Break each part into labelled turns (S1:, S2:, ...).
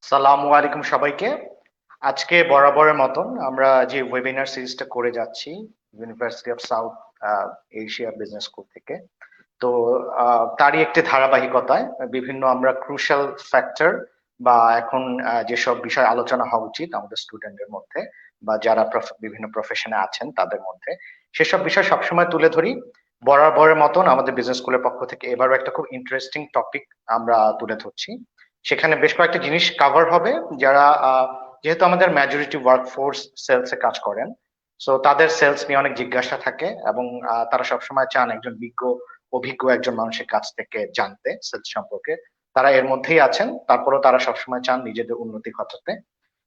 S1: সালামু আলাইকুম সবাইকে। আজকে বরাবরের মতন আমরা যে ওয়েবিনার সিরিজটা করে যাচ্ছি university of south Asia business school থেকে। তো তারই একটি ধারাবাহিকতায় বিভিন্ন আমরা ক্রুশাল ফ্যাক্টর বা এখন যেসব বিষয় আলোচনা হওয়া উচিত আমাদের স্টুডেন্টদের মধ্যে বা যারা বিভিন্ন প্রফেশনে আছেন তাদের মধ্যে, সেসব বিষয় সবসময় তুলে ধরি। বরাবরের মতন আমাদের বিজনেস স্কুলের পক্ষ থেকে এবারও একটা খুব ইন্টারেস্টিং টপিক আমরা তুলে ধরছি। সেখানে বেশ কয়েকটা জিনিস কাভার হবে। যারা যেহেতু আমাদের মেজরিটি ওয়ার্কফোর্স সেলস এ কাজ করেন, সো তাদের সেলস নিয়ে অনেক জিজ্ঞাসা থাকে এবং তারা সবসময় চান একজন অভিজ্ঞ একজন মানুষের কাছ থেকে জানতে সেলস সম্পর্কে। তারা এর মধ্যেই আছেন, তারপরেও তারা সবসময় চান নিজেদের উন্নতি ঘটাতে।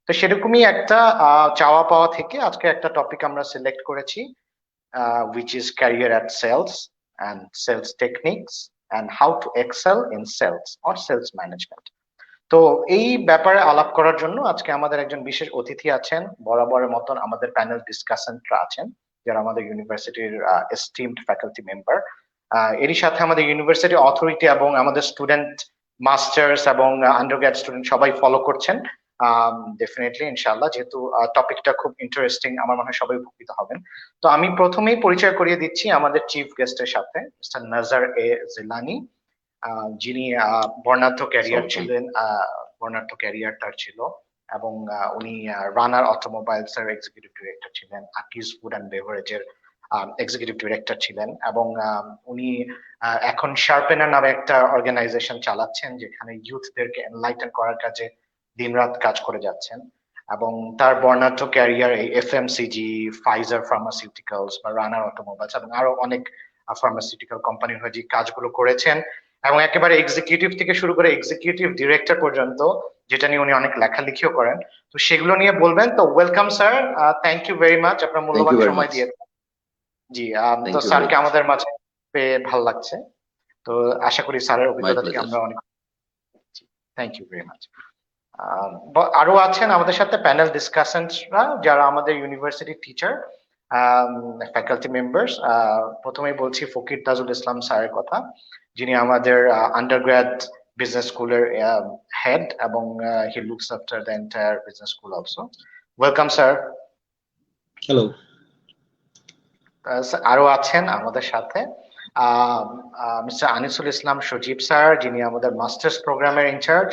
S1: তো সেরকমই একটা চাওয়া পাওয়া থেকে আজকে একটা টপিক আমরা সিলেক্ট করেছি, which is career at sales and sales techniques and how to excel in sales or sales management. তো এই ব্যাপারে আলাপ করার জন্য আজকে আমাদের একজন বিশেষ অতিথি আছেন। বরাবরের মতন আমাদের প্যানেল ডিসকাশনরা আছেন যারা আমাদের ইউনিভার্সিটির এস্টিমড ফ্যাকাল্টি মেম্বার। এরই সাথে আমাদের ইউনিভার্সিটি অথরিটি এবং আমাদের স্টুডেন্ট মাস্টার্স এবং আন্ডারগ্রেড স্টুডেন্ট সবাই ফলো করছেন। ডেফিনেটলি ইনশাআল্লাহ, যেহেতু টপিকটা খুব ইন্টারেস্টিং, আমার মনে হয় সবাই উপকৃত হবেন। তো আমি প্রথমেই পরিচয় করিয়ে দিচ্ছি আমাদের চিফ গেস্টের সাথে, মিস্টার নাজার এ জিলানী, যিনি বর্ণাঢ্য ক্যারিয়ার তার ছিল এবং উনি রানার অটোমোবাইলস এর এক্সিকিউটিভ ডিরেক্টর ছিলেন, আকিজ ফুড অ্যান্ড বেভারেজের এক্সিকিউটিভ ডিরেক্টর ছিলেন এবং উনি এখন শার্পেনার নামে একটা অর্গানাইজেশন চালাচ্ছেন যেখানে ইউথদেরকে এনলাইটেন করার কাজে দিনরাত কাজ করে যাচ্ছেন। এবং তার বর্ণাঢ্য ক্যারিয়ার এই এফএমসিজি, ফাইজার ফার্মাসিউটিক্যালস বা রানার অটোমোবাইলস এবং আরো অনেক ফার্মাসিউটিক্যাল কোম্পানির হয়ে যে কাজগুলো করেছেন এবং একেবারে এক্সিকিউটিভ থেকে শুরু করে এক্সিকিউটিভ ডিরেক্টর পর্যন্ত, যেটা নিয়ে উনি অনেক লেখালেখিও করেন, তো সেগুলো নিয়ে বলবেন। তো welcome sir, thank you very much আপনার মূল্যবান সময় দিয়ে। জি, তো স্যারকে আমাদের মাঝে পেয়ে ভালো লাগছে। তো আশা করি স্যারের অভিজ্ঞতা থেকে আমরা অনেক। Thank you very much. আরো আছেন আমাদের সাথে প্যানেল ডিসকাশনরা যারা আমাদের ইউনিভার্সিটি টিচার, ফ্যাকাল্টি মেম্বার্স। প্রথমেই বলছি ফকির তাজুল ইসলাম স্যারের কথা, যিনি আমাদের আন্ডারগ্র্যাড বিজনেস স্কুলের হেড এবং he looks after the entire business school also. Welcome sir.
S2: Hello.
S1: আরো আছেন আমাদের সাথে মিস্টার আনিসুল ইসলাম সজীব স্যার, যিনি আমাদের মাস্টার্স প্রোগ্রামের ইনচার্জ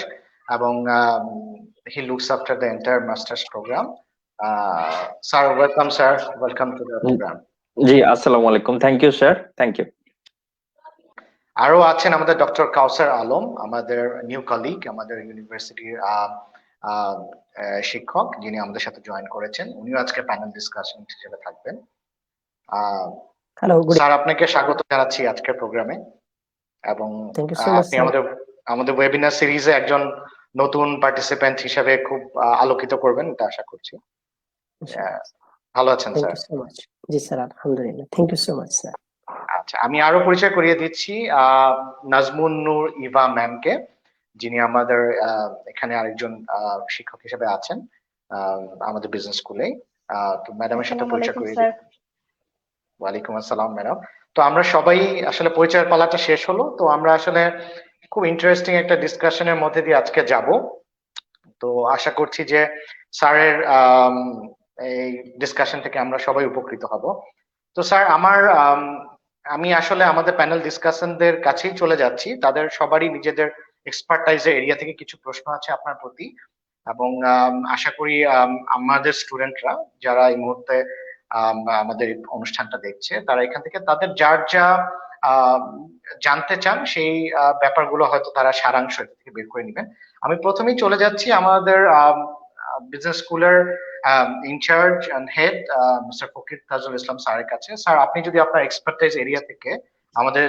S1: এবং he looks after the entire masters program. Sir welcome sir, welcome to the program.
S3: জি, আসসালামু আলাইকুম। Thank you sir, thank you.
S1: আরো আছেন আমাদের ডক্টর কাউসার আলম, আমাদের নিউ কলিগ, আমাদের ইউনিভার্সিটির শিক্ষক, যিনি আমাদের সাথে জয়েন করেছেন। উনিও আজকে প্যানেল ডিসকাশন হিসেবে থাকবেন।
S4: হ্যালো,
S1: স্যার আপনাকে স্বাগত জানাচ্ছি আজকের প্রোগ্রামে এবং আপনি আমাদের ওয়েবিনার সিরিজে একজন নতুন পার্টিসিপেন্ট হিসেবে খুব আলোকিত করবেন এটা আশা করছি। ভালো আছেন sir?
S4: Thank you so much. জি স্যার, আলহামদুলিল্লাহ, thank you so much sir.
S1: আচ্ছা, আমি আরো পরিচয় করিয়ে দিচ্ছি নাজমুন নূর ইভা ম্যামকে, যিনি আমাদের এখানে আরেকজন শিক্ষক হিসেবে আছেন আমাদের বিজনেস স্কুলে। তো ম্যাডামের সাথে পরিচয় করিয়ে দিচ্ছি। ওয়ালাইকুম আসসালাম ম্যাডাম। তো আমরা সবাই আসলে পরিচয়ের পালাটা শেষ হলো, তো আমরা আসলে খুব ইন্টারেস্টিং একটা ডিসকাশনের মধ্যে দিয়ে আজকে যাব। তো আশা করছি যে স্যারের এই ডিসকাশন থেকে আমরা সবাই উপকৃত হব। তো স্যার আমি আসলে আমাদের প্যানেল ডিসকাশনদের কাছেই চলে যাচ্ছি। তাদের সবারই নিজেদের এক্সপার্টাইজের এরিয়া থেকে কিছু প্রশ্ন আছে আপনার প্রতি এবং আশা করি আমাদের স্টুডেন্টরা যারা এই মুহূর্তে আমাদের অনুষ্ঠানটা দেখছে, তারা এখান থেকে তাদের যার যা জানতে চান সেই ব্যাপারগুলো হয়তো তারা সারাংশ থেকে বের করে নেবেন। আমি প্রথমেই চলে যাচ্ছি আমাদের বিজনেস স্কুলের ইনচার্জ এন্ড হেড মিস্টার ফকির তাজুল ইসলাম স্যারের কাছে। স্যার, আপনি যদি আপনার এক্সপার্টাইজ এরিয়া থেকে আমাদের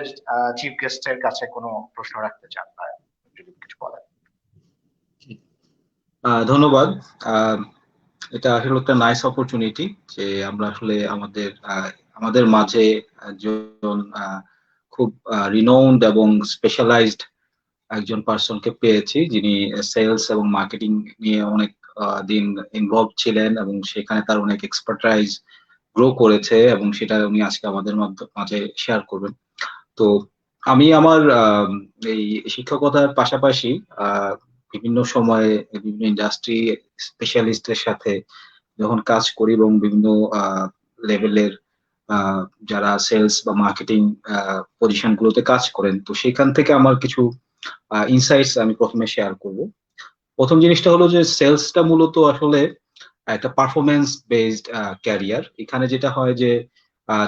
S1: চিফ গেস্টের কাছে কোনো প্রশ্ন রাখতে চান বা যদি কিছু বলেন।
S2: ধন্যবাদ। এটা আসলে একটা নাইস অপরচুনিটি যে আমরা আসলে আমাদের মাঝে একজন খুব রিনোউন্ড এবং স্পেশালাইজড একজন পার্সনকে পেয়েছি, যিনি সেলস এবং মার্কেটিং নিয়ে অনেক দিন ইনভলভ ছিলেন এবং সেখানে তার অনেক এক্সপার্টাইজ গ্রো করেছে এবং সেটা উনি আজকে আমাদের মাঝে শেয়ার করবেন। তো আমি আমার এই শিক্ষকতার পাশাপাশি বিভিন্ন সময়ে বিভিন্ন ইন্ডাস্ট্রি স্পেশালিস্টের সাথে যখন কাজ করি এবং বিভিন্ন লেভেলের যারা সেলস বা মার্কেটিং পজিশন গুলোতে কাজ করেন, তো সেখান থেকে আমার কিছু ইনসাইটস আমি প্রথমে শেয়ার করব। প্রথম জিনিসটা হলো যে সেলসটা মূলত আসলে একটা পারফরমেন্স বেসড ক্যারিয়ার। এখানে যেটা হয় যে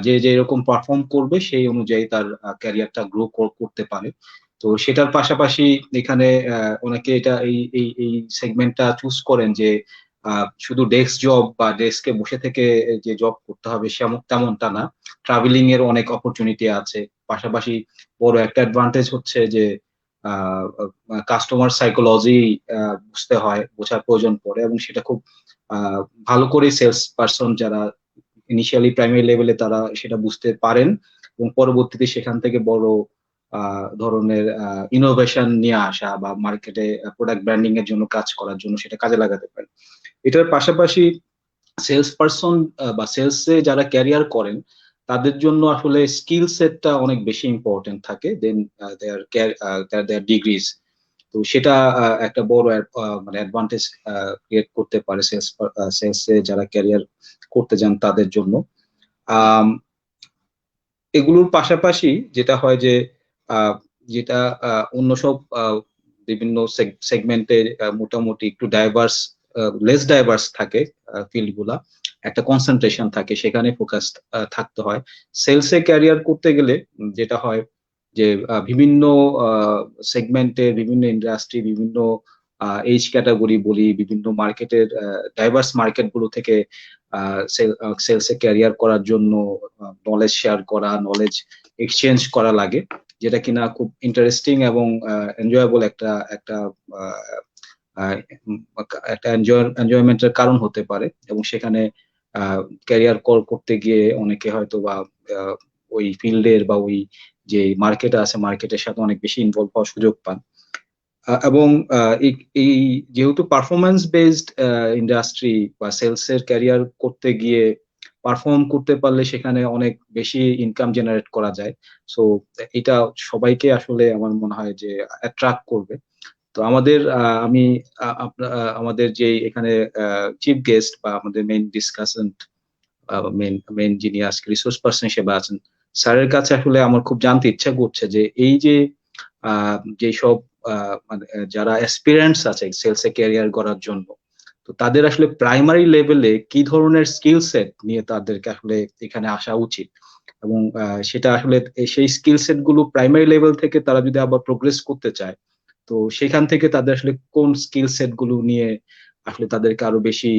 S2: যে যেরকম পারফর্ম করবে সেই অনুযায়ী তার ক্যারিয়ারটা গ্রো করতে পারে। তো সেটার পাশাপাশি এখানে অনেকে এটা এই এই এই সেগমেন্টটা চুজ করেন যে শুধু ডেস্ক জব বা ডেস্কে বসে থেকে যে জব করতে হবে তেমনটা না, ট্রাভেলিং এর অনেক অপরচুনিটি আছে। পাশাপাশি বড় একটা অ্যাডভান্টেজ হচ্ছে যে কাস্টমার সাইকোলজি বোঝার প্রয়োজন পড়ে, এবং সেটা খুব ভালো করে সেলস পারসন যারা ইনিশিয়ালি প্রাইমারি লেভেলে তারা সেটা বুঝতে পারেন, এবং পরবর্তীতে সেখান থেকে বড় ধরনের ইনোভেশন নিয়ে আসা বা মার্কেটে প্রোডাক্ট ব্র্যান্ডিং এর জন্য কাজ করার জন্য সেটা কাজে লাগাতে পারেন। এটার পাশাপাশি সেলস পারসন বা সেলসে যারা ক্যারিয়ার করেন তাদের জন্য আসলে স্কিল সেটটা অনেক বেশি ইম্পর্টেন্ট থাকে দেন দেয়ার ডিগ্রিজ। তো সেটা একটা বড় মানে অ্যাডভান্টেজ ক্রিয়েট করতে পারে সেলসে যারা ক্যারিয়ার করতে যান তাদের জন্য। এগুলোর পাশাপাশি যেটা হয় যে যেটা অন্য সব বিভিন্ন সেগমেন্টে মোটামুটি একটু লেস ডাইভার্স থাকে ফিল্ড গুলা, একটা কনসেন্ট্রেশন থাকে, সেখানে ফোকাস থাকতে হয়। সেলসে ক্যারিয়ার করতে গেলে যেটা হয় যে বিভিন্ন সেগমেন্টে, বিভিন্ন ইন্ডাস্ট্রি, বিভিন্ন এজ ক্যাটাগরি বলি, বিভিন্ন মার্কেটের ডাইভার্স মার্কেট গুলো থেকে সেলসে ক্যারিয়ার করার জন্য নলেজ শেয়ার করা, নলেজ এক্সচেঞ্জ করা লাগে, যেটা কিনা খুব ইন্টারেস্টিং এবং এনজয়েবল একটা একটা একটা এনজয়মেন্টের কারণ হতে পারে। এবং সেখানে ক্যারিয়ার করতে গিয়ে অনেকে হয়তো বা ওই ফিল্ডের বা ওই যে মার্কেট আছে মার্কেটের সাথে অনেক বেশি ইনভলভ হওয়ার সুযোগ পান। এবং এই যেহেতু পারফরমেন্স বেসড ইন্ডাস্ট্রি বা সেলস এর ক্যারিয়ার করতে গিয়ে পারফর্ম করতে পারলে সেখানে অনেক বেশি ইনকাম জেনারেট করা যায়। সো এটা সবাইকে আসলে আমার মনে হয় যে অ্যাট্রাক্ট করবে। তো আমাদের যে এখানে চিফ গেস্ট বা আমাদের মেইন ডিসকাশন মেইন যিনি আজকে রিসোর্স পার্সন হিসেবে আছেন, স্যারের কাছে আসলে আমার খুব জানতে ইচ্ছা করছে যে এই যে যেসব মানে যারা অ্যাসপিরেন্টস আছে সেলস এ ক্যারিয়ার করার জন্য, তো তাদের আসলে প্রাইমারি লেভেলে কি ধরনের স্কিল সেট নিয়ে তাদেরকে আসলে এখানে আসা উচিত, এবং সেটা আসলে সেই স্কিল সেট গুলো প্রাইমারি লেভেল থেকে তারা যদি আবার প্রোগ্রেস করতে চায়, তো সেখান থেকে তাদের আসলে কোন স্কিল সেট গুলো নিয়ে আসলে তাদেরকে আরো বেশি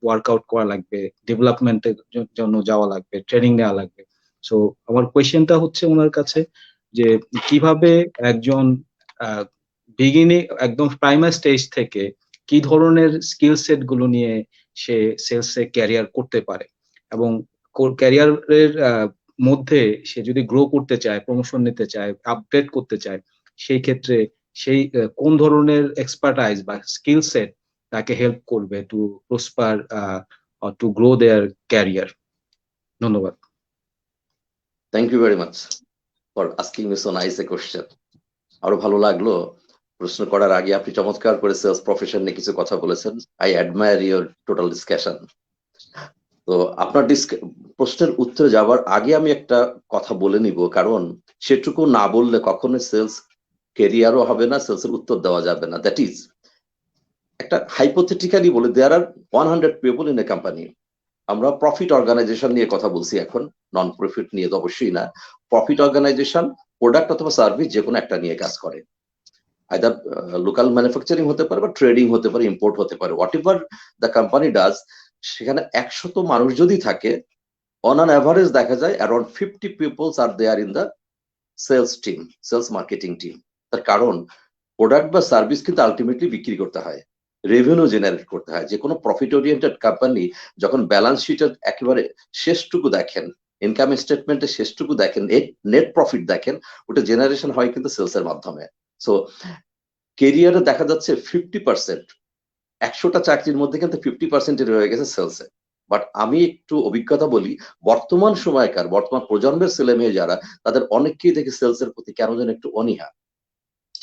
S2: ওয়ার্কআউট করা লাগবে, ডেভেলপমেন্টের জন্য যাওয়া লাগবে, ট্রেনিং নেওয়া লাগবে। সো আমার কোয়েশ্চেনটা হচ্ছে ওনার কাছে যে কিভাবে একজন বিগিনিং একদম প্রাইমারি স্টেজ থেকে কি ধরনের স্কিল সেট গুলো নিয়ে সে সেলসে ক্যারিয়ার করতে পারে, এবং ক্যারিয়ারের মধ্যে সে যদি গ্রো করতে চায়, প্রমোশন নিতে চায়, আপডেট করতে চায়, সেই ক্ষেত্রে সেই কোন ধরনের এক্সপার্টাইজ বা স্কিল সেট তাকে হেল্প করবে to prosper to grow their career. ধন্যবাদ।
S5: Thank you very much for asking me so nice a question. আরো ভালো লাগলো প্রশ্ন করার আগে আপনি চমৎকার করে সেলস প্রফেশন নিয়ে কিছু কথা বলেছেন। I admire your total discussion. তো আপনার প্রশ্নের উত্তরে যাওয়ার আগে আমি একটা কথা বলে নিব, কারণ সেটুকু না বললে কখনো সেলস কেরিয়ারও হবে না, সেলসের উত্তর দেওয়া যাবে না। দ্যাট ইজ একটা হাইপোথেটিক্যালি বলে, দেয়ার আর 100 পিপল ইন এ কোম্পানি। আমরা প্রফিট অর্গানাইজেশন নিয়ে কথা বলছি এখন, নন প্রফিট নিয়ে তো অবশ্যই না। প্রফিট অর্গানাইজেশন প্রোডাক্ট অথবা সার্ভিস যে কোনো একটা নিয়ে কাজ করে, আইদার লোকাল ম্যানুফ্যাকচারিং হতে পারে বা ট্রেডিং হতে পারে, ইম্পোর্ট হতে পারে, what ever the company does. সেখানে 100 মানুষ যদি থাকে, অন অ্যান অ্যাভারেজ দেখা যায় around 50 peoples are there in the sales team, sales marketing team. তার কারণ প্রোডাক্ট বা সার্ভিস কিন্তু আলটিমেটলি বিক্রি করতে হয়, রেভিনিউ জেনারেট করতে হয়। যে কোনো প্রফিট ওরিয়েন্টেড কোম্পানি যখন ব্যালেন্স শিটের একেবারে শেষটুকু দেখেন, ইনকাম স্টেটমেন্টের শেষটুকু দেখেন, নেট প্রফিট দেখেন, ওটা জেনারেশন হয় কিন্তু সেলসের মাধ্যমে। সো কেরিয়ারে দেখা যাচ্ছে 50%, 100টা চাকরির মধ্যে কিন্তু 50% রয়ে গেছে সেলসে। বাট আমি একটু অভিজ্ঞতা বলি, বর্তমান প্রজন্মের ছেলে মেয়ে যারা, তাদের অনেককেই দেখে সেলসের প্রতি কেন যেন একটু অনীহা।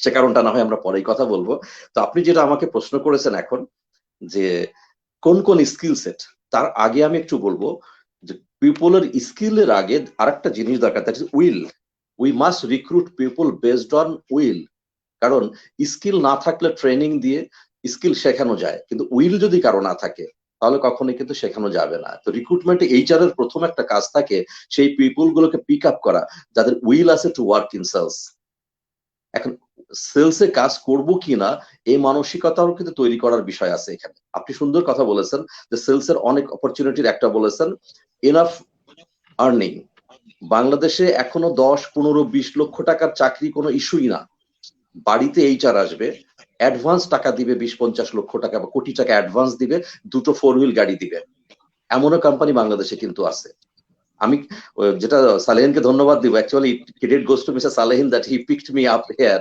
S5: সে কারণটা না হয় আমরা পরেই কথা বলবো। তো আপনি যেটা আমাকে প্রশ্ন করেছেন এখন যে কোন কোন স্কিল সেট, তার আগে আমি একটু বলবো যে পিপলের স্কিলের আগে আরেকটা জিনিস দরকার, that is will. We must recruit people based on will. কারণ স্কিল না থাকলে ট্রেনিং দিয়ে স্কিল শেখানো যায়, কিন্তু উইল যদি কারো না থাকে তাহলে কখনোই কিন্তু শেখানো যাবে না। তো রিক্রুটমেন্টে এইচআর এর প্রথম একটা কাজ থাকে সেই পিপল গুলোকে পিক আপ করা যাদের উইল আছে টু ওয়ার্ক ইন সেলস। এখন সেলসে কাজ করব কিনা এই মানসিকতাও কিন্তু তৈরি করার বিষয় আছে এখানে। আপনি সুন্দর কথা বলেছেন যে সেলসের অনেক অপরচুনিটির একটা বলেছেন এনাফ আর্নিং। বাংলাদেশে এখনো 10, 15, 20 লক্ষ টাকার চাকরি কোনো ইস্যুই না। বাড়িতে এইচআর আসবে, অ্যাডভান্স টাকা দিবে 20-50 লক্ষ টাকা বা কোটি টাকা অ্যাডভান্স দিবে, 2টো 4 হুইল গাড়ি দিবে। এমনও কোম্পানি বাংলাদেশে কিন্তু আছে। আমি যেটা সালেহিনকে ধন্যবাদ দিব, actually credit goes to mister Salehin that he picked me up here.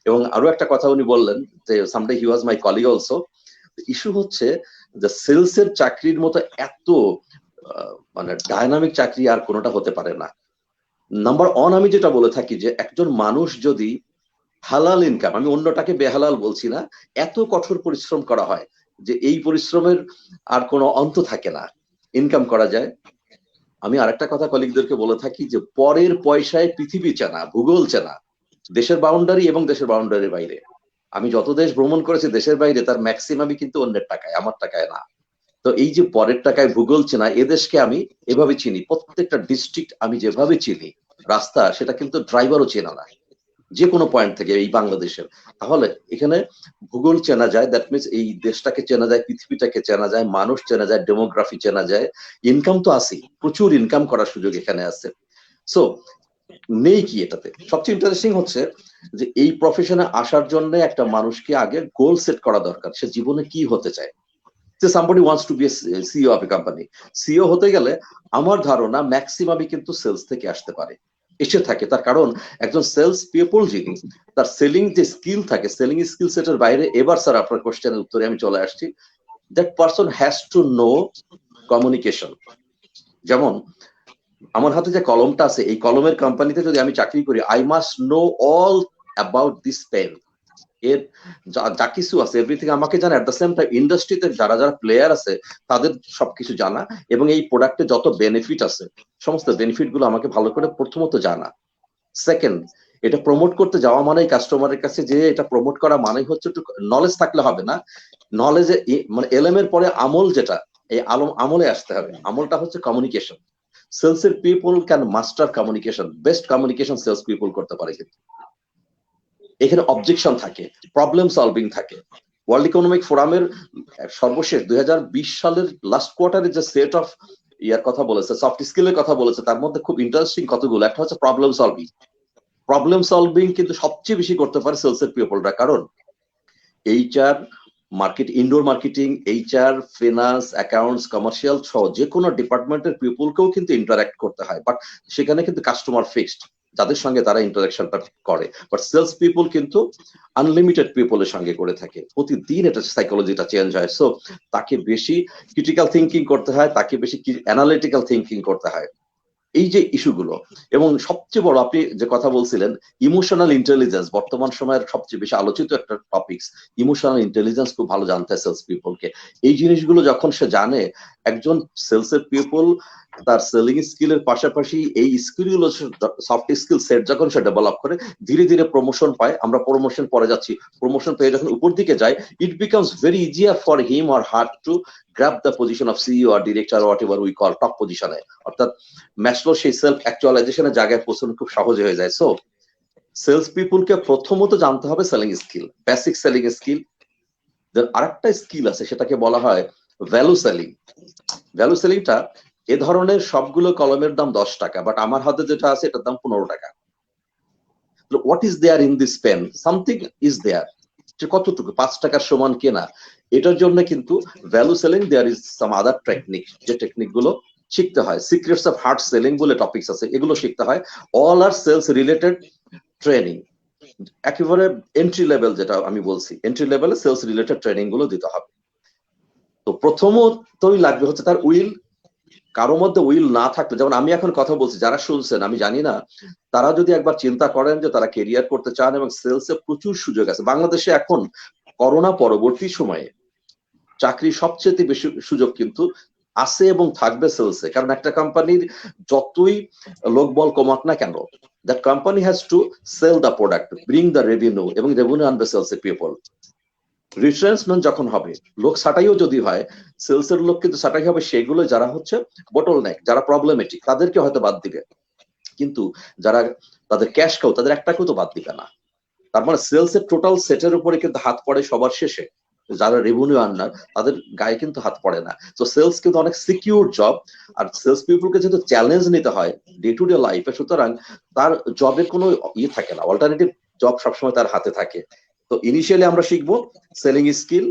S5: এবং আরো একটা কথা উনি বললেন যে someday he was my colleague also. Issue হচ্ছে যে সেলস এর চাকরির মতো এত মানে ডায়নামিক চাকরি আর কোনোটা হতে পারে না। নাম্বার ওয়ান, আমি যেটা বলে থাকি যে একজন মানুষ যদি হালাল ইনকাম, আমি অন্যটাকে বেহালাল বলছি না, এত কঠোর পরিশ্রম করা হয় যে এই পরিশ্রমের আর কোনো অন্ত থাকে না, ইনকাম করা যায়। আমি আরেকটা কথা কলিগদেরকে বলে থাকি যে পরের পয়সায় পৃথিবী চেনা, ভূগোল চেনা, দেশের বাউন্ডারি এবং দেশের বাউন্ডারির বাইরে। আমি যত দেশ ভ্রমণ করেছি দেশের বাইরে, তার ম্যাক্সিমামই কিন্তু অন্যের টাকায়, আমার টাকায় না। তো এই যে পরের টাকায় ভূগোল চেনা, এদেশকে আমি এভাবে চিনি, প্রত্যেকটা ডিস্ট্রিক্ট আমি যেভাবে চিনি রাস্তা, সেটা কিন্তু ড্রাইভারও চেনা না যে কোনো পয়েন্ট থেকে এই বাংলাদেশের। তাহলে এখানে ভূগোল চেনা যায়, দ্যাট মিনস এই দেশটাকে চেনা যায়, পৃথিবীটাকে চেনা যায়, মানুষ চেনা যায়, ডেমোগ্রাফি চেনা যায়। ইনকাম তো আছে, প্রচুর ইনকাম করার সুযোগ এখানে আছে। সো নেই কি এটাতে? সবচেয়ে ইন্টারেস্টিং হচ্ছে যে এই প্রফেশনে আসার জন্য একটা মানুষকে আগে গোল সেট করা দরকার, সে জীবনে কি হতে চায়। যে somebody wants to be a CEO of a company, CEO হতে গেলে আমার ধারণা ম্যাক্সিমামই কিন্তু সেলস থেকে আসতে পারে, এসে থাকে। তার কারণ একজন সেলস পিপল যিনি, তার সেলিং যে স্কিল থাকে, সেলিং স্কিল সেটের বাইরে, এবার স্যার আপনার কোশ্চেনের উত্তরে আমি চলে আসছি, that person has to know communication. যেমন আমার হাতে যে কলমটা আছে, এই কলমের কোম্পানিতে যদি আমি চাকরি করি, I must know all about this pen, এর যা কিছু আছে এভরিথিং আমাকে জানা। এট দ্য সেম টাইম ইন্ডাস্ট্রিতে যারা যারা প্লেয়ার আছে তাদের সবকিছু জানা, এবং এই প্রোডাক্টে যত বেনিফিট আছে সমস্ত বেনিফিট গুলো আমাকে ভালো করে প্রথমত জানা। সেকেন্ড, এটা প্রমোট করতে যাওয়া মানেই কাস্টমারের কাছে যে এটা প্রমোট করা মানে হচ্ছে একটু নলেজ থাকলে হবে না। নলেজে মানে এলএম এর পরে আমল, যেটা এই আমলে আসতে হবে। আমলটা হচ্ছে কমিউনিকেশন। সেলস এর people can master communication, best communication sales people করতে পারে। কিন্তু এখানে অবজেকশন থাকে, প্রবলেম সলভিং থাকে। ওয়ার্ল্ড ইকোনমিক ফোরামের সর্বশেষ 2020 সালের লাস্ট কোয়ার্টারে যে সেট অফ ইয়ার কথা বলেছে, সফট স্কিলের কথা বলেছে, তার মধ্যে খুব ইন্টারেস্টিং কতগুলো। একটা হচ্ছে প্রবলেম সলভিং। প্রবলেম সলভিং কিন্তু সবচেয়ে বেশি করতে পারে সেলস এর পিপলরা, কারণ HR, market, indoor marketing, HR, finance, accounts, commercial সহ যে কোনো ডিপার্টমেন্টের পিপলকেও কিন্তু ইন্টারাক্ট করতে হয়, বাট সেখানে কিন্তু কাস্টমার ফিক্সড, যাদের সঙ্গে তারা ইন্টারাকশনটা করে। বাট সেলস পিপল কিন্তু আনলিমিটেড পিপলের সঙ্গে করে থাকে, প্রতিদিন এটা সাইকোলজিটা চেঞ্জ হয়। সো তাকে বেশি ক্রিটিক্যাল থিঙ্কিং করতে হয়, তাকে বেশি অ্যানালিটিক্যাল থিঙ্কিং করতে হয়। এই যে ইস্যুগুলো, এবং সবচেয়ে বড় আপনি যে কথা বলছিলেন ইমোশনাল ইন্টেলিজেন্স, বর্তমান সময়ের সবচেয়ে বেশি আলোচিত একটা টপিকস। ইমোশনাল ইন্টেলিজেন্স খুব ভালো জানতে হয় সেলস পিপলকে। এই জিনিসগুলো যখন সে জানে, একজন সেলসের পিপল তার সেলিং স্কিলের পাশাপাশি এই স্কিলগুলো, সফট স্কিল সেট যখন সে ডেভেলপ করে, ধীরে ধীরে প্রমোশন পায়। আমরা প্রমোশন পরে যাচ্ছি, প্রমোশন পেয়ে যখন উপর দিকে যায়, it becomes very easier for him or her to grab the position of CEO আর director, whatever we call top পজিশনে। অর্থাৎ ম্যাসলো সেই সেলফ অ্যাকচুয়ালাইজেশনের জায়গায় পৌঁছানো খুব সহজ হয়ে যায়। সো সেলস পিপলকে প্রথমত জানতে হবে selling skill, basic selling skill. Then আরেকটা স্কিল আছে, সেটাকে বলা হয় ভ্যালু সেলিং। ভ্যালু সেলিংটা এ ধরনের সবগুলো কলমের দাম 10 টাকা, বাট আমার হাতে যেটা আছে এটার দাম 15 টাকা। What is there in this pen? Something is there. কতটুকু 5 টাকার সমান কেনা, এটার জন্য কিন্তু value selling there is some other technique, যে টেকনিক গুলো শিখতে হয়। সিক্রেটস অফ হার্ড সেলিং বলে টপিকস আছে, এগুলো শিখতে হয়। All are sales related training, একেবারে এন্ট্রি লেভেল, যেটা আমি বলছি এন্ট্রি লেভেলে সেলস রিলেটেড ট্রেনিং গুলো দিতে হবে। তো প্রথমতই লাগবে হচ্ছে তার উইল, কারো মধ্যে উইল না থাকলে, যেমন আমি এখন কথা বলছি, যারা শুনছেন আমি জানি না, তারা যদি একবার চিন্তা করেন যে তারা কেরিয়ার করতে চান এবং সেলসে প্রচুর সুযোগ আছে বাংলাদেশে এখন করোনা পরবর্তী সময়ে, চাকরি সবচেয়ে বেশি সুযোগ কিন্তু আছে এবং থাকবে সেলসে। কারণ একটা কোম্পানির যতই লোকবল কমাক না কেন, that company has to sell the product, bring the revenue, এবং রেভিনিউ আনবে সেলসে পিপল। রিট্রেন্সমেন্ট যখন হবে, লোক ছাঁটাইও যদি হয়, সেলসের লোক কিন্তু ছাঁটাই হবে সেগুলো যারা হচ্ছে বটল নেক, যারা প্রবলেমেটিক, তাদেরকে হয়তো বাদ দিবে, কিন্তু যারা তাদের ক্যাশ কাউ, তাদের একটাকেও তো বাদ দিবে না। তার মানে সেলসের টোটাল সেটের উপরে কিন্তু হাত পড়ে সবার শেষে, যারা রেভিনিউ আনার তাদের গায়ে কিন্তু হাত পড়ে না। তো সেলস কিন্তু অনেক সিকিউর জব, আর সেলস পিপলকে যেহেতু চ্যালেঞ্জ নিতে হয় ডে টু ডে লাইফে, সুতরাং তার জবের কোনো ইয়ে থাকে না, অল্টারনেটিভ জব সবসময় তার হাতে থাকে। তো ইনিশিয়ালি আমরা শিখবো সেলিং স্কিল।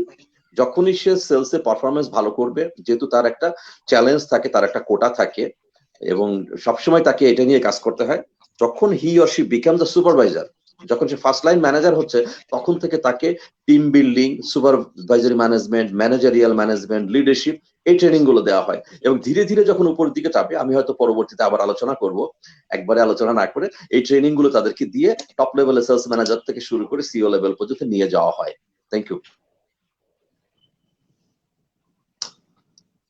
S5: যখনই সে সেলসে পারফরমেন্স ভালো করবে, যেহেতু তার একটা চ্যালেঞ্জ থাকে, তার একটা কোটা থাকে, এবং সবসময় তাকে এটা নিয়ে কাজ করতে হয়, যখন he or she become the supervisor, যখন সে ফার্স্ট লাইন ম্যানেজার হচ্ছে, তখন থেকে তাকে team building, supervisory management, managerial management, leadership, এই ট্রেনিং গুলো দেওয়া হয়। এবং ধীরে ধীরে যখন উপরের দিকে যাবে, আমি হয়তো পরবর্তীতে আবার আলোচনা করব, একবারে আলোচনা না করে, এই ট্রেনিং গুলো তাদেরকে দিয়ে টপ লেভেলে সেলস ম্যানেজার থেকে শুরু করে সিও লেভেল পর্যন্ত নিয়ে যাওয়া হয়। Thank you.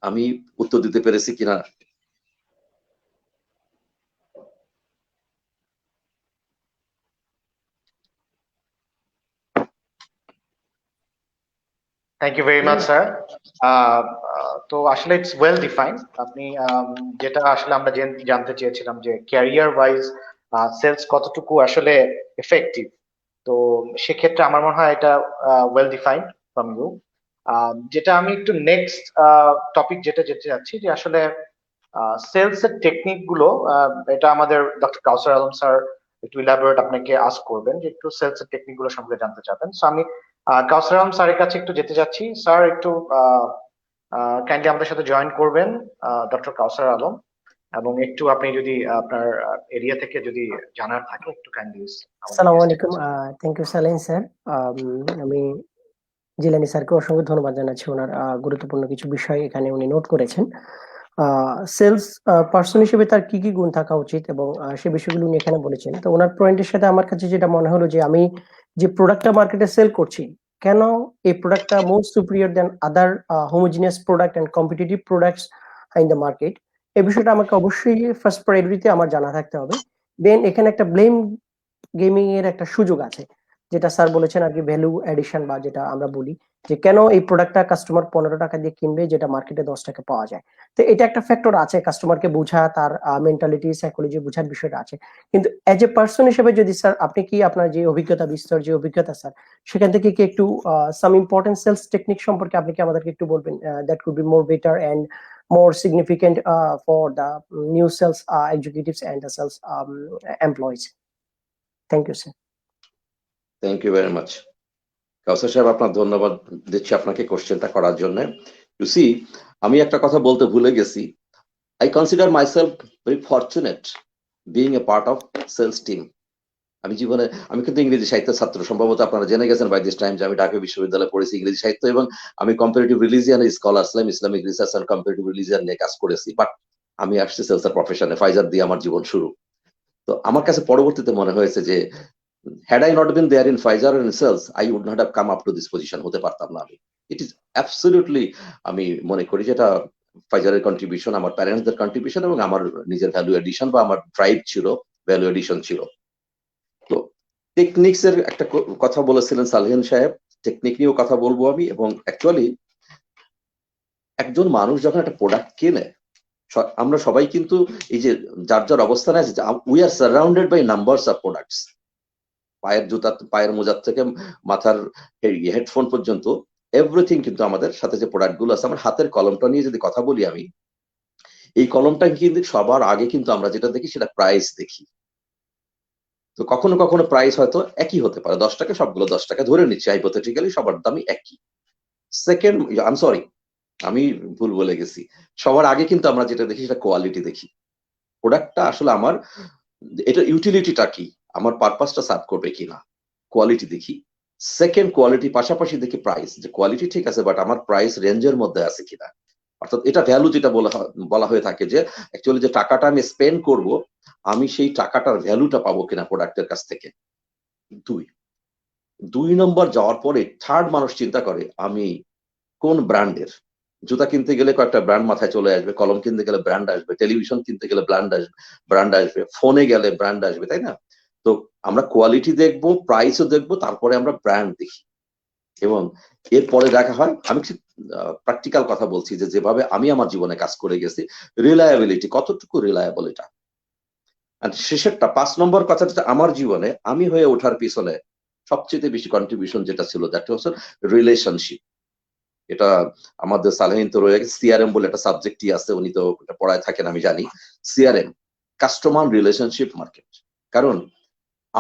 S5: আমি উত্তর দিতে পেরেছি কিনা?
S1: Thank you very much sir. তো আসলে ইটস ওয়েল ডিফাইন্ড। আপনি যেটা আসলে আমরা জানতে চেয়েছিলাম যে ক্যারিয়ার ওয়াইজ সেলস কতটুকু আসলে এফেক্টিভ, তো সেক্ষেত্রে আমার মনে হয় এটা ওয়েল ডিফাইন্ড ফ্রম ইউ। যেটা আমি একটু নেক্সট টপিক যেটা যেতে যাচ্ছি, যে আসলে সেলস এর টেকনিক গুলো, এটা আমাদের ডক্টর কাউসার আলম স্যার একটু ইলাবোরেট আপনাকে আস্ক করবেন, যে একটু সেলস এর টেকনিক গুলো সম্পর্কে জানতে চাবেন। সো আমি কাউসার আলম স্যারের কাছে একটু যেতে যাচ্ছি। স্যার একটু কাইন্ডলি আমাদের সাথে জয়েন করবেন, ডক্টর কাউসার আলম, এবং একটু আপনি যদি আপনার এরিয়া থেকে যদি জানার থাকে একটু কাইন্ডলি।
S4: আসসালামু আলাইকুম, থ্যাংক ইউ সালেন স্যার। আমি জিলানি স্যারকে অসংখ্য ধন্যবাদ জানাচ্ছি, ওনার গুরুত্বপূর্ণ কিছু বিষয় এখানে উনি নোট করেছেন। সেলস পার্সন হিসেবে তার কি কি গুণ থাকা উচিত এবং সে বিষয়গুলো উনি এখানে বলেছেন। তো ওনার পয়েন্টের সাথে আমার কাছে যেটা মনে হলো, যে আমি যে প্রোডাক্টটা মার্কেটে সেল করছি, কেন এই প্রোডাক্টটা more superior than other homogeneous product and competitive products in the market, এই বিষয়টা আমাকে অবশ্যই ফার্স্ট প্রায়োরিটিতে আমার জানা থাকতে হবে। দেন এখানে একটা ব্লেম গেমিং এর একটা সুযোগ আছে, যেটা স্যার বলেছেন আর কি, ভ্যালু এডিশন, বা যেটা আমরা বলি যে কেন এই প্রোডাক্টটা কাস্টমার 15 টাকা দিয়ে কিনবে যেটা মার্কেটে 10 টাকা পাওয়া যায়। তো এটা একটা ফ্যাক্টর আছে, কাস্টমারকে বোঝা, তার মেন্টালিটি, সাইকোলজি বোঝার বিষয়টা আছে। কিন্তু এজ এ পার্সন হিসেবে যদি স্যার আপনি কি আপনার যে অভিজ্ঞতা, বিস্তর যে অভিজ্ঞতা স্যার, সেখান থেকে কি একটু সাম ইম্পর্টেন্ট সেলস টেকনিক সম্পর্কে আপনি কি আমাদেরকে একটু বলবেন, that could be more better and more significant for the new sales executives and the sales employees. Thank you, sir.
S5: Thank you very much. Kawsar সাহেব, আপনার ধন্যবাদ দিচ্ছি আপনাকে কোশ্চেনটা করার জন্য। ইউ সি, আমি একটা কথা বলতে ভুলে গেছি। I consider myself very fortunate being a part of sales team. আমি কিন্তু ইংরেজি সাহিত্যের ছাত্র, সম্ভবত আপনারা জেনে গেছেন বাই দিস টাইম যে আমি ঢাকা বিশ্ববিদ্যালয়ে পড়েছি ইংরেজি সাহিত্য, এবং আমি কম্পারেটিভ রিলিজিয়ানের স্কলার ছিলাম, Islamic research and comparative religion নিয়ে কাজ করেছি। বাট আমি আসছি সেলসের প্রফেশনে, ফাইজার দিয়ে আমার জীবন শুরু। তো আমার কাছে পরবর্তীতে মনে হয়েছে যে had I not been there in Pfizer and sales, I would not have come up to this position, হতে পারতাম না আমি। ইট ইজ অ্যাবসলিউটলি, আমি মনে করি যেটা ফাইজারের কন্ট্রিবিউশন, আমার প্যারেন্টসদের কন্ট্রিবিউশন, এবং আমার নিজের ভ্যালু এডিশন বা আমার ড্রাইভ ছিল, ভ্যালু এডিশন ছিল। তো টেকনিক্স এর একটা কথা বলেছিলেন সালহিন সাহেব, টেকনিক নিয়েও কথা বলবো আমি। এবং অ্যাকচুয়ালি একজন মানুষ যখন একটা প্রোডাক্ট কেনে, আমরা সবাই কিন্তু এই যে যার যার অবস্থানে আছে, we are surrounded by numbers of products. পায়ের জুতা, পায়ের মোজার থেকে মাথার হেডফোন পর্যন্ত এভরিথিং কিন্তু আমাদের সাথে যে প্রোডাক্ট গুলো আছে, আমার হাতের কলমটা নিয়ে যদি কথা বলি, আমি এই কলমটা কিন্তু সবার আগে কিন্তু আমরা যেটা দেখি সেটা প্রাইস দেখি। তো কখনো কখনো প্রাইস হয়তো একই হতে পারে, 10 টাকা, সবগুলো 10 টাকা ধরে নিচ্ছি হাইপোথেটিক্যালি, সবার দামই একই। সেকেন্ড, আই সরি, আমি ভুল বলে গেছি। সবার আগে কিন্তু আমরা যেটা দেখি সেটা কোয়ালিটি দেখি। প্রোডাক্টটা আসলে আমার, এটা ইউটিলিটিটা কি, আমার পারপাসটা সার্ভ করবে কিনা, কোয়ালিটি দেখি। সেকেন্ড, কোয়ালিটি পাশাপাশি দেখি প্রাইস, যে কোয়ালিটি ঠিক আছে বাট আমার প্রাইস রেঞ্জের মধ্যে আছে কিনা। অর্থাৎ এটা ভ্যালু যেটা বলা হয়ে থাকে যে অ্যাকচুয়ালি যে টাকাটা আমি স্পেন্ড করব আমি সেই টাকাটার ভ্যালুটা পাবো কিনা প্রোডাক্টের কাছ থেকে। দুই নম্বর যাওয়ার পরে থার্ড মানুষ চিন্তা করে আমি কোন ব্র্যান্ডের। জুতা কিনতে গেলে কয়েকটা ব্র্যান্ড মাথায় চলে আসবে, কলম কিনতে গেলে ব্র্যান্ড আসবে, টেলিভিশন কিনতে গেলে ব্র্যান্ড আসবে, ফোনে গেলে ব্র্যান্ড আসবে, তাই না? তো আমরা কোয়ালিটি দেখবো, প্রাইসও দেখবো, তারপরে আমরা ব্র্যান্ড দেখি এবং এরপরে দেখা হয়। আমি প্র্যাকটিক্যাল কথা বলছি যে যেভাবে আমি আমার জীবনে কাজ করে গেছি, রিলায়াবিলিটি কতটুকু রিলায়েবল এটা। আর শেষেরটা 5 নম্বর কথাটা আমার জীবনে আমি হয়ে ওঠার পিছনে সবচেয়ে বেশি কন্ট্রিবিউশন যেটা ছিল দ্যাট হচ্ছে রিলেশনশিপ। এটা আমাদের সালেহিন তো রয়ে গেছে, সিআরএম বলে একটা সাবজেক্টই আছে, উনি তো এটা পড়ায় থাকেন আমি জানি। CRM, customer relationship market. কারণ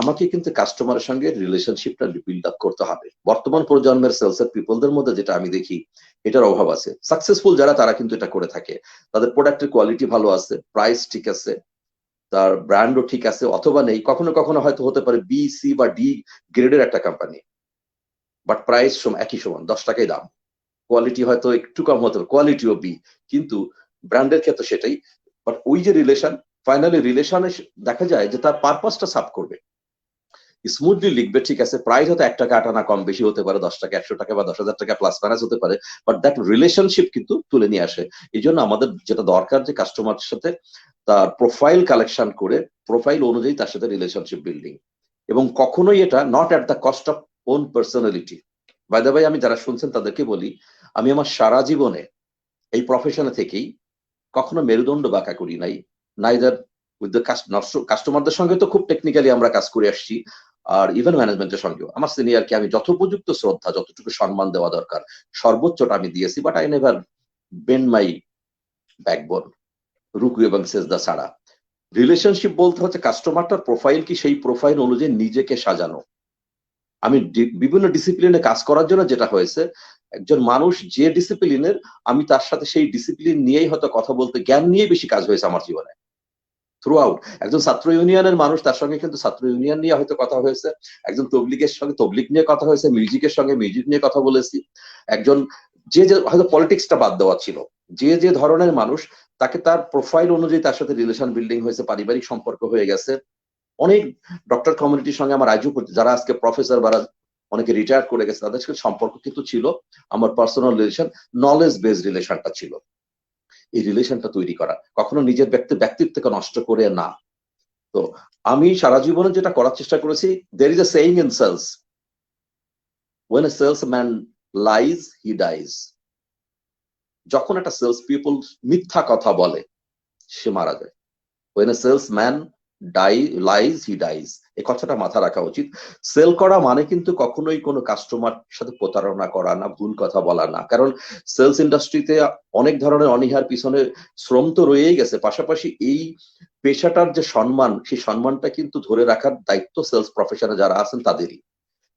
S5: আমাকে কিন্তু কাস্টমারের সঙ্গে রিলেশনশিপটা বিল্ড আপ করতে হবে। বর্তমান প্রজন্মের সেলসের পিপলদের মধ্যে যেটা আমি দেখি এটার অভাব আছে। সাকসেসফুল যারা তারা কিন্তু এটা করে থাকে, তাদের প্রোডাক্টের কোয়ালিটি ভালো আছে, প্রাইস ঠিক আছে, তার ব্র্যান্ডও ঠিক আছে অথবা নেই, কখনো কখনো হয়তো হতে পারে বি, সি বা ডি গ্রেডের একটা কোম্পানি, বাট প্রাইস একই সমান, 10 টাকাই দাম। কোয়ালিটি হয়তো একটু কম হতে পারে, কোয়ালিটিও বি, কিন্তু ব্র্যান্ডের ক্ষেত্রে সেটাই। বাট ওই যে রিলেশন, ফাইনালি রিলেশনে দেখা যায় যে তার পারপাসটা সার্ভ করবে, স্মুথলি লিখবে, ঠিক আছে, প্রাইস হয়তো 1 টাকা 8 আনা কম বেশি হতে পারে, 10 টাকা 100 টাকা বা 10,000 টাকা প্লাস মাইনাস হতে পারে, বাট দ্যাট রিলেশনশিপ কিন্তু তুলে নিয়ে আসে। এই জন্য আমাদের যেটা দরকার যে কাস্টমারের সাথে তার প্রোফাইল কালেকশন করে প্রোফাইল অনুযায়ী তার সাথে রিলেশনশিপ বিল্ডিং, এবং কখনোই এটা not at the cost of own personality. By the way, আমি যারা শুনছেন তাদেরকে বলি, আমি আমার সারা জীবনে এই প্রফেশনে থেকেই কখনো মেরুদণ্ড বাঁকা করি নাই, নাইদার উইথ দ্য কাস্টমারদের সঙ্গে তো খুব টেকনিক্যালি আমরা কাজ করে আসছি, আর ইভেন্ট ম্যানেজমেন্টের সঙ্গেও আমার সিনিয়রকে আমি যথোপযুক্ত শ্রদ্ধা, যতটুকু সম্মান দেওয়া দরকার সর্বোচ্চটা আমি দিয়েছি, but I never bend my backbone, রুকু এবং সেজদা ছাড়া। রিলেশনশিপ বলতে হচ্ছে কাস্টমারটার প্রোফাইল কি, সেই প্রোফাইল অনুযায়ী নিজেকে সাজানো। আমি বিভিন্ন ডিসিপ্লিনে কাজ করার জন্য যেটা হয়েছে, একজন মানুষ যে ডিসিপ্লিনের, আমি তার সাথে সেই ডিসিপ্লিন নিয়েই হয়তো কথা বলতে, জ্ঞান নিয়ে বেশি কাজ হয়েছে আমার জীবনে থ্রু আউট। একজন ছাত্র ইউনিয়নের মানুষ, তার সঙ্গে কিন্তু ছাত্র ইউনিয়ন নিয়ে হয়তো কথা হয়েছে, একজন তবলিগের সঙ্গে তবলিগ নিয়ে কথা হয়েছে, মিউজিকের সঙ্গে মিউজিক নিয়ে কথা বলেছি, একজন যে হয়তো পলিটিক্সটা বাদ দেওয়া ছিল, যে ধরনের মানুষ, তাকে তার প্রোফাইল অনুযায়ী তার সাথে রিলেশন বিল্ডিং হয়েছে, পারিবারিক সম্পর্ক হয়ে গেছে। অনেক ডক্টর কমিউনিটির সঙ্গে আমার আজও যারা আজকে প্রফেসর বা অনেকে রিটায়ার করে গেছে, তাদের সাথে সম্পর্ক কিন্তু ছিল আমার পার্সোনাল রিলেশন, নলেজ বেসড রিলেশনটা ছিল। এই রিলেশনটা তৈরি করা, কখনো নিজের ব্যক্তিত্বকে নষ্ট করে না। তো আমি সারা জীবনে যেটা করার চেষ্টা করেছি, there is a saying in sales, when a salesman lies he dies. যখন একটা সেলস পিপল মিথ্যা কথা বলে সে মারা যায়। when a salesman lies he dies, এই কথাটা মাথা রাখা উচিত। সেল করা মানে কিন্তু কখনোই কোনো কাস্টমার সাথে প্রতারণা করা না, ভুল কথা বলা না। কারণ সেলস ইন্ডাস্ট্রিতে অনেক ধরনের অনীহার পিছনে শ্রম তো রয়েই গেছে, পাশাপাশি এই পেশাটার যে সম্মান, সেই সম্মানটা কিন্তু ধরে রাখার দায়িত্ব সেলস প্রফেশনে যারা আছেন তাদেরই।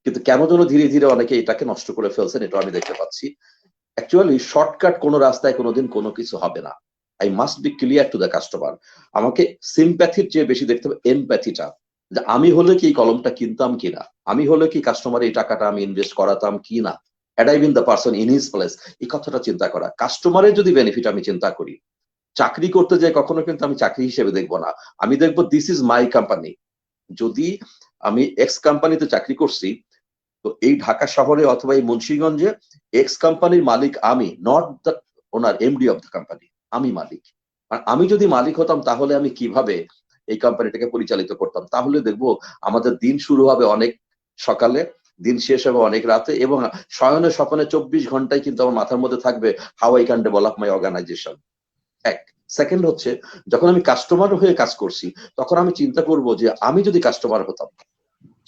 S5: কিন্তু কেন যেন ধীরে ধীরে অনেকে এটাকে নষ্ট করে ফেলছেন, এটা আমি দেখতে পাচ্ছি। অ্যাকচুয়ালি শর্টকাট কোনো রাস্তায় কোনোদিন কোনো কিছু হবে না। I must be clear to the customer. আমাকে সিম্প্যাথির চেয়ে বেশি দেখতে হবে এমপ্যাথিটা, যে আমি হলে কি এই কলমটা কিনতাম কিনা, আমি হলে কি কাস্টমার এই টাকাটা আমি ইনভেস্ট করাতাম কিনা, had I been the person in his place, এই কথাটা চিন্তা করা। কাস্টমারের যদি বেনিফিট আমি চিন্তা করি, চাকরি করতে যাই কখনো কিন্তু আমি চাকরি হিসেবে দেখবো না, আমি দেখবো দিস ইজ মাই কোম্পানি। যদি আমি এক্স কোম্পানিতে চাকরি করছি, তো এই ঢাকা শহরে অথবা এই মুন্সিগঞ্জে এক্স কোম্পানির মালিক আমি, not the owner, MD of the company, আমি মালিক। আর আমি যদি মালিক হতাম তাহলে আমি কিভাবে এই কোম্পানিটাকে পরিচালিত করতাম? তাহলে দেখবো আমাদের দিন শুরু হবে অনেক সকালে, দিন শেষ হবে অনেক রাতে, এবং শয়নে স্বপনে 24 ঘন্টায় কিন্তু আমার মাথার মধ্যে থাকবে how I can develop my organisation. এক সেকেন্ড হচ্ছে, যখন আমি কাস্টমার হয়ে কাজ করছি, তখন আমি চিন্তা করব যে আমি যদি কাস্টমার হতাম,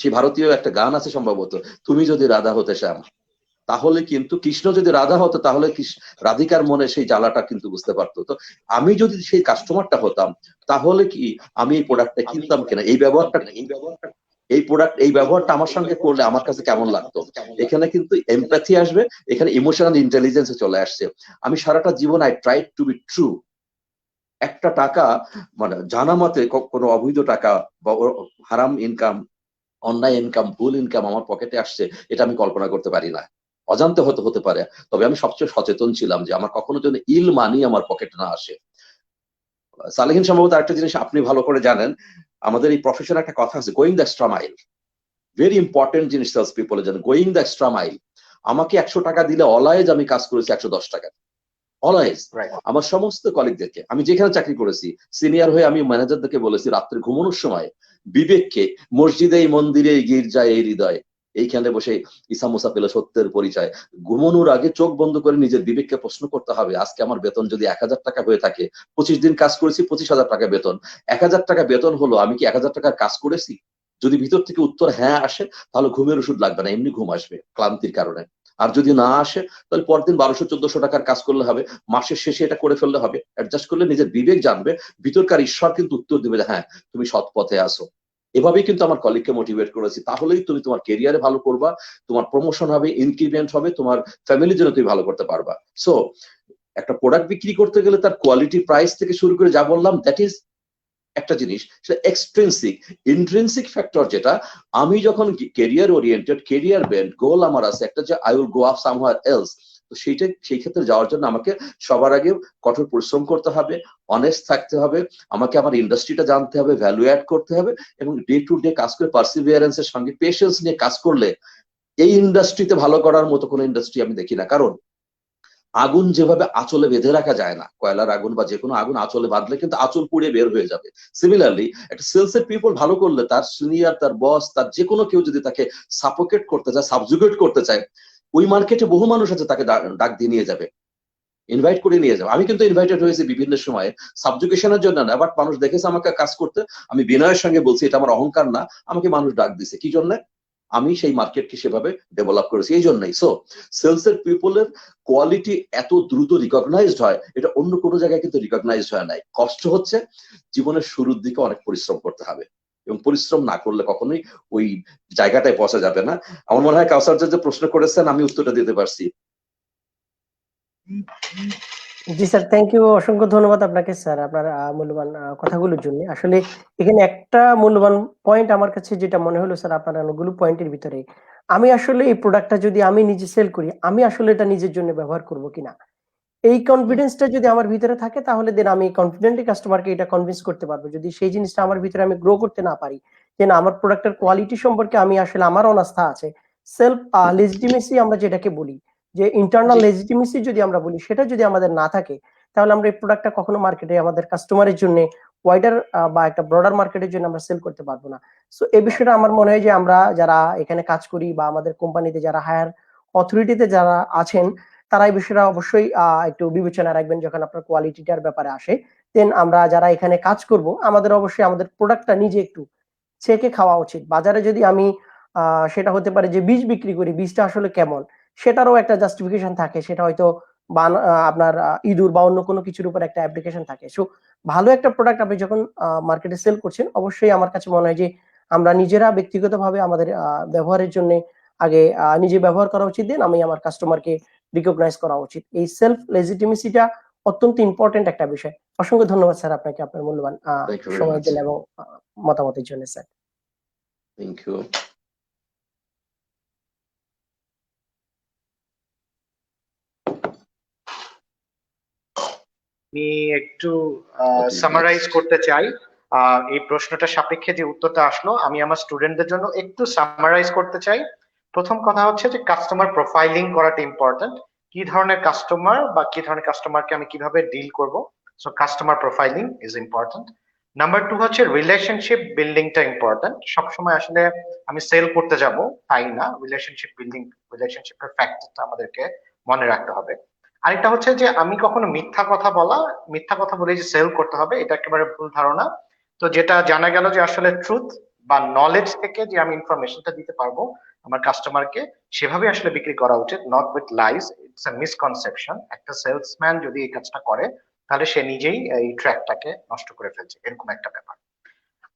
S5: সেই ভারতীয় একটা গান আছে সম্ভবত, তুমি যদি রাধা হতে শ্যাম, তাহলে কিন্তু কৃষ্ণ যদি রাধা হতো তাহলে রাধিকার মনে সেই জ্বালাটা কিন্তু বুঝতে পারতো। তো আমি যদি সেই কাস্টমারটা হতাম, তাহলে কি আমি এই প্রোডাক্টটা কিনতাম কিনা, এই ব্যবহারটা আমার সঙ্গে করলে আমার কাছে কেমন লাগতো। এখানে কিন্তু এমপ্যাথি আসবে, এখানে ইমোশনাল ইন্টেলিজেন্সে চলে আসছে। আমি সারাটা জীবন I try to be true. একটা টাকা মানে জানা মতে কোনো অবৈধ টাকা বা হারাম ইনকাম, অন্যায় ইনকাম, ভুল ইনকাম আমার পকেটে আসছে, এটা আমি কল্পনা করতে পারি না। অজান্তে হয়তো হতে পারে, তবে আমি সবচেয়ে সচেতন ছিলাম যে আমার কখনো যেন ইল মানি আমার পকেটে না আসে। সালেহীন সম্ভবত আরেকটা জিনিস আপনি ভালো করে জানেন, আমাদের এই প্রফেশনে একটা কথা আছে, going the extra mile. Very important জিনিস সেলস পিপলের জন্য, গোয়িং দ্য এক্সট্রা মাইল। আমাকে 100 টাকা দিলে অলওয়েজ আমি কাজ করেছি 110 টাকা, অলওয়েজ।
S1: রাইট।
S5: আমার সমস্ত কলিগদেরকে, আমি যেখানে চাকরি করেছি সিনিয়র হয়ে আমি ম্যানেজারদেরকে বলেছি রাত্রে ঘুমানোর সময় বিবেককে, মসজিদে মন্দিরে গির্জায় এই হৃদয়, এইখানে বসে ঈসা মুসা পেল সত্যের পরিচয়। ঘুমানোর আগে চোখ বন্ধ করে নিজের বিবেককে প্রশ্ন করতে হবে, আজকে আমার বেতন যদি 1000 টাকা হয়ে থাকে, 25 দিন কাজ করেছি, 25,000 টাকা বেতন, 1000 টাকা বেতন হলো, আমি কি 1000 টাকার কাজ করেছি? যদি ভিতর থেকে উত্তর হ্যাঁ আসে, তাহলে ঘুমের ওষুধ লাগবে না, এমনি ঘুম আসবে ক্লান্তির কারণে। আর যদি না আসে, তাহলে পরদিন 1200-1400 টাকার কাজ করলে হবে, মাসের শেষে এটা করে ফেললে হবে। অ্যাডজাস্ট করলে নিজের বিবেক জানবে, ভিতরকার ঈশ্বর কিন্তু উত্তর দিবে যে হ্যাঁ তুমি সৎ পথে আসো। এভাবেই কিন্তু আমার কলিগকে মোটিভেট করেছি, তাহলেই তুমি তোমার কেরিয়ারে ভালো করবা, তোমার প্রমোশন হবে, ইনক্রিমেন্ট হবে, তোমার ফ্যামিলির জন্য তুমি ভালো করতে পারবা। সো একটা প্রোডাক্ট বিক্রি করতে গেলে তার কোয়ালিটি, প্রাইস থেকে শুরু করে যা বললাম, দ্যাট ইজ একটা জিনিস। সেটা এক্সট্রিনসিক। ইন্ট্রিনসিক ফ্যাক্টর যেটা, আমি যখন কেরিয়ার ওরিয়েন্টেড, কেরিয়ার বেন্ড গোল আমার আছে একটা, যে I will go up সামহার else, তো সেই ক্ষেত্রে যাওয়ার জন্য আমাকে সবার আগে কঠোর পরিশ্রম করতে হবে, অনেস্ট থাকতে হবে, আমাকে আমার ইন্ডাস্ট্রিটা জানতে হবে, ভ্যালু অ্যাড করতে হবে, এবং ডে টু ডে কাজ করে পার্সিভিয়ারেন্সের সঙ্গে পেশেন্স নিয়ে কাজ করলে এই ইন্ডাস্ট্রিতে ভালো করার মতো কোনো ইন্ডাস্ট্রি আমি দেখি না। কারণ আগুন যেভাবে আঁচলে বেঁধে রাখা যায় না, কয়লার আগুন বা যে কোনো আগুন আঁচলে বাঁধলে কিন্তু আঁচল পুড়ে বের হয়ে যাবে। সিমিলারলি একটা সেলস এর পিপল ভালো করলে তার সিনিয়র, তার বস, তার যে কোনো কেউ যদি তাকে সাপোকেট করতে চায়, সাবজুগেট করতে চায়, ওই মার্কেটে বহু মানুষ আছে তাকে ডাক দিয়ে নিয়ে যাবে, ইনভাইট করে নিয়ে যাবে। আমি কিন্তু ইনভাইটেড হয়েছি বিভিন্ন সময়ে, সাবজুকেশনের জন্য না, বাট মানুষ দেখেছে আমাকে কাজ করতে, আমি বিনয়ের সঙ্গে বলছি এটা আমার অহংকার না, আমাকে মানুষ ডাক দিছে কি জন্য? আমি সেই মার্কেটকে সেভাবে ডেভেলপ করেছি, এই জন্যই। সো সেলস এর পিপলের কোয়ালিটি এত দ্রুত রিকগনাইজড হয়, এটা অন্য কোনো জায়গায় কিন্তু রিকগনাইজড হয় নাই। কষ্ট হচ্ছে জীবনের শুরুর দিকে অনেক পরিশ্রম করতে হবে, এবং পরিশ্রম না করলে কখনোই ওই জায়গাটায় পৌঁছা যাবে না। আমার মনে হয় কাউসার যে প্রশ্ন করেছেন আমি উত্তরটা দিতে পারছি।
S4: জি স্যার, থ্যাংক ইউ, অসংখ্য ধন্যবাদ আপনাকে স্যার আপনার মূল্যবান কথাগুলোর জন্য। আসলে এখানে একটা মূল্যবান পয়েন্ট আমার কাছে যেটা মনে হলো স্যার, আপনার অনেকগুলো পয়েন্টের ভিতরে, আমি আসলে এই প্রোডাক্টটা যদি আমি নিজে সেল করি, আমি আসলে এটা নিজের জন্য ব্যবহার করব কিনা, এই কনফিডেন্সটা যদি আমার ভিতরে থাকে, তাহলে দেন আমি কনফিডেন্টলি কাস্টমারকে এটা কনভিন্স করতে পারবো। যদি সেই জিনিসটা আমার ভিতরে আমি গ্রো করতে না পারি, যে না আমার প্রোডাক্টের কোয়ালিটি সম্পর্কে আমি আসলে আমার অনাস্থা আছে, সেলফ লেজিটিমেসি আমরা যেটাকে বলি, যে ইন্টারনাল লেজিটিমেসি যদি আমরা বলি, সেটা যদি আমাদের না থাকে, তাহলে আমরা এই প্রোডাক্টটা কখনো মার্কেটে আমাদের কাস্টমারের জন্য ওয়াইডার বা একটা ব্রডার মার্কেটের জন্য আমরা সেল করতে পারবো না। সো এই বিষয়টা আমার মনে হয় যে আমরা যারা এখানে কাজ করি বা আমাদের কোম্পানিতে যারা হায়ার অথরিটিতে যারা আছেন, তারা এই বিষয়টা অবশ্যই একটু বিবেচনা রাখবেন যখন আপনার কোয়ালিটিটার ব্যাপারে আসে। দেন আমরা যারা এখানে কাজ করব, আমাদের অবশ্যই আমাদের প্রোডাক্টটা নিজে একটু চেকে খাওয়া উচিত। বাজারে যদি আমি সেটা হতে পারে যে বীজ বিক্রি করি, বীজটা আসলে কেমন, সেটারও একটা জাস্টিফিকেশন থাকে, সেটা হয়তো আপনার ইঁদুর বা অন্য কোনো কিছুর উপর একটা অ্যাপ্লিকেশন থাকে। সো ভালো একটা প্রোডাক্ট আপনি যখন মার্কেটে সেল করছেন, অবশ্যই আমার কাছে মনে হয় যে আমরা নিজেরা ব্যক্তিগতভাবে আমাদের ব্যবহারের জন্য আগে নিজে ব্যবহার করা উচিত, দেন আমি আমার কাস্টমারকে রিকগনাইজ করা উচিত। এই সেলফ লেজিটিমেসিটা অত্যন্ত ইম্পর্টেন্ট একটা বিষয়। অসংখ্য ধন্যবাদ স্যার আপনাকে আপনার মূল্যবান
S5: থ্যাংক ইউ ভেরি
S4: সময়ের
S5: মাচ।
S4: জন্য এবং মতামতের জন্য স্যার।
S5: Thank you.
S1: আমি একটু সামারাইজ করতে চাই এই প্রশ্নটা সাপেক্ষে যে উত্তরটা আসলো, আমি আমার স্টুডেন্টদের জন্য একটু সামারাইজ করতে চাই। প্রথম কথা হচ্ছে যে কাস্টমার প্রোফাইলিং করাটা ইম্পর্টেন্ট। কি ধরনের কাস্টমার বা কি ধরনের কাস্টমারকে আমি কিভাবে ডিল করব, so customer profiling is important. Number 2 হচ্ছে রিলেশনশিপ বিল্ডিংটা ইম্পর্টেন্ট। সবসময় আসলে আমি সেল করতে যাব তাই না, রিলেশনশিপ বিল্ডিং, রিলেশনশিপের ফ্যাক্টরটা আমাদেরকে মনে রাখতে হবে। আরেকটা হচ্ছে যে আমি কখনো মিথ্যা কথা বলা, মিথ্যা কথা বলে যে সেল করতে হবে, এটা একেবারে ভুল ধারণা। তো যেটা জানা গেল যে আসলে ট্রুথ বা নলেজ থেকে যে আমি ইনফরমেশনটা দিতে পারবো আমার কাস্টমারকে, সেভাবে আসলে বিক্রি করা উচিত, not with lies. It's a misconception. একটা সেলসম্যান যদি এই কাজটা করে, তাহলে সে নিজেই এই ট্র্যাকটাকে নষ্ট করে ফেলছে, এরকম একটা ব্যাপার।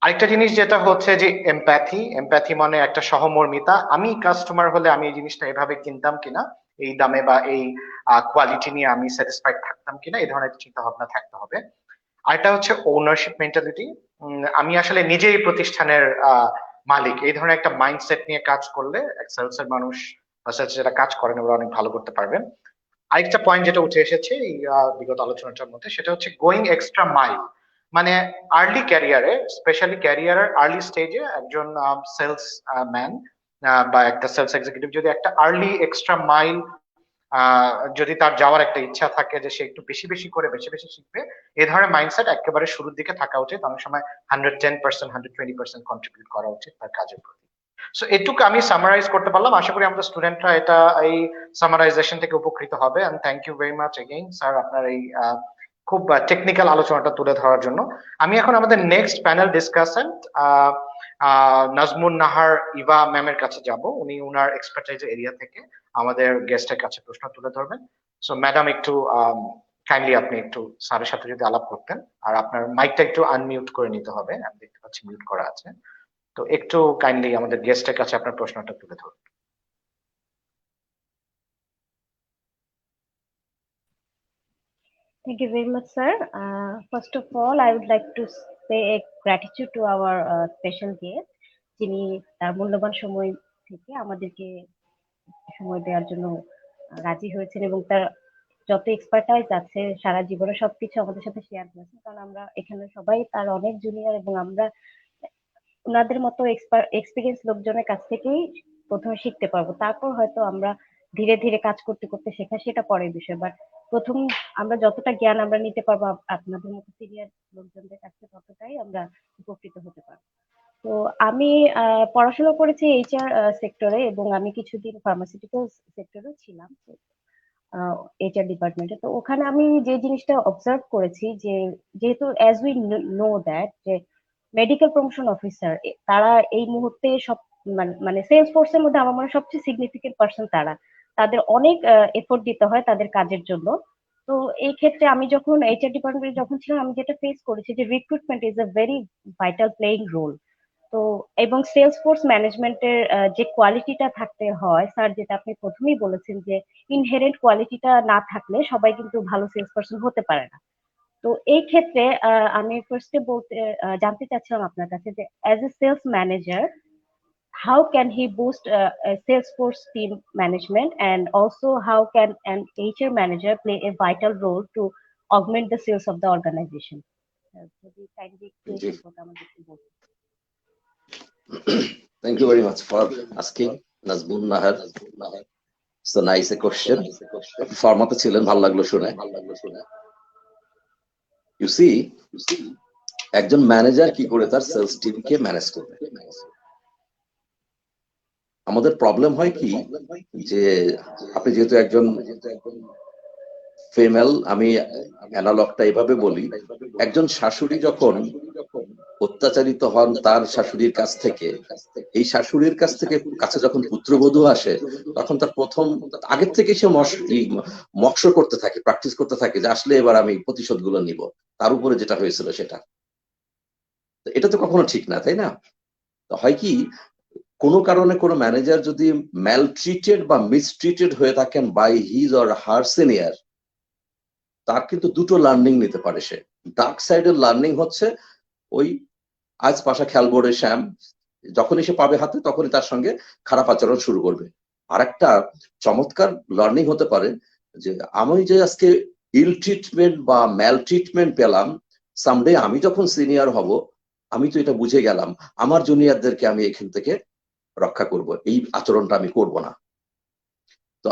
S1: আরেকটা জিনিস যেটা হচ্ছে যে এমপ্যাথি। এমপ্যাথি মানে একটা সহমর্মিতা। আমি কাস্টমার হলে আমি এই জিনিসটা এভাবে কিনতাম কিনা, এই দামে বা এই কোয়ালিটি নিয়ে আমি স্যাটিসফাইড থাকতাম কিনা, এই ধরনের চিন্তা ভাবনা থাকতে হবে। আরেকটা হচ্ছে ওনারশিপ মেন্টালিটি। আমি আসলে নিজেই প্রতিষ্ঠানের মালিক, এই ধরনের একটা মাইন্ডসেট নিয়ে কাজ করলে এক সেলস এর মানুষ বা সেলস যারা কাজ করেন ওরা অনেক ভালো করতে পারবেন। আরেকটা পয়েন্ট যেটা উঠে এসেছে এই বিগত আলোচনাটার মধ্যে, সেটা হচ্ছে গোয়িং এক্সট্রা মাইল। মানে আর্লি ক্যারিয়ারে, স্পেশালি ক্যারিয়ারের আর্লি স্টেজে একজন সেলস ম্যান বা একটা সেলস এক্সিকিউটিভ যদি একটা আর্লি এক্সট্রা মাইল যদি তার যাওয়ার একটা ইচ্ছা থাকে যে সে একটু বেশি বেশি করে বেশি বেশি শিখবে, এ ধরনের মাইন্ডসেট একেবারে শুরুর দিকে থাকা উচিত। অনেক সময় 110%, 120% কন্ট্রিবিউট করা উচিত তার কাজের প্রতি। সো এটুকু আমি সামারাইজ করতে পারলাম। আশা করি আমাদের স্টুডেন্টরা এটা এই সামারাইজেশন থেকে উপকৃত হবে। And thank you very much again sir আপনার এই খুব টেকনিক্যাল আলোচনাটা তুলে ধরার জন্য। আমি এখন আমাদের নেক্সট প্যানেল ডিসকাসেন্ট নাজমুন নাহার ইভা ম্যামের কাছে যাব। উনি উনার এক্সপার্টাইজ এরিয়া থেকে আমাদের গেস্টের কাছে প্রশ্ন তুলে ধরবেন। সো ম্যাডাম একটু কাইন্ডলি আপনি একটু স্যারের সাথে যদি আলাপ করতেন, আর আপনার মাইকটা একটু আনমিউট করে নিতে হবে, আমি দেখতে পাচ্ছি মিউট করা আছে। তো একটু কাইন্ডলি আমাদের গেস্টের কাছে আপনার প্রশ্নটা তুলে ধরুন।
S6: Thank you very much, sir. First of all, I would like to say a gratitude to our special guest, যিনি তার মূল্যবান সময় থেকে আমাদেরকে সময় দেওয়ার জন্য রাজি হয়েছেন এবং তার যত এক্সপার্টাইজ আছে সারা জীবনে সবকিছু আমাদের সাথে শেয়ার করেছেন। কারণ আমরা এখানে সবাই তার অনেক জুনিয়র এবং আমরা ওনাদের মতো এক্সপিরিয়েন্স লোকজনের কাছ থেকেই প্রথমে শিখতে পারবো, তারপর হয়তো আমরা ধীরে ধীরে কাজ করতে করতে শেখা সেটা পরের বিষয়। বাট প্রথম আমরা যতটা জ্ঞান আমরা নিতে পারবো আপনাদের মতো সিনিয়র লোকজনদের কাছে ততটাই আমরা উপকৃত হতে পারবো। তো আমি পড়াশোনা করেছি এইচআর সেক্টরে এবং আমি কিছুদিন ফার্মাসিউটিক্যাল সেক্টরেও ছিলাম এইচআর ডিপার্টমেন্টে। তো ওখানে আমি যে জিনিসটা অবজার্ভ করেছি যে যেহেতু অ্যাজ উই নো দ্যাট যে মেডিকেল প্রমোশন অফিসার তারা এই মুহূর্তে সব মানে সেলস ফোর্সের মধ্যে আমার মনে হয় সবচেয়ে সিগনিফিকেন্ট পার্সন তারা, তাদের অনেক এফোর্ট দিতে হয় তাদের কাজের জন্য। তো এই ক্ষেত্রে আমি যখন এইচআর ডিপার্টমেন্টে যখন ছিলাম আমি যেটা ফেস করেছি যে recruitment is a very vital playing role. তো এবং সেলস ফোর্স ম্যানেজমেন্টের যে কোয়ালিটিটা থাকতে হয় স্যার, যেটা আপনি প্রথমেই বলেছেন যে ইনহেরেন্ট কোয়ালিটিটা না থাকলে সবাই কিন্তু ভালো সেলস পারসন হতে পারে না। তো এই ক্ষেত্রে আমি ফার্স্টে জানতে চাচ্ছিলাম আপনার কাছে যে as a sales manager how can he boost a Salesforce team management, and also how can an HR manager play a vital role to augment the sales of the organization?
S5: Thank you very much for asking, Nazmun Nahar. So nice a question. Format ছিলেন, ভালো লাগলো শুনে। You see, একজন manager কি করে তার sales টিমকে manage করবে। আমাদের প্রবলেম হয় কি যে আপনি যেহেতু একজন ফিমেল, আমি অ্যানালগটা এভাবে বলি, একজন শাশুড়ি যখন অত্যাচারিত হন তার শাশুড়ির কাছ থেকে, এই শাশুড়ির কাছ থেকে কাছে যখন পুত্রবধূ আসে তখন তার প্রথম আগের থেকে সে মক্স করতে থাকে, প্র্যাকটিস করতে থাকে যে আসলে এবার আমি প্রতিশোধ গুলো নিব তার উপরে যেটা হয়েছিল সেটা। এটা তো কখনো ঠিক না, তাই না? তো হয় কি, কোনো কারণে কোনো ম্যানেজার যদি ম্যালট্রিটেড বা মিসট্রিটেড হয়ে থাকেন by his or her senior, তার কিন্তু দুটো লার্নিং নিতে পারে সে। ডার্ক সাইডের লার্নিং হচ্ছে ওই আজ পাশা খেয়াল বোর্ডে শ্যাম, যখনই সে পাবে হাতে তখনই তার সঙ্গে খারাপ আচরণ শুরু করবে। আর একটা চমৎকার লার্নিং হতে পারে যে আমি যে আজকে ইল ট্রিটমেন্ট বা ম্যাল ট্রিটমেন্ট পেলাম, সামডে আমি যখন সিনিয়র হব আমি তো এটা বুঝে গেলাম, আমার জুনিয়রদেরকে আমি এখান থেকে রক্ষা করব, এই আচরণটা আমি করব না। তো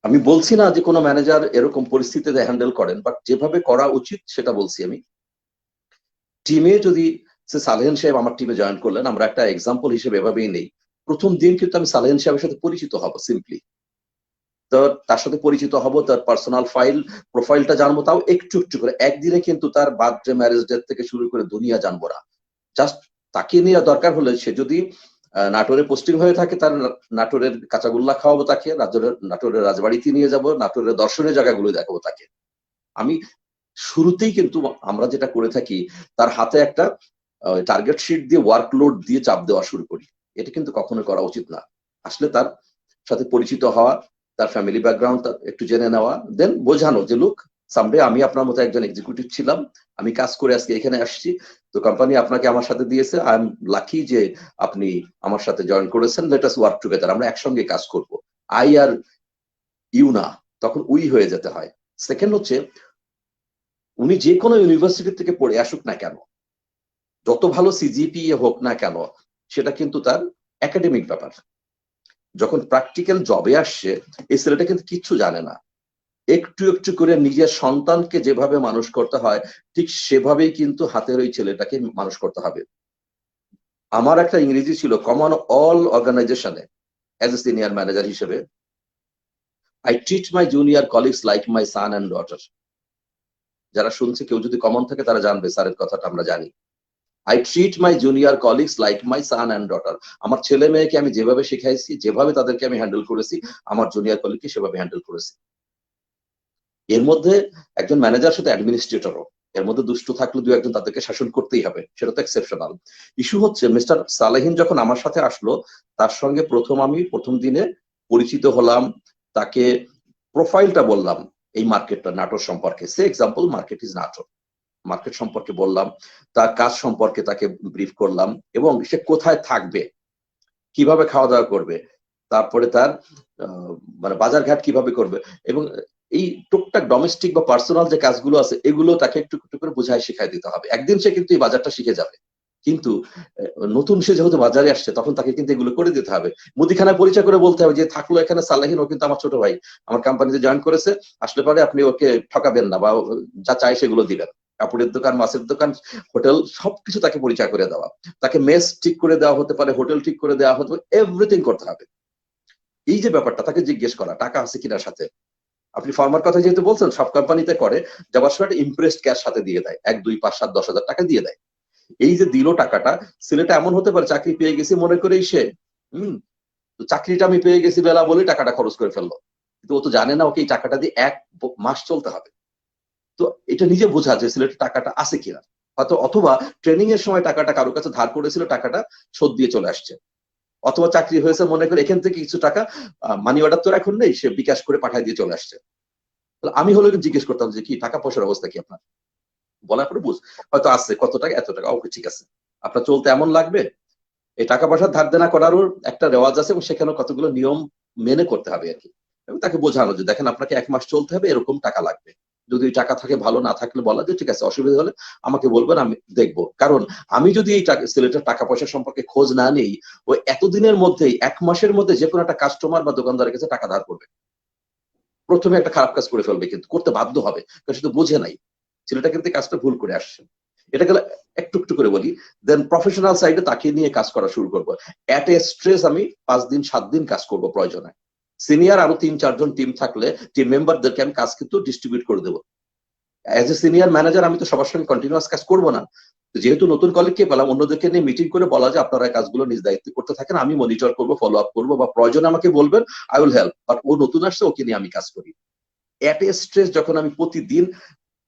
S5: আমি বলছি না যে কোনো ম্যানেজার এরকম পরিস্থিতিতে হ্যান্ডেল করেন, বাট যেভাবে করা উচিত সেটা বলছি আমি। টিমে যদি সালেহন সাহেব আমার টিমে জয়েন করলেন, আমরা একটা এক্সাম্পল হিসেবে এভাবেই নেই। প্রথম দিন কিন্তু আমি সালেহন সাহেবের সাথে পরিচিত হব, সিম্পলি তো তার সাথে পরিচিত হব, তার পার্সোনাল প্রোফাইলটা জানবো, তাও একটু একটু করে। একদিনে কিন্তু তার বার্থডে, ম্যারেজ ডেট থেকে শুরু করে দুনিয়া জানবো না। জাস্ট তাকে নিয়ে দরকার হলে সে যদি নাটোরে পোস্টিং হয়ে থাকে, তার নাটোরের কাঁচাগোল্লা খাওয়াবো তাকে, নাটোরের রাজবাড়িতে নিয়ে যাব, নাটোরের দর্শনীয় জায়গাগুলো দেখাবো তাকে। আমি শুরুতেই কিন্তু আমরা যেটা করে থাকি, তার হাতে একটা টার্গেট শিট দিয়ে ওয়ার্কলোড দিয়ে চাপ দেওয়া শুরু করি। এটা কিন্তু কখনো করা উচিত না। আসলে তার সাথে পরিচিত হওয়া, তার ফ্যামিলি ব্যাকগ্রাউন্ড একটু জেনে নেওয়া, দেন বোঝানো যে লুক সামডে আমি আপনার মতো একজন এক্সিকিউটিভ ছিলাম, আমি কাজ করে আজকে এখানে আসছি, তো কোম্পানি আপনাকে আমার সাথে দিয়েছে, আই এম লাকি যে আপনি আমার সাথে জয়েন করেছেন, লেট আস ওয়ার্ক টুগেদার, আমরা একসঙ্গে কাজ করব। আই আর ইউ না, তখন উই হয়ে যেতে হয়। সেকেন্ড হচ্ছে, উনি যে কোনো ইউনিভার্সিটি থেকে পড়ে আসুক না কেন, যত ভালো সিজিপিএ হোক না কেন, সেটা কিন্তু তার একাডেমিক ব্যাপার। যখন প্র্যাকটিক্যাল জবে আসছে, এই ছেলেটা কিন্তু কিচ্ছু জানে না। একটু একটু করে নিজের সন্তানকে যেভাবে মানুষ করতে হয়, ঠিক সেভাবেই কিন্তু হাতের ওই ছেলেটাকে মানুষ করতে হবে। আমার একটা ইংরেজি ছিল, কমন অল অর্গানাইজেশনে অ্যাজ এ সিনিয়র ম্যানেজার হিসেবে, I treat my junior colleagues like my son and daughter. যারা শুনছে, কেউ যদি কমন থাকে তারা জানবে স্যারের কথাটা আমরা জানি। I treat my junior colleagues like my son and daughter. আমার ছেলে মেয়েকে আমি যেভাবে শিখাইছি, যেভাবে তাদেরকে আমি হ্যান্ডেল করেছি, আমার জুনিয়র কলিগকে সেভাবে হ্যান্ডেল করেছি। এর মধ্যে একজন ম্যানেজার সাথে অ্যাডমিনিস্ট্রেটরও, এর মধ্যে দুষ্ট থাকলে দু একজন তাদেরকে শাসন করতেই হবে, সেটা তো এক্সেপশনাল। ইস্যু হচ্ছে, মিস্টার সালেহিন যখন আমার সাথে আসলো, তার সঙ্গে আমি প্রথম দিনে পরিচিত হলাম, তাকে প্রোফাইলটা বললাম এই মার্কেটটা নাটোর সম্পর্কে। Say example, market is Natore, market সম্পর্কে বললাম, তার কাজ সম্পর্কে তাকে ব্রিফ করলাম, এবং সে কোথায় থাকবে, কিভাবে খাওয়া দাওয়া করবে, তারপরে তার মানে বাজারঘাট কিভাবে করবে, এবং এই টুকটাক ডোমেস্টিক বা পার্সোনাল যে কাজগুলো আছে, এগুলো তাকে একটু একটু করে বোঝায় শিখাই দিতে হবে। একদিন সে কিন্তু এই বাজারটা শিখে যাবে, কিন্তু নতুন সে যেহেতু বাজারে আসছে, তখন তাকে কিন্তু এগুলো করে দিতে হবে। মুদিখানায় পরিচয় করে বলতে হবে যে থাকলো এখানে সালেহিন, ও কিন্তু আমার ছোট ভাই, আমার কোম্পানিতে জয়েন করেছে, আসলে পরে আপনি ওকে ঠকাবেন না, বা যা চাই সেগুলো দিবেন। কাপড়ের দোকান, মাছের দোকান, হোটেল, সবকিছু তাকে পরিচয় করে দেওয়া। তাকে মেস ঠিক করে দেওয়া হতে পারে, হোটেল ঠিক করে দেওয়া হতে পারে, এভরিথিং করতে হবে। এই যে ব্যাপারটা, তাকে জিজ্ঞেস করা টাকা আছে কিনার সাথে। আপনি ফার্মার কথা যেহেতু বলছেন, সব কোম্পানিতে করে, যাবার সময় একটা ইমপ্রেসড ক্যাশ সাথে দিয়ে দেয়, 1, 2, 5, 7, 10,000 টাকা দিয়ে দেয়। এই যে দিল টাকাটা, ছেলেটা এমন হতে পারে চাকরি পেয়ে গেছি মনে করেই সে তো চাকরিটা আমি পেয়ে গেছি বেলা বলে টাকাটা খরচ করে ফেললো, কিন্তু ও তো জানে না ওকে এই টাকাটা দিয়ে 1 মাস চলতে হবে। তো এটা নিজে বোঝা যে ছেলেটা টাকাটা আছে কিনা, হয়তো অথবা ট্রেনিং এর সময় টাকাটা কারো কাছে ধার করেছিল, টাকাটা শোধ দিয়ে চলে আসছে, অথবা চাকরি হয়েছে মনে করে এখান থেকে কিছু টাকা মানি অর্ডার তো এখন নেই, সে বিকাশ করে পাঠিয়ে দিয়ে চলে আসছে। আমি হলে জিজ্ঞেস করতাম যে কি টাকা পয়সার অবস্থা কি আপনার, বলার পরে বুঝ হয়তো আছে, কত টাকা, এত টাকা, ওকে ঠিক আছে, আপনার চলতে এমন লাগবে। এই টাকা পয়সা ধার দেনা করারও একটা রেওয়াজ আছে, এবং সেখানে কতগুলো নিয়ম মেনে করতে হবে আর কি। এবং তাকে বোঝানো যে দেখেন আপনাকে 1 মাস চলতে হবে, এরকম টাকা লাগবে। যদি টাকা থাকে ভালো, না থাকলে বলা যে ঠিক আছে, অসুবিধা হলে আমাকে বলবেন, আমি দেখবো। কারণ আমি যদি এই ছেলেটার টাকা পয়সা সম্পর্কে খোঁজ না নেই, ও এতদিনের মধ্যেই 1 মাসের মধ্যে যে কোনো একটা কাস্টমার বা দোকানদারের কাছে টাকা ধার করবে, প্রথমে একটা খারাপ কাজ করে ফেলবে, কিন্তু করতে বাধ্য হবে, কারণ সে তো বোঝে নাই। ছেলেটা কিন্তু কাজটা ভুল করে আসছে। এটা গেলে একটু একটু করে বলি। দেন প্রফেশনাল সাইডে তাকে নিয়ে কাজ করা শুরু করবো। এট এ স্ট্রেস আমি 5 দিন 7 দিন কাজ করবো প্রয়োজনে। সিনিয়র আরো 3-4 জন টিম থাকলে, টিম মেম্বারদেরকে আমি কাজ কিন্তু ডিস্ট্রিবিউট করে দেবো। অ্যাজ এ সিনিয়র ম্যানেজার আমি তো সবার সঙ্গে কন্টিনিউয়াস কাজ করবো না, যেহেতু নতুন কলিগকে পেলাম, অন্যদেরকে নিয়ে মিটিং করে বলা যে আপনারা কাজগুলো নিজ দায়িত্বে করতে থাকেন, আমি মনিটর করবো, ফলো আপ করবো, বা প্রয়োজনে আমাকে বলবেন, আই উইল হেল্প, বাট ও নতুন আসছে, ওকে নিয়ে আমি কাজ করি। এট এ স্ট্রেস যখন আমি প্রতিদিন,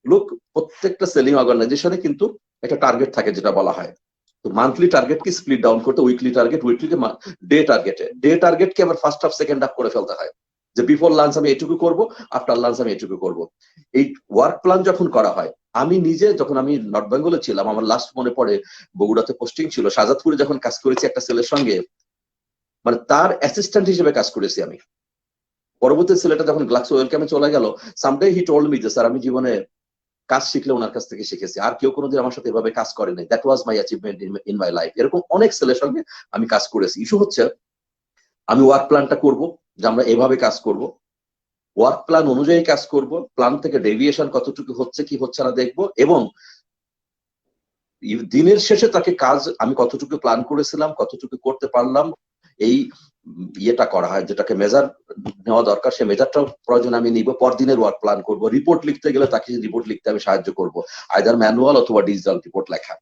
S5: লোক প্রত্যেকটা সেলিং অর্গানাইজেশনে কিন্তু একটা টার্গেট থাকে যেটা বলা হয়, তো মান্থলি টার্গেট কি স্প্লিট ডাউন করতে, উইকলি টার্গেট, উইকলি ডে টার্গেটকে আবার ফার্স্ট হাফ সেকেন্ড হাফ করে ফেলতে হয়, যে বিফোর লাঞ্চ আমি এটুকু করব, আফটার লাঞ্চ আমি এটুকু করব। এই ওয়ার্ক প্ল্যান যখন করা হয়, আমি নিজে যখন আমি নর্থ বেঙ্গলে ছিলাম, আমার লাস্ট মনে পড়ে বগুড়াতে পোস্টিং ছিল, শাহজাদপুরে যখন কাজ করেছি একটা ছেলের সঙ্গে, মানে তার অ্যাসিস্ট্যান্ট হিসেবে কাজ করেছি আমি। পরবর্তী ছেলেটা যখন গ্লাক্সো ওয়েলকামে চলে গেল, সামডে হি টোল্ড মি যে স্যার আমি জীবনে কাজ শিখলে ওনার কাছ থেকে শিখেছি, আর কেউ কোনোদিন আমার সাথে এভাবে কাজ করেনি, that was my achievement in my life. এরকম অনেক ছেলের সঙ্গে আমি কাজ করেছি। ইস্যু হচ্ছে, আমি ওয়ার্ক প্ল্যানটা করব, যে আমরা এভাবে কাজ করব, ওয়ার্ক প্ল্যান অনুযায়ী কাজ করব, প্ল্যান থেকে ডেভিয়েশন কতটুকু হচ্ছে কি হচ্ছে না দেখবো, এবং দিনের শেষে তাকে কাজ আমি কতটুকু প্ল্যান করেছিলাম, কতটুকু করতে পারলাম, এই ইয়েটা করা হয়, যেটাকে মেজার নেওয়া দরকার, সে মেজারটা প্রয়োজন আমি নিব। পরদিনের ওয়ার্ক প্ল্যান করব, রিপোর্ট লিখতে গেলে তাকে রিপোর্ট লিখতে আমি সাহায্য করব, আইদার ম্যানুয়াল অথবা ডিজিটাল রিপোর্ট লেখা।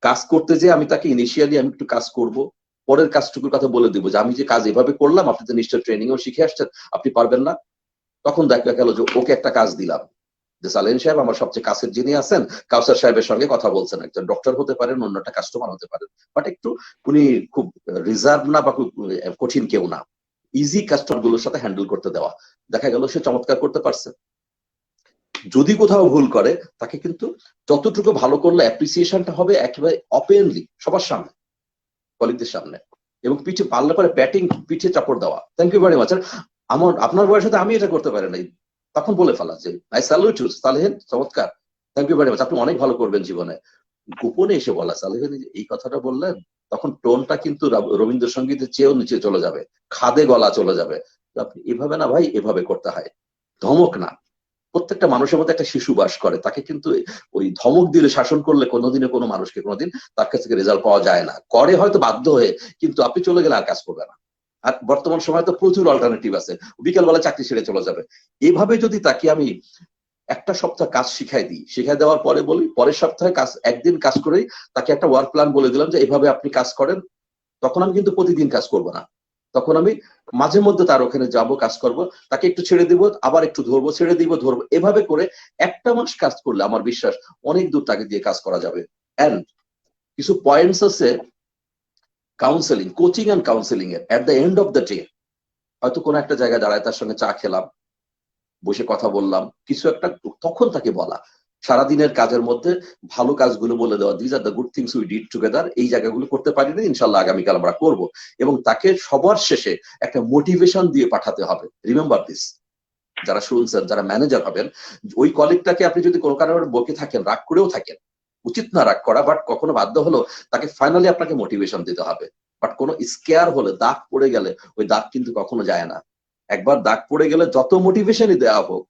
S5: কাজ করতে যে আমি তাকে ইনিশিয়ালি আমি একটু কাজ করব, পরের কাজটুকুর কথা বলে দিব যে আমি যে কাজ এভাবে করলাম, আপনি তো নিশ্চয় ট্রেনিংও শিখে আসছেন, আপনি পারবেন না। তখন দেখা গেল যে ওকে একটা কাজ দিলাম, যে সালেন সাহেব আমার সবচেয়ে কাছের যিনি আছেন, কাউসার সাহেবের সঙ্গে কথা বলছেন, একজন ডক্টর হতে পারেন, অন্যটা কাস্টমার হতে পারেন, বাট একটু উনি খুব রিজার্ভ না, বা খুব কঠিন কেউ না, ইজি কাস্টমার গুলোর সাথে হ্যান্ডেল করতে দেওয়া। দেখা গেল সে চমৎকার করতে পারছে। যদি কোথাও ভুল করে তাকে কিন্তু যতটুকু ভালো করলে অ্যাপ্রিসিয়েশনটা হবে একেবারে ওপেনলি সবার সামনে, কলিগদের সামনে, এবং পিঠে পাল্লা করে ব্যাটিং পিঠে চাপড় দেওয়া। Thank you very much. আপনার বয়সে আমি এটা করতে পারি নাই, তখন বলে ফেলা যে আই স্যালুট ইউ সালেহিন, চমৎকার, থ্যাংক ইউ ভেরি মাচ, আপনি অনেক ভালো করবেন জীবনে। গোপনে এসে বলা সালেহিন এই কথাটা বললেন, তখন টোনটা কিন্তু রবীন্দ্রসঙ্গীতের চেয়েও নিচে চলে যাবে, খাদে গলা চলে যাবে। আপনি এভাবে না ভাই, এভাবে করতে হয়, ধমক না। প্রত্যেকটা মানুষের মধ্যে একটা শিশু বাস করে, তাকে কিন্তু ওই ধমক দিলে, শাসন করলে কোনোদিনে কোনো মানুষকে কোনোদিন তার কাছ থেকে রেজাল্ট পাওয়া যায় না। করে হয়তো বাধ্য হয়ে, কিন্তু আপনি চলে গেলে আর কাজ করবে না। আর বর্তমান সময় তো প্রচুর অল্টারনেটিভ আছে, বিকেলবেলা চাকরি ছেড়ে চলে যাবে। এভাবে যদি তাকে আমি একটা সপ্তাহ কাজ শিখাই দিই, শিখাই দেওয়ার পরে বলি পরের সপ্তাহে কাজ, একদিন কাজ করেই তাকে একটা ওয়ার্ক প্ল্যান বলে দিলাম যে এভাবে আপনি কাজ করেন, তখন আমি কিন্তু প্রতিদিন কাজ করব না, তখন আমি মাঝে মধ্যে তার ওখানে যাব, কাজ করব, তাকে একটু ছেড়ে দিব, আবার একটু ধরবো, ছেড়ে দিব, ধরবো, এভাবে করে একটা মাস কাজ করলে আমার বিশ্বাস অনেক দূর তাকে দিয়ে কাজ করা যাবে। এন্ড কিছু পয়েন্টস আছে কাউন্সেলিং, কোচিং এন্ড কাউন্সেলিং এর। At the end of the day হয়তো কোনো একটা জায়গায় দাঁড়ায় তার সঙ্গে চা খেলাম, বসে কথা বললাম, কিছু একটা, তখন তাকে বলা সারাদিনের কাজের মধ্যে ভালো কাজগুলো বলে দেওয়া, this are the good things we did together, এই জায়গাগুলো করতে পারিনি, ইনশাল্লাহ আগামীকাল আমরা করব। এবং তাকে সবার শেষে একটা মোটিভেশন দিয়ে পাঠাতে হবে। রিমেম্বার দিস, যারা শুনছেন, যারা ম্যানেজার হবেন, ওই কলিগটাকে আপনি যদি কোনো কারণে বকে থাকেন, রাগ করেও থাকেন, উচিত না রাগ করা, বাট কখনো বাধ্য হলো তাকে ফাইনালি আপনাকে মোটিভেশন দিতে হবে। বাট কোনো স্কেয়ার হলে, দাগ পড়ে গেলে ওই দাগ কিন্তু কখনো যায় না। একবার দাগ পড়ে গেলে যত মোটিভেশনই দেওয়া হোক,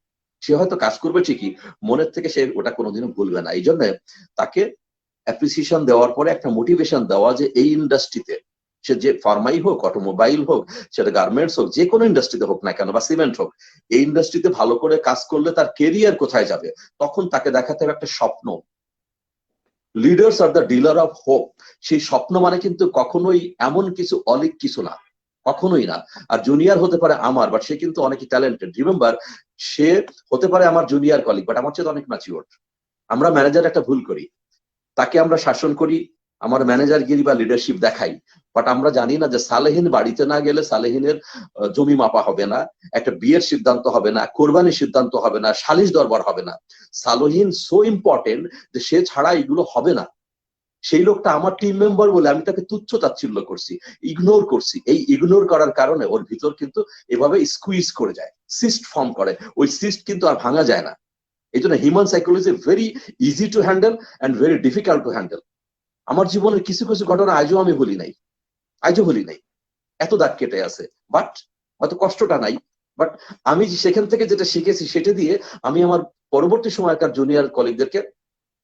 S5: সে হয়তো কাজ করবে ঠিকই, মনের থেকে সে ওটা কোনোদিনও ভুলবে না। এই জন্য তাকে অ্যাপ্রিসিয়েশন দেওয়ার পরে একটা মোটিভেশন দেওয়া যে এই ইন্ডাস্ট্রিতে, সে যে ফার্মাই হোক, অটোমোবাইল হোক, সেটা গার্মেন্টস হোক, যে কোনো ইন্ডাস্ট্রিতে হোক না কেন, বা সিমেন্ট হোক, এই ইন্ডাস্ট্রিতে ভালো করে কাজ করলে তার কেরিয়ার কোথায় যাবে, তখন তাকে দেখাতে হবে একটা স্বপ্ন। Leaders are the dealer of hope. সেই স্বপ্ন মানে কিন্তু কখনোই এমন কিছু অলিক কিছু না, কখনোই না। আর জুনিয়র হতে পারে আমার, বাট সে কিন্তু অনেক ট্যালেন্টেড। রিমেম্বার, সে হতে পারে আমার জুনিয়র কলিগ, বাট আমার চেয়ে অনেক ম্যাচিওর। আমরা ম্যানেজার একটা ভুল করি, তাকে আমরা শাসন করি, আমার ম্যানেজারগিরি বা লিডারশিপ দেখাই, বাট আমরা জানি না যে সালেহিন বাড়িতে না গেলে সালেহিনের জমি মাপা হবে না, একটা বিয়ের সিদ্ধান্ত হবে না, কোরবানির সিদ্ধান্ত হবে না, সালিশ দরবার হবে না। সালেহিন সো ইম্পর্টেন্ট যে সে ছাড়া এগুলো হবে না। সেই লোকটা আমার টিম মেম্বার বলে আমি তাকে তুচ্ছ তাচ্ছিল্য করছি, ইগনোর করছি। এই ইগনোর করার কারণে ওর ভিতর কিন্তু এভাবে স্কুইজ করে যায়, সিস্ট ফর্ম করে। ওই সিস্ট কিন্তু আর ভাঙা যায় না। এই জন্য human psychology very easy to handle and very difficult to handle. আমার জীবনের কিছু কিছু ঘটনা আজও আমি ভুলি নাই, আজও ভুলি নাই, এত দাগ কেটে আছে। বাট হয়তো কষ্টটা নাই, বাট আমি সেখান থেকে যেটা শিখেছি সেটা দিয়ে আমি আমার পরবর্তী সময়কার জুনিয়র কলিগদেরকে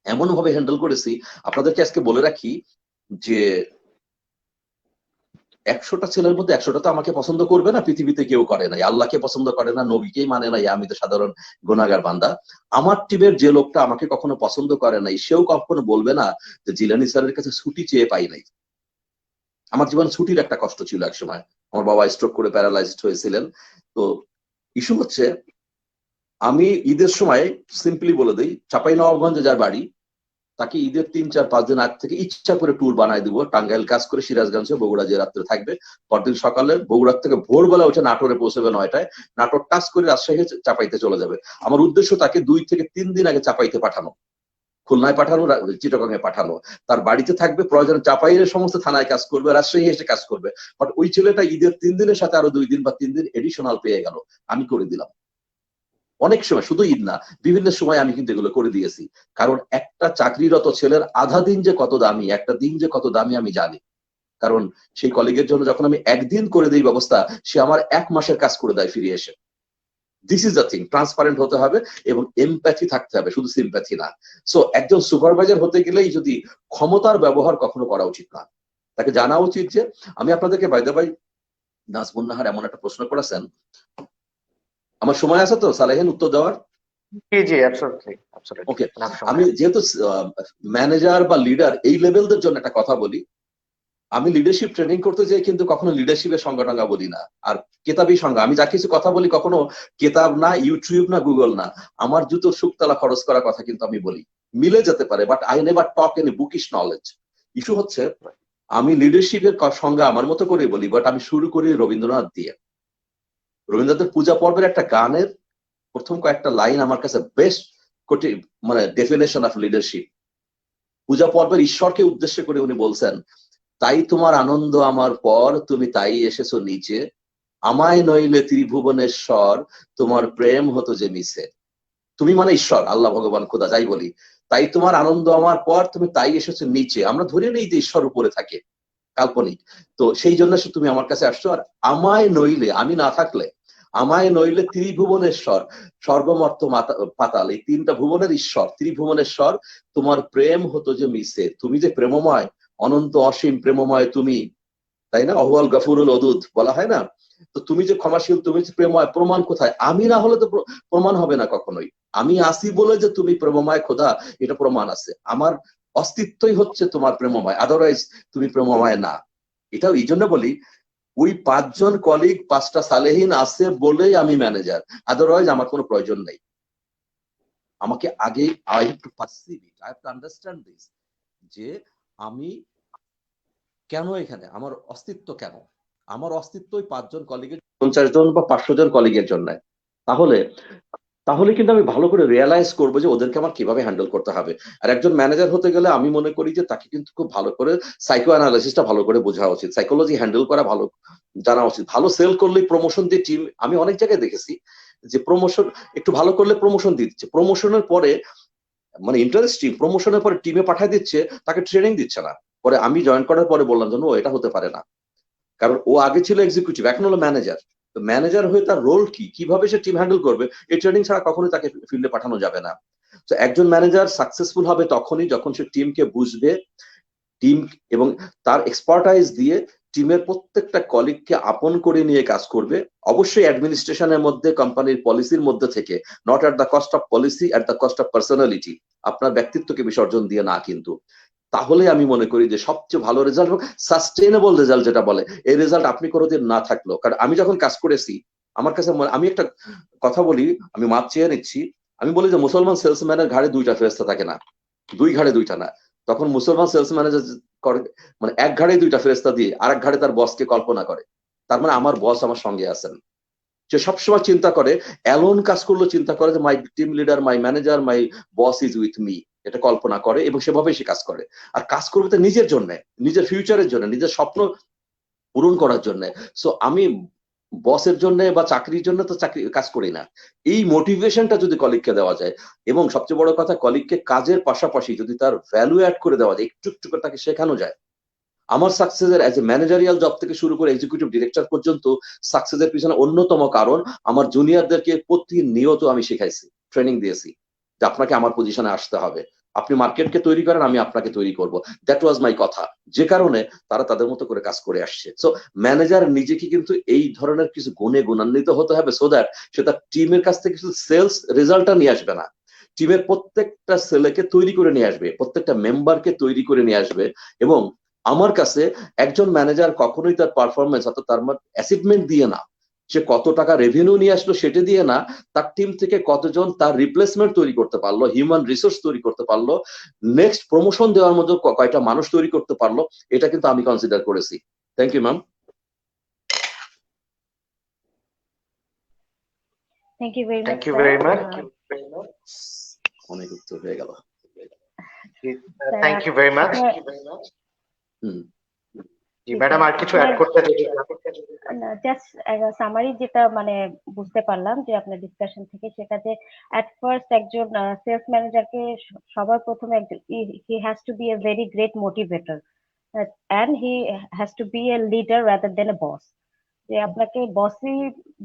S5: এমন ভাবে হ্যান্ডেল করেছি। আপনাদেরকে আজকে বলে রাখি যে 100টা ছেলের মধ্যে 100টা তো আমাকে পছন্দ করবে না, পৃথিবীতে কেউ করে নাই, আল্লাহকে পছন্দ করে না, নবীকেই মানে নাই, আমি তো সাধারণ গুনাহগার বান্দা। আমার টিমের যে লোকটা আমাকে কখনো পছন্দ করে নাই, সেও কখনো বলবে না যে জিলানী স্যারের কাছে ছুটি চেয়ে পাই নাই। আমার জীবনে ছুটির একটা কষ্ট ছিল এক সময়, আমার বাবা স্ট্রোক করে প্যারালাইজড হয়েছিলেন। তো ইস্যু হচ্ছে, আমি ঈদের সময় সিম্পলি বলে দিই, চাঁপাইনবাবগঞ্জে যার বাড়ি, তাকে ঈদের 3-4-5 দিন আগ থেকে ইচ্ছা করে ট্যুর বানায় দিব, টাঙ্গাইল কাজ করে সিরাজগঞ্জে, বগুড়া যে রাত্রে থাকবে, পরদিন সকালে বগুড়া থেকে ভোরবেলা উঠে নাটোরে পৌঁছবে 9টায়, নাটোর টাচ করে রাজশাহী চাপাইতে চলে যাবে। আমার উদ্দেশ্য তাকে 2 থেকে 3 দিন আগে চাপাইতে পাঠানো, খুলনায় পাঠানো, চিটাগংয়ে পাঠানো, তার বাড়িতে থাকবে, প্রয়োজনে চাপাইয়ের সমস্ত থানায় কাজ করবে, রাজশাহী এসে কাজ করবে। বাট ওই ছেলেটা ঈদের 3 দিনের সাথে আরো 2 দিন বা 3 দিন এডিশনাল পেয়ে গেল, আমি করে দিলাম। অনেক সময়, শুধু ঈদ না, বিভিন্ন সময় আমি কিন্তু এগুলো করে দিয়েছি। কারণ একটা চাকরিরত ছেলের আধা দিন যে কত দামি, একটা দিন যে কত দামি আমি জানি। কারণ সেই কলিগের জন্য যখন আমি একদিন করে দিই ব্যবস্থা, সে আমার 1 মাসের কাজ করে দেয় ফিরে এসে। This is the thing, transparent হতে হবে এবং এমপ্যাথি থাকতে হবে, শুধু সিম্প্যাথি না। সো একজন সুপারভাইজার হতে গেলেই যদি ক্ষমতার ব্যবহার কখনো করা উচিত না, তাকে জানা উচিত যে, আমি আপনাদেরকে by the by, Najmun Nahar এমন একটা প্রশ্ন করেছেন, আমার সময় আছে তো সালেহিন উত্তর দেওয়ার?
S1: জি জি, অ্যাবসলিউটলি অ্যাবসলিউটলি।
S5: ওকে, আমি যেহেতু ম্যানেজার বা লিডার এই লেভেলদের জন্য একটা কথা বলি, আমি লিডারশিপ ট্রেনিং করতে যাই কিন্তু কখনো লিডারশিপের সংজ্ঞা টাঙ্গা বলি না, আর কেতাবি সংজ্ঞা, আমি যা কিছু কথা বলি কখনো কেতাব না, ইউটিউব না, গুগল না, আমার জুতো শুকতলা খরচ করার কথা কিন্তু আমি বলি, মিলে যেতে পারে, but I never talk any bookish knowledge. Issue হচ্ছে, আমি লিডারশিপের সংজ্ঞা আমার মতো করে বলি, বাট আমি শুরু করি রবীন্দ্রনাথ দিয়ে। রবীন্দ্রনাথের পূজা পর্বের একটা গানের প্রথম কয়েকটা লাইন আমার কাছে বেস্ট মানে ডেফিনেশন অফ লিডারশিপ। পূজা পর্বের ঈশ্বরকে উদ্দেশ্য করে উনি বলছেন, তাই তোমার আনন্দ আমার পর, তুমি তাই এসেছো নিচে, আমায় নইলে ত্রিভুবনেশ্বর, তোমার প্রেম হতো যে মিছে। তুমি মানে ঈশ্বর, আল্লাহ ভগবান খোদা যাই বলি, তাই তোমার আনন্দ আমার পর, তুমি তাই এসেছো নিচে। আমরা ধরে নেই যে ঈশ্বর উপরে থাকে, কাল্পনিক। তো সেই জন্য তুমি আমার কাছে আসছো। আর আমায় নইলে, আমি না থাকলে, আমায় নইলে ত্রিভুবনেশ্বর, স্বর্গমর্ত পাতাল, এই তিনটা ভুবনের ঈশ্বর, ত্রিভুবনেশ্বর, তোমার প্রেম হতো যে মিছে। তুমি যে প্রেমময়, অনন্ত অসীম প্রেমময় তুমি, তাই না? অহুয়াল গফুরুল ওদুদ বলা হয় না? তো তুমি যে ক্ষমাশীল, তুমি যে প্রেমময়, প্রমাণ কোথায়? আমি না হলে তো প্রমাণ হবে না কখনোই। আমি আসি বলে যে তুমি প্রেমময় খোদা, এটা প্রমাণ আছে। আমার অস্তিত্বই হচ্ছে তোমার প্রেমময়, আদারওয়াইজ তুমি প্রেমময় না। এটাও এই জন্য বলি, ওই 5 জন কলিগ, 5টা সালেহীন আছে বলেই আমি ম্যানেজার, আদারওয়াইজ আমার কোনো প্রয়োজন নেই। আমাকে আগে I have two perceive it, I have to understand this, যে আমি কেন এখানে, আমার অস্তিত্ব কেন। আমার অস্তিত্ব ওই 5 জন কলিগের, 50 জন বা 500 জন কলিগের জন্য। তাহলে কিন্তু আমি ভালো করে রিয়েলাইজ করবো যে ওদেরকে আমার কিভাবে হ্যান্ডেল করতে হবে। আর একজন ম্যানেজার হতে গেলে আমি মনে করি যে তাকে কিন্তু খুব ভালো করে সাইকো অ্যানালাইসিসটা ভালো করে বোঝা উচিত, সাইকোলজি হ্যান্ডেল করা ভালো জানা উচিত। ভালো সেল করলে প্রমোশন দিয়ে টিম, আমি অনেক জায়গায় দেখেছি যে প্রমোশন একটু ভালো করলে প্রমোশন দিচ্ছে, প্রমোশনের পরে মানে ইন্টারেস্টিং, প্রমোশনের পরে টিমে পাঠিয়ে দিচ্ছে, তাকে ট্রেনিং দিচ্ছে না। পরে আমি জয়েন করার পরে বললাম যে ও এটা হতে পারে না, কারণ ও আগে ছিল এক্সিকিউটিভ, এখন হলো ম্যানেজার। তো ম্যানেজার হয়ে তার রোল কি, কিভাবে সে টিম হ্যান্ডেল করবে, এই ট্রেনিং ছাড়া কখনোই তাকে ফিল্ডে পাঠানো যাবে না। তো একজন ম্যানেজার সাকসেসফুল হবে তখনই যখন সে টিমকে বুঝবে, টিম এবং তার এক্সপার্টাইজ দিয়ে টিমের প্রত্যেকটা কলিগকে আপন করে নিয়ে কাজ করবে। অবশ্যই অ্যাডমিনিস্ট্রেশনের মধ্যে, কোম্পানির পলিসির মধ্যে থেকে, not at the cost of policy, at the cost of personality, আপনার ব্যক্তিত্বকে বিসর্জন দিয়ে না কিন্তু। তাহলে আমি মনে করি যে সবচেয়ে ভালো রেজাল্ট হোক, সাস্টেইনেবল রেজাল্ট যেটা বলে, এই রেজাল্ট আপনি কোনোদিন না থাকলেও। কারণ আমি যখন কাজ করেছি, আমার কাছে আমি একটা কথা বলি, আমি মাপ চেয়ে নিচ্ছি, আমি বলি যে মুসলমান সেলসম্যানের ঘাড়ে 2টা ফেরেশতা থাকে না, 2 ঘাড়ে 2টা না। তখন মুসলমান সেলস ম্যানেজার করে, মানে এক ঘাড়ে 2টা ফেরেশতা দিয়ে আরেক ঘাড়ে তার বসকে কল্পনা করে। তার মানে আমার বস আমার সঙ্গে আছেন। সে সবসময় চিন্তা করে, অ্যালোন কাজ করলেও চিন্তা করে যে my team leader, my manager, my boss is with me, এটা কল্পনা করে এবং সেভাবেই সে কাজ করে। আর কাজ করবে তো নিজের জন্য, নিজের ফিউচারের জন্য, নিজের স্বপ্ন পূরণ করার জন্য। সো আমি বসের জন্য বা চাকরির জন্য তো চাকরি কাজ করি না। এই মোটিভেশনটা যদি কলিগকে দেওয়া যায়, এবং সবচেয়ে বড় কথা, কলিগকে কাজের পাশাপাশি যদি তার ভ্যালু অ্যাড করে দেওয়া যায়, একটু একটু করে তাকে শেখানো যায়। আমার সাকসেসের অ্যাজ এ ম্যানেজারিয়াল জব থেকে শুরু করে এক্সিকিউটিভ ডিরেক্টর পর্যন্ত সাকসেসের পিছনে অন্যতম কারণ, আমার জুনিয়রদেরকে প্রতিনিয়ত আমি শেখাইছি, ট্রেনিং দিয়েছি যে আপনাকে আমার পজিশনে আসতে হবে, আপনি মার্কেটকে তৈরি করেন, আমি আপনাকে তৈরি করব। দ্যাট ওয়াজ মাই কথা, যে কারণে তারা তাদের মতো করে কাজ করে আসছে। সো ম্যানেজার নিজেকে কিন্তু এই ধরনের কিছু গুণে গুণান্বিত হতে হবে, সো দ্যাট সে তার টিমের কাছ থেকে শুধু সেলস রেজাল্টটা নিয়ে আসবে না, টিমের প্রত্যেকটা ছেলেকে তৈরি করে নিয়ে আসবে, প্রত্যেকটা মেম্বারকে তৈরি করে নিয়ে আসবে। এবং আমার কাছে একজন ম্যানেজার কখনোই তার পারফরমেন্স অর্থাৎ তার অ্যাচিভমেন্ট দিয়ে না, সে কত টাকা রেভিনিউ নিয়ে আসলো সেটা দিয়ে না, তার টিম থেকে কতজন তার রিপ্লেসমেন্ট তৈরি করতে পারলো, হিউম্যান রিসোর্স তৈরি করতে পারলো, নেক্সট প্রমোশন দেওয়ার মতো কয়টা মানুষ তৈরি করতে পারলো, এটা কিন্তু আমি কনসিডার করেছি। Thank you ma'am.
S6: Thank you very much.
S1: Thank you very much.
S5: অনেক উত্তর হয়ে গেল।
S1: Thank you very much. জি ম্যাডাম, আর কিছু অ্যাড করতে
S6: জাস্ট সামারি যেটা মানে বুঝতে পারলাম যে আপনার ডিসকাশন থেকে, সেটা যে এট ফার্স্ট একজন সেলস ম্যানেজারকে সবার প্রথমে একজন he has to be a very great motivator and he has to be a leader rather than a boss. যে আপনাকে বসি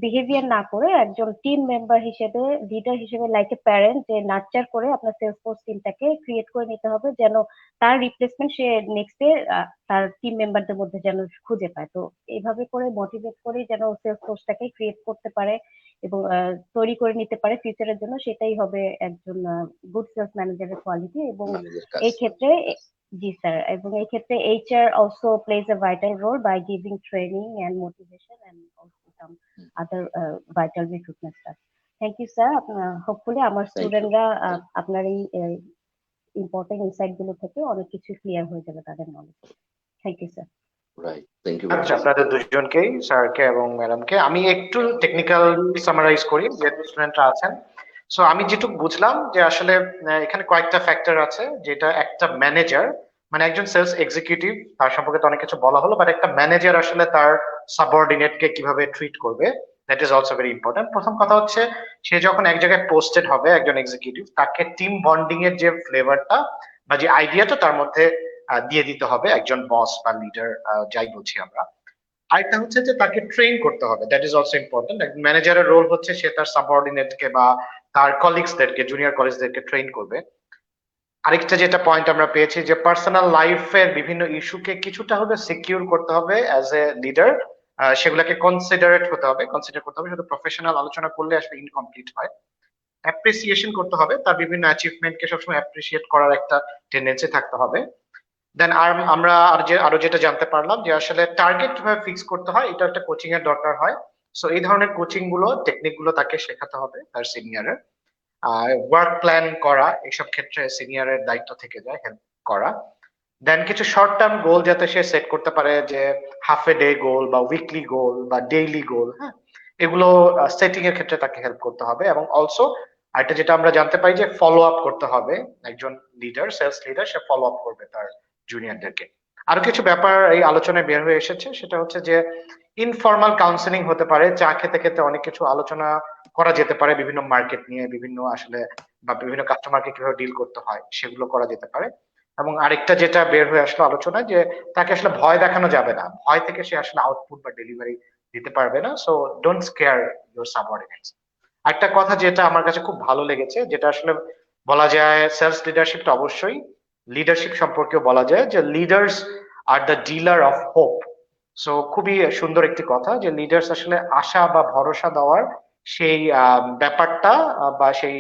S6: বিহেভিয়ার না করে একজন টিম মেম্বার হিসেবে, লিডার হিসেবে, লাইক এ প্যারেন্ট, যে নার্চার করে আপনার সেলস ফোর্স টিমটাকে ক্রিয়েট করে নিতে হবে, যেন তার রিপ্লেসমেন্ট সে নেক্সট ডে তার টিম মেম্বারদের মধ্যে যেন খুঁজে পায়। তো এইভাবে করে মোটিভেট করে যেন সেলস ফোর্সটাকে ক্রিয়েট করতে পারে এবং তৈরি করে নিতে পারে ফিউচারের জন্য, সেটাই হবে একজন গুড সেলস ম্যানেজারের কোয়ালিটি। এবং এই ক্ষেত্রে জি স্যার, এবং এই ক্ষেত্রে HR also plays a vital role by giving training and motivation and also some other vital recruitment stuff. Thank you sir. Hopefully আমার স্টুডেন্টরা আপনার এই ইম্পর্টেন্ট ইনসাইট গুলো থেকে অনেক কিছু ক্লিয়ার হয়ে যাবে তাদের knowledge. Thank you sir.
S5: Right, thank you.
S1: আচ্ছা, আপনাদের দুজনকেই, স্যারকে এবং ম্যাডামকে আমি একটু টেকনিক্যাল সামারাইজ করি, যেহেতু স্টুডেন্টরা আছেন। সো আমি যেটুকু বুঝলাম যে আসলে এখানে কয়েকটা ফ্যাক্টর আছে, যেটা একটা ম্যানেজার মানে একজন সেলস এক্সিকিউটিভ তার সম্পর্কে তো অনেক কিছু বলা হলো, বাট একটা ম্যানেজার আসলে তার সাবঅর্ডিনেট কে কিভাবে ট্রিট করবে, that is also very important. প্রথম কথা হচ্ছে সে যখন এক জায়গায় পোস্টেড হবে একজন এক্সিকিউটিভ, তাকে টিম বন্ডিং এর যে ফ্লেভারটা বা যে আইডিয়াটা তার মধ্যে দিয়ে দিতে হবে একজন বস বা লিডার, যাই বলছি আমরা। আরেকটা হচ্ছে যে তাকে ট্রেন করতে হবে, দ্যাট ইজ অলসো ইম্পর্টেন্ট। ম্যানেজারের রোল হচ্ছে সে তার সাবঅর্ডিনেট কে বা তার কলিগসদেরকে, জুনিয়র কলিগসদেরকে ট্রেন করবে। আরেকটা যেটা পয়েন্ট আমরা পেয়েছি যে পার্সোনাল লাইফের বিভিন্ন ইস্যুকে কিছুটা হলে সিকিউর করতে হবে অ্যাজ এ লিডার, সেগুলোকে কনসিডারেট হতে হবে, কনসিডার করতে হবে। শুধু প্রফেশনাল আলোচনা করলে আসলে ইনকমপ্লিট হয়। অ্যাপ্রিসিয়েশন করতে হবে, তার বিভিন্ন অ্যাচিভমেন্টকে সবসময় অ্যাপ্রিসিয়েট করার একটা টেন্ডেন্সি থাকতে হবে। দেন আমরা আরো যেটা জানতে পারলাম যে আসলে টার্গেট কিভাবে ফিক্স করতে হয়, এটা একটা কোচিং এর দরকার হয়। সো এই ধরনের কোচিং গুলো, টেকনিক গুলো তাকে শেখাতে হবে তার সিনিয়রের। ওয়ার্ক প্ল্যান করা, এসব ক্ষেত্রে সিনিয়রের দায়িত্ব থেকে যায় হেল্প করা। দেন কিছু শর্ট টার্ম গোল যাতে সে সেট করতে পারে, যে হাফ এ ডে গোল বা উইকলি গোল বা ডেইলি গোল, হ্যাঁ, এগুলো সেটিং এর ক্ষেত্রে তাকে হেল্প করতে হবে। এবং অলসো আরেকটা যেটা আমরা জানতে পাই যে ফলো আপ করতে হবে, একজন লিডার, সেলস লিডার, সে ফলো আপ করবে তার জুনিয়রদেরকে। আরো কিছু ব্যাপার এই আলোচনায় বের হয়ে এসেছে, সেটা হচ্ছে যে ইনফর্মাল কাউন্সেলিং হতে পারে, চা খেতে খেতে অনেক কিছু আলোচনা করা যেতে পারে বিভিন্ন মার্কেট নিয়ে, বিভিন্ন আসলে বা বিভিন্ন কাস্টমারকে কিভাবে ডিল করতে হয় সেগুলো করা যেতে পারে। এবং আরেকটা যেটা বের হয়ে আসলো আলোচনায়, যে তাকে আসলে ভয় দেখানো যাবে না, ভয় থেকে সে আসলে আউটপুট বা ডেলিভারি দিতে পারবে না। So don't scare your subordinates. একটা কথা যেটা আমার কাছে খুব ভালো লেগেছে, যেটা আসলে বলা যায় সেলস লিডারশিপটা অবশ্যই লিডারশিপ সম্পর্কেও বলা যায়, যে leaders are the dealer of hope. So খুবই সুন্দর একটি কথা, যে লিডার্স আসলে আশা বা ভরসা দেওয়ার সেই ব্যাপারটা বা সেই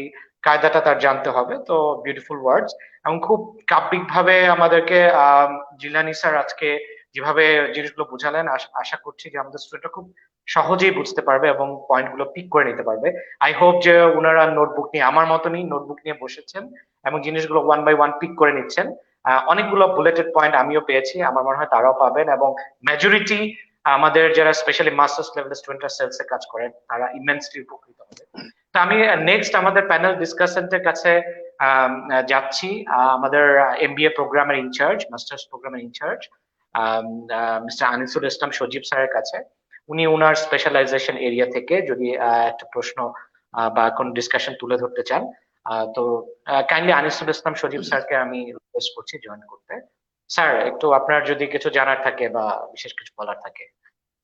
S1: কায়দাটা তার জানতে হবে। তো বিউটিফুল ওয়ার্ডস, এবং খুব কাব্যিক ভাবে আমাদেরকে জিলানি স্যার আজকে যেভাবে জিনিসগুলো বুঝালেন, আশা করছি যে আমাদের স্টুডেন্টরা খুব সহজেই বুঝতে পারবে এবং পয়েন্ট গুলো পিক করে নিতে পারবে। আই হোপ যে ওনারা নোটবুক নিয়ে আমার মতনই নোটবুক নিয়ে বসেছেন এবং জিনিসগুলো ওয়ান বাই ওয়ান পিক করে নিচ্ছেন। অনেকগুলো বুলেটেড পয়েন্ট আমিও পেয়েছি, আমার মনে হয় তারাও পাবেন। এবং মেজরিটি আমাদের যারা স্পেশালি মাস্টার্স লেভেলের স্টুডেন্টরা সেলসে কাজ করেন, তারা ইমেন্সলি উপকৃত হবে। তো আমি নেক্সট আমাদের প্যানেল ডিসকাশনের কাছে যাচ্ছি। আমাদের এমবিএ প্রোগ্রামের ইনচার্জ, মাস্টার্স প্রোগ্রামের ইনচার্জ মিস্টার আনিসুল ইসলাম সজীব স্যারের কাছে। উনি ওনার স্পেশালাইজেশন এরিয়া থেকে যদি একটা প্রশ্ন বা কোন ডিসকাশন তুলে ধরতে চান, তো কাইন্ডলি আনিসুল ইসলাম সজীব স্যারকে আমি রিকোয়েস্ট করছি জয়েন করতে। স্যার, একটু আপনার যদি কিছু জানার থাকে বা বিশেষ কিছু বলার থাকে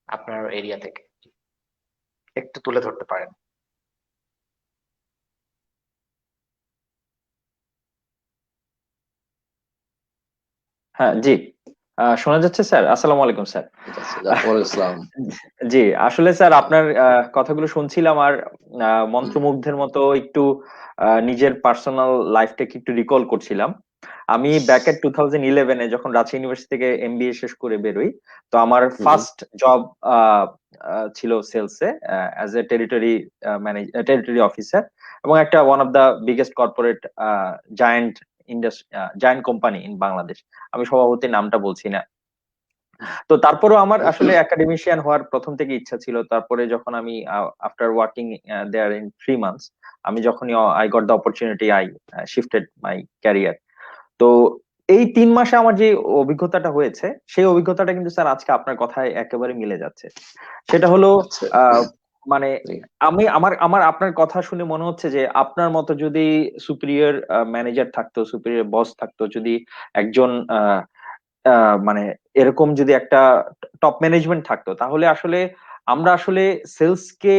S1: আপনার এরিয়া থেকে একটু তুলে ধরতে পারেন।
S3: হ্যাঁ, জি, শোনা যাচ্ছে স্যার? আসসালামু আলাইকুম স্যার।
S5: ওয়ালাইকুম আসসালাম।
S3: জি, আসলে স্যার আপনার কথাগুলো শুনছিলাম আর মন্ত্রমুগ্ধের মতো একটু নিজের পার্সোনাল লাইফটাকে একটু রিকল করছিলাম। আমি ব্যাক এট 2011 যখন রাজশাহী ইউনিভার্সিটি থেকে এমবিএ শেষ করে বেরোই, তো আমার ফার্স্ট জব ছিল সেলসে অ্যাজ এ টেরিটরি অফিসার, এবং একটা one of the biggest corporate giant giant company in Bangladesh. আমি সভাপতির নামটা বলছি না। তো তারপরেও আমার আসলে একাডেমিশিয়ান হওয়ার প্রথম থেকে ইচ্ছা ছিল। তারপরে যখন আমি after working there in 3 months, আমি যখনই I got the opportunity, I shifted my career. তো এই 3 মাসে আমার যে অভিজ্ঞতাটা হয়েছে, সেই অভিজ্ঞতাটা কিন্তু স্যার আজকে আপনার কথায় একেবারে মিলে যাচ্ছে। সেটা হলো মানে আমি আমার আপনার কথা শুনে মনে হচ্ছে যে আপনার মতো যদি সুপিরিয়র ম্যানেজার থাকতো, সুপিরিয়র বস থাকতো, যদি একজন মানে এরকম যদি একটা টপ ম্যানেজমেন্ট থাকতো, তাহলে আসলে আমরা আসলে সেলস কে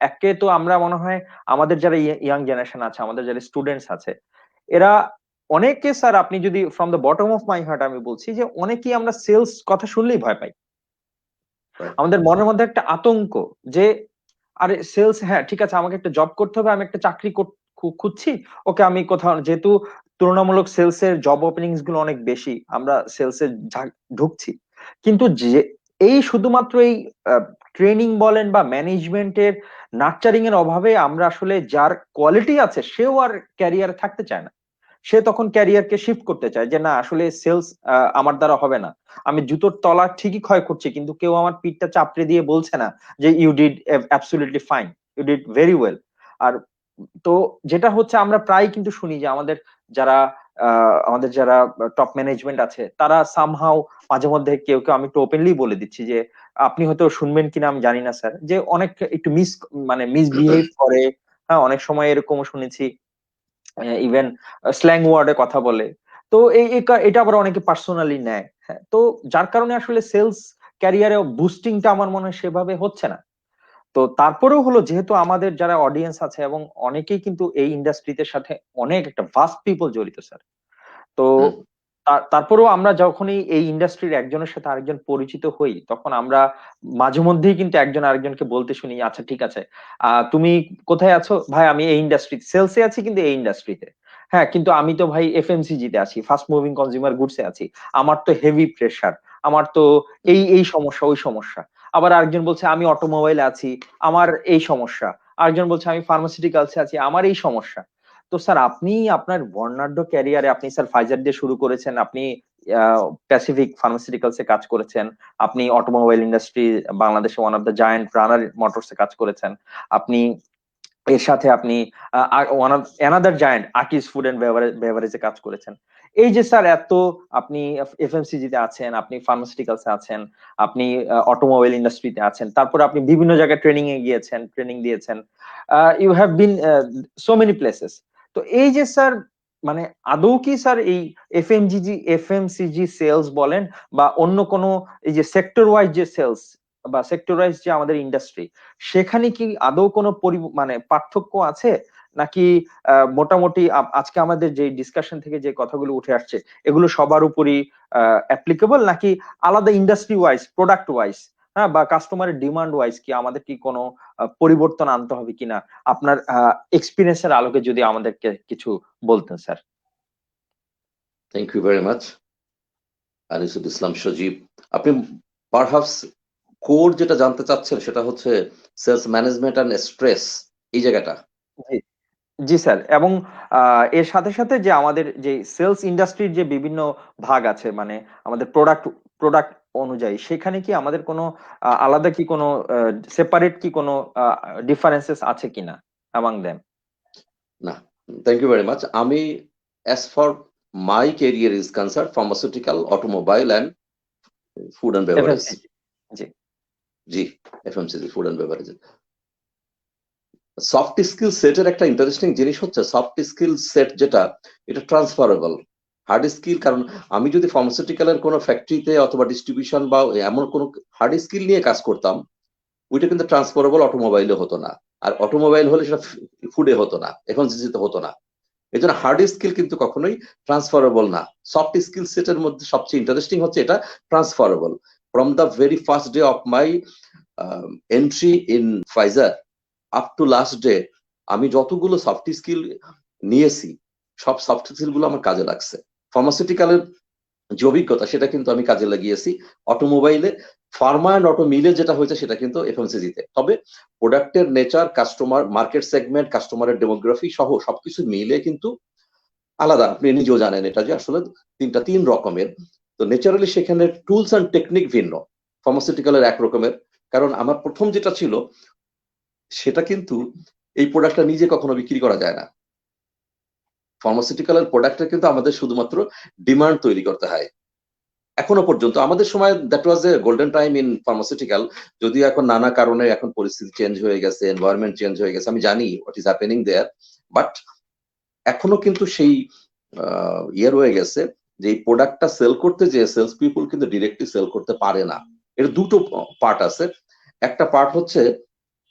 S3: একে তো আমরা মনে হয় আমাদের যারা ইয়াং জেনারেশন আছে, আমাদের যারা স্টুডেন্টস আছে, এরা অনেকে স্যার, আপনি যদি from the bottom of my heart আমি বলছি যে অনেকেই আমরা সেলস কথা শুনলেই ভয় পাই। আমাদের মনের মধ্যে একটা আতঙ্ক যে আরে সেলস, হ্যাঁ ঠিক আছে, আমাকে একটা জব করতে হবে, আমি একটা চাকরি খুঁজছি, ওকে আমি কোথাও, যেহেতু তুলনামূলক সেলস এর জব ওপেনিংস গুলো অনেক বেশি, আমরা সেলস এ ঢুকছি। কিন্তু যে এই শুধুমাত্র এই ট্রেনিং বলেন বা ম্যানেজমেন্টের নার্চারিং এর অভাবে আমরা আসলে যার কোয়ালিটি আছে সেও আর ক্যারিয়ারে থাকতে চায় না। সে তখন ক্যারিয়ারকে শিফট করতে চায় যে না, আসলে সেলস আমার দ্বারা হবে না। আমি জুতোর তলা ঠিকই ক্ষয় করছি, কিন্তু কেউ আমার পিঠটা চাপড়ে দিয়ে বলছে না যে you did absolutely fine, you did very well. আর তো যেটা হচ্ছে আমরা প্রায় কিন্তু শুনি যে আমাদের যারা টপ ম্যানেজমেন্ট আছে তারা সামহাও মাঝে মধ্যে কেউ কেউ, আমি একটু ওপেনলি বলে দিচ্ছি যে আপনি হয়তো শুনবেন কিনা আমি জানি না স্যার, যে অনেক একটু মিসবিহেভ করে। হ্যাঁ, অনেক সময় এরকম শুনেছি, ইভেন স্ল্যাং ওয়ার্ডে কথা বলে। তো এটা আবার অনেকে পার্সোনালি নেয়। হ্যাঁ, তো যার কারণে আসলে সেলস ক্যারিয়ারে বুস্টিংটা আমার মনে হয় সেভাবে হচ্ছে না। তো তারপরেও হলো, যেহেতু আমাদের যারা অডিয়েন্স আছে এবং অনেকেই কিন্তু এই ইন্ডাস্ট্রিতে সাথে অনেক একটা ভাস্ট পিপল জড়িত স্যার। তো
S5: হুম,
S3: তারপরেও আমরা যখনই এই ইন্ডাস্ট্রির একজনের সাথে আরেকজন পরিচিত হই, তখন আমরা মাঝে মধ্যেই কিন্তু একজন আরেকজনকে বলতে শুনি, আচ্ছা ঠিক আছে, তুমি কোথায় আছো? ভাই আমি এই ইন্ডাস্ট্রিতে সেলসে আছি, কিন্তু এই ইন্ডাস্ট্রিতে। হ্যাঁ, কিন্তু আমি তো ভাই এফএমসিজি তে আছি, ফাস্ট মুভিং কনজিউমার গুডসে আছি, আমার তো হেভি প্রেসার, আমার তো এই সমস্যা ওই সমস্যা। আবার আরেকজন বলছে আমি অটোমোবাইলে আছি, আমার এই সমস্যা। আরেকজন বলছে আমি ফার্মাসিউটিক্যালসে আছি, আমার এই সমস্যা। তো স্যার আপনি আপনার বর্ণাঢ্য ক্যারিয়ারে আপনি স্যার ফাইজার দিয়ে শুরু করেছেন, আপনি প্যাসিফিক ফার্মাসিউটিক্যালস এ কাজ করেছেন, আপনি অটোমোবাইল ইন্ডাস্ট্রি বাংলাদেশে one of the giant Runner Motors এ কাজ করেছেন, আপনি এর সাথে আপনি one of another giant Akij food and বেভারেজে কাজ করেছেন। এই যে স্যার এত, আপনি এফএমসিজি তে আছেন, আপনি ফার্মাসিউটিক্যালস এ আছেন, আপনি অটোমোবাইল ইন্ডাস্ট্রিতে আছেন, তারপরে আপনি বিভিন্ন জায়গায় ট্রেনিং এ গিয়েছেন, ট্রেনিং দিয়েছেন, you have been so many places. তো এই যে স্যার, মানে আদৌ কি স্যার এই এফএমসিজি সেলস বলেন বা অন্য কোনো, এই যে সেক্টর ওয়াইজ যে সেলস বা সেক্টর ওয়াইজ যে আমাদের ইন্ডাস্ট্রি, সেখানে কি আদৌ কোনো মানে পার্থক্য আছে নাকি মোটামুটি আজকে আমাদের যে ডিসকাশন থেকে যে কথাগুলো উঠে আসছে এগুলো সবার উপরই অ্যাপ্লিকেবল, নাকি আলাদা ইন্ডাস্ট্রি ওয়াইজ, প্রোডাক্ট ওয়াইজ, হ্যাঁ, বা কাস্টমারের ডিমান্ড ওয়াইজ কি আমাদের কি কোনো পরিবর্তন আনতে হবে কিনা? আপনার এক্সপিরিয়েন্সের আলোকে যদি আমাদেরকে কিছু বলতেন sir.
S5: Thank you very much Anisul Islam Sajib. আপনি পারহাপস কোর যেটা জানতে চাচ্ছেন সেটা হচ্ছে সেলস ম্যানেজমেন্ট অ্যান্ড স্ট্রেস, এই জায়গাটা।
S3: জি, জি স্যার, এবং এর সাথে সাথে যে আমাদের যে সেলস ইন্ডাস্ট্রির যে বিভিন্ন ভাগ আছে, মানে আমাদের প্রোডাক্ট অনুযায়ী, সেখানে কি আমাদের কোনো আলাদা কি কোনো সেপারেট কি কোনো ডিফারেন্সেস আছে কিনা among them?
S5: না, থ্যাংক ইউ ভেরি মাচ। আমি as for my career is concern pharmaceutical, automobile and food and beverage.
S3: FMCG. G.
S5: G, FMCG, food and beverage. Soft skill সেটের একটা ইন্টারেস্টিং জিনিস হচ্ছে, সফট স্কিল সেট যেটা, এটা transferable. Hard skill, কারণ আমি যদি ফার্মাসিউটিক্যালের কোনো ফ্যাক্টরিতে অথবা ডিস্ট্রিবিউশন বা এমন কোনো হার্ড স্কিল নিয়ে কাজ করতাম, ওইটা কিন্তু ট্রান্সফারেবল অটোমোবাইলে হতো না। আর অটোমোবাইল হলে সেটা ফুডে হতো না, এফএমসিজিতে হতো না। এই জন্য হার্ড স্কিল কিন্তু কখনোই ট্রান্সফারেবল না। সফট স্কিল সেটের মধ্যে সবচেয়ে ইন্টারেস্টিং হচ্ছে এটা transferable. From the very first day of my entry in Pfizer up to last day, আমি যতগুলো সফট স্কিল নিয়েছি সব সফট স্কিল গুলো আমার কাজে লাগছে। ফার্মাসিউটিক্যালের যে অভিজ্ঞতা সেটা কিন্তু আমি কাজে লাগিয়েছি অটোমোবাইলে। ফার্মা অ্যান্ড অটো মিলে যেটা হয়েছে সেটা কিন্তু এফএমসিজিতে। তবে প্রোডাক্টের নেচার, কাস্টমার মার্কেট সেগমেন্ট, কাস্টমারের ডেমোগ্রাফি সহ সবকিছু মিলে কিন্তু আলাদা। আপনি নিজেও জানেন এটা যে আসলে তিন রকমের। তো ন্যাচারালি সেখানে টুলস অ্যান্ড টেকনিক ভিন্ন। ফার্মাসিউটিক্যালের এক রকমের, কারণ আমার প্রথম যেটা ছিল সেটা কিন্তু এই প্রোডাক্টটা নিজে কখনো বিক্রি করা যায় না। ফার্মাসিউটিক্যালের প্রোডাক্টটা কিন্তু আমাদের শুধুমাত্র ডিমান্ড তৈরি করতে হয়। এখনো পর্যন্ত আমাদের সময় that was A golden time in pharmaceutical. যদিও এখন নানা কারণে এখন পরিস্থিতি চেঞ্জ হয়ে গেছে, এনভায়রনমেন্ট চেঞ্জ হয়ে গেছে, আমি জানি what is happening there, but এখনো কিন্তু সেই ইয়ে রয়ে গেছে যে এই প্রোডাক্টটা সেল করতে যে সেলস পিপল কিন্তু ডিরেক্টলি সেল করতে পারে না। এর দুটো পার্ট আছে। একটা পার্ট হচ্ছে,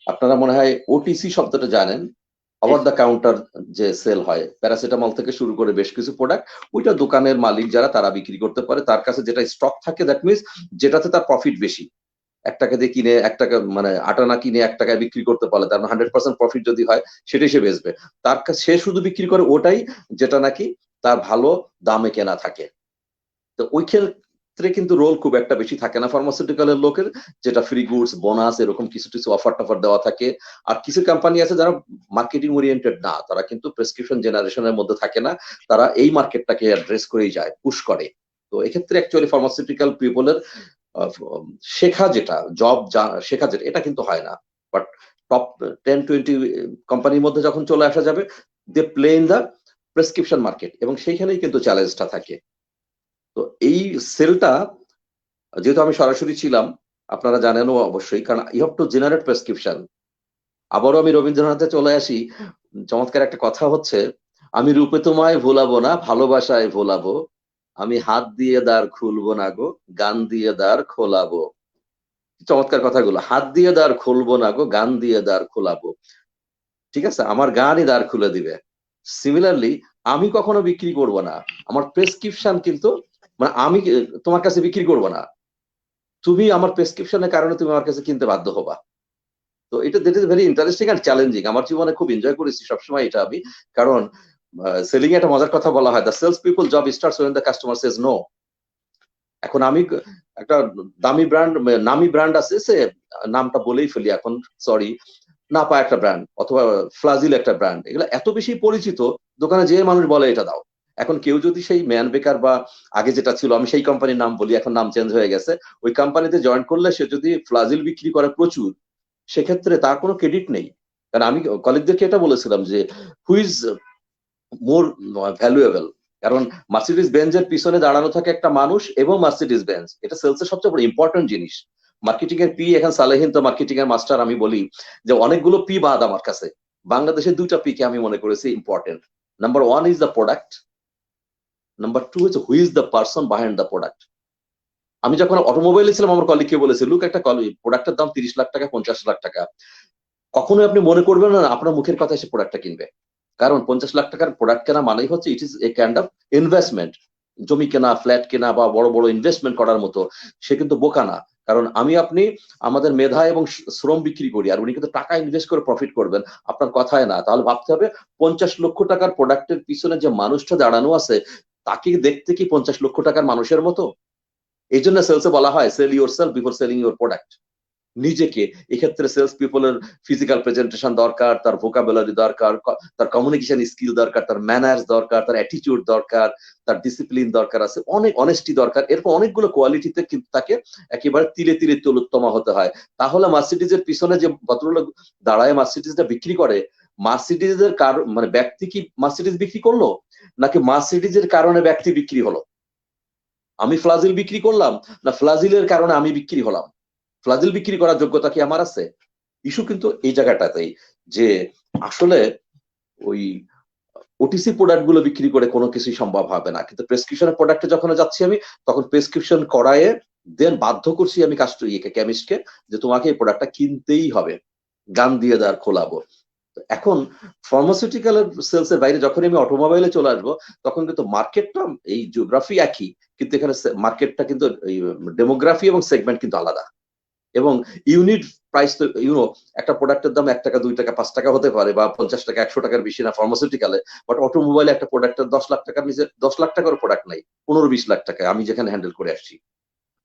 S5: আপনারা মনে হয় ওটিসি শব্দটা জানেন, ওভার দ্য কাউন্টার যে সেল হয়, প্যারাসিটামল থেকে শুরু করে বেশ কিছু প্রোডাক্ট, ওইটা দোকানের মালিক যারা তারা বিক্রি করতে পারে, তার কাছে যেটা স্টক থাকে, দ্যাট মিনস যেটাতে তার প্রফিট বেশি। 1 টাকা দিয়ে কিনে 1 টাকা, মানে আটানা কিনে 1 টাকায় বিক্রি করতে পারলে তার 100% প্রফিট যদি হয় সেটাই সে বেচবে। তার কাছে সে শুধু বিক্রি করে ওটাই যেটা নাকি তার ভালো দামে কেনা থাকে। তো ওই ক্ষেত্রে কিন্তু রোল খুব একটা বেশি থাকে না ফার্মাসিউটিক্যালের লোকের, যেটা ফ্রি গুডস, বোনাস, এরকম কিছু কিছু অফার টফার দেওয়া থাকে। আর কিছু কোম্পানি আছে যারা মার্কেটিং ওরিয়েন্টেড না, তারা কিন্তু প্রেসক্রিপশন জেনারেশনের মধ্যে থাকে না, তারা এই মার্কেটটাকে অ্যাড্রেস করেই যায়, পুশ করে। তো এক্ষেত্রে অ্যাকচুয়ালি ফার্মাসিউটিক্যাল পিপলের শেখা যেটা, শেখা যেটা, এটা কিন্তু হয় না। বাট টপ 10-20 কোম্পানির মধ্যে যখন চলে আসা যাবে, they play in the prescription market, এবং সেইখানেই কিন্তু চ্যালেঞ্জটা থাকে। তো এই সেলটা যেহেতু আমি সরাসরি ছিলাম, আপনারা জানেনও অবশ্যই, কারণ you have to generate prescription. আবারও আমি রবীন্দ্রনাথে চলে আসি। চমৎকার একটা কথা হচ্ছে, আমি রূপে তোমায় ভোলাবো না, ভালোবাসায় ভোলাবো, আমি হাত দিয়ে দ্বার খুলবো না গো, গান দিয়ে দ্বার খোলাবো। চমৎকার কথাগুলো, হাত দিয়ে দ্বার খুলবো না গো, গান দিয়ে দ্বার খোলাবো। ঠিক আছে, আমার গানই দ্বার খুলে দিবে। সিমিলারলি আমি কখনো বিক্রি করব না, আমার প্রেসক্রিপশন কিন্তু, মানে আমি তোমার কাছে বিক্রি করব না, তুমি আমার প্রেসক্রিপশনের কারণে তুমি আমার কাছে কিনতে বাধ্য হবা। তো এটা that is very interesting and challenging. আমার জীবনে খুব এনজয় করেছি সবসময় এটা আমি, কারণ সেলিং এ একটা মজার কথা বলা হয়, the sales people job starts when the customer says no। এখন আমি একটা নামি ব্র্যান্ড আছে, সে নামটা বলেই ফেলি এখন, সরি, নাপা একটা ব্র্যান্ড অথবা ফ্লাজিল একটা ব্র্যান্ড, এগুলো এত বেশি পরিচিত, দোকানে যে মানুষ বলে এটা দাও। এখন কেউ যদি সেই ম্যান বেকার বা আগে যেটা ছিল, আমি সেই কোম্পানির নাম বলি, এখন নাম চেঞ্জ হয়ে গেছে, ওই কোম্পানিতে জয়েন করলে সে যদি ফ্লাজিল বিক্রি করে প্রচুর, সেক্ষেত্রে তার কোনো ক্রেডিট নেই। কারণ আমি কলিগদেরকে এটা বলেছিলাম যে হু ইজ মোর ভ্যালুয়েবল, কারণ মার্সিডিজ বেঞ্জের পিছনে দাঁড়ানো থাকে একটা মানুষ এবং মার্সিডিজ বেঞ্জ, এটা সেলসের সবচেয়ে বড় ইম্পর্টেন্ট জিনিস। মার্কেটিং এর পি, এখন সালেহিন তো মার্কেটিং এর মাস্টার, আমি বলি যে অনেকগুলো পি বাদ আমার কাছে, বাংলাদেশের দুইটা পি কে আমি মনে করেছি important. Number 1 is the product, number 2 হচ্ছে who is the person behind the product. আমি যখন অটোমোবাইলে ছিলাম, আমার কলিগকে বলেছি, লুক, একটা প্রোডাক্টের দাম 30 লাখ টাকা, 50 লাখ টাকা, কখনোই আপনি মনে করবেন না আপনার মুখের কথা এসে প্রোডাক্টটা কিনবে, কারণ 50 লাখ টাকার প্রোডাক্ট কেনা মানেই হচ্ছে it is a kind of investment. জমি কেনা, ফ্ল্যাট কেনা বা বড় বড় ইনভেস্টমেন্ট করার মতো। সে কিন্তু বোকা না, কারণ আপনি আমাদের মেধা এবং শ্রম বিক্রি করি, আর উনি কিন্তু টাকা ইনভেস্ট করে প্রফিট করবেন আপনার কথায় না। তাহলে ভাবতে হবে 50 লক্ষ টাকার প্রোডাক্টের পিছনে যে মানুষটা দাঁড়ানো আছে, তাকে দেখতে কি 50 লক্ষ টাকার মানুষের মতো? এই জন্য সেলসে বলা হয় sell yourself before selling your product. নিজেকে, এক্ষেত্রে সেলস পিপলের ফিজিক্যাল প্রেজেন্টেশন দরকার, তার ভোকাবুলারি দরকার, তার কমিউনিকেশন স্কিল দরকার, তার ম্যানার্স দরকার, তার অ্যাটিটিউড দরকার, তার ডিসিপ্লিন দরকার আছে, অনেক অনেস্টি দরকার, এরকম অনেকগুলো কোয়ালিটিতে কিন্তু তাকে একেবারে তিলে তিলে তোলোত্তমা হতে হয়। তাহলে মার্সিডিজের পিছনে যে ভদ্রলোক দাঁড়ায় মার্সিডিজটা বিক্রি করে, মার্সিডিজের কারণ, মানে ব্যক্তি কি মার্সিডিজ বিক্রি করলো, নাকি মার্সিডিজের কারণে ব্যক্তি বিক্রি হলো? আমি ফ্লাজিল বিক্রি করলাম, না ফ্লাজিলের কারণে আমি বিক্রি হলাম? ফ্লাজিল বিক্রি করার যোগ্যতা কি আমার আছে? ইস্যু কিন্তু এই জায়গাটাতেই, যে আসলে ওই ওটিসি প্রোডাক্ট গুলো বিক্রি করে কোনো কিছুই সম্ভব হবে না, কিন্তু প্রেসক্রিপশনের প্রোডাক্টে যখন যাচ্ছি আমি, তখন প্রেসক্রিপশন করায়ে দেন বাধ্য করছি আমি কেমিস্টকে যে তোমাকে এই প্রোডাক্টটা কিনতেই হবে, গান দিয়ে দেওয়ার খোলাবো। এখন ফার্মাসিউটিক্যাল সেলস এর বাইরে যখন আমি অটোমোবাইলে চলে আসবো, তখন কিন্তু মার্কেটটা, এই জিওগ্রাফি একই, কিন্তু এখানে মার্কেটটা কিন্তু ডেমোগ্রাফি এবং সেগমেন্ট কিন্তু আলাদা, এবং ইউনিট প্রাইস তো একটা প্রোডাক্টের দাম 1 টাকা, 2 টাকা, 5 টাকা হতে পারে, বা 50 টাকা, 100 টাকার বেশি না ফার্মাসিউটিক্যালে। বাট অটোমোবাইলে একটা প্রোডাক্টের 10 লাখ টাকার নিচে, 10 লাখ টাকার প্রোডাক্ট নাই, 15-20 লাখ টাকা আমি যেখানে হ্যান্ডেল করে আসছি।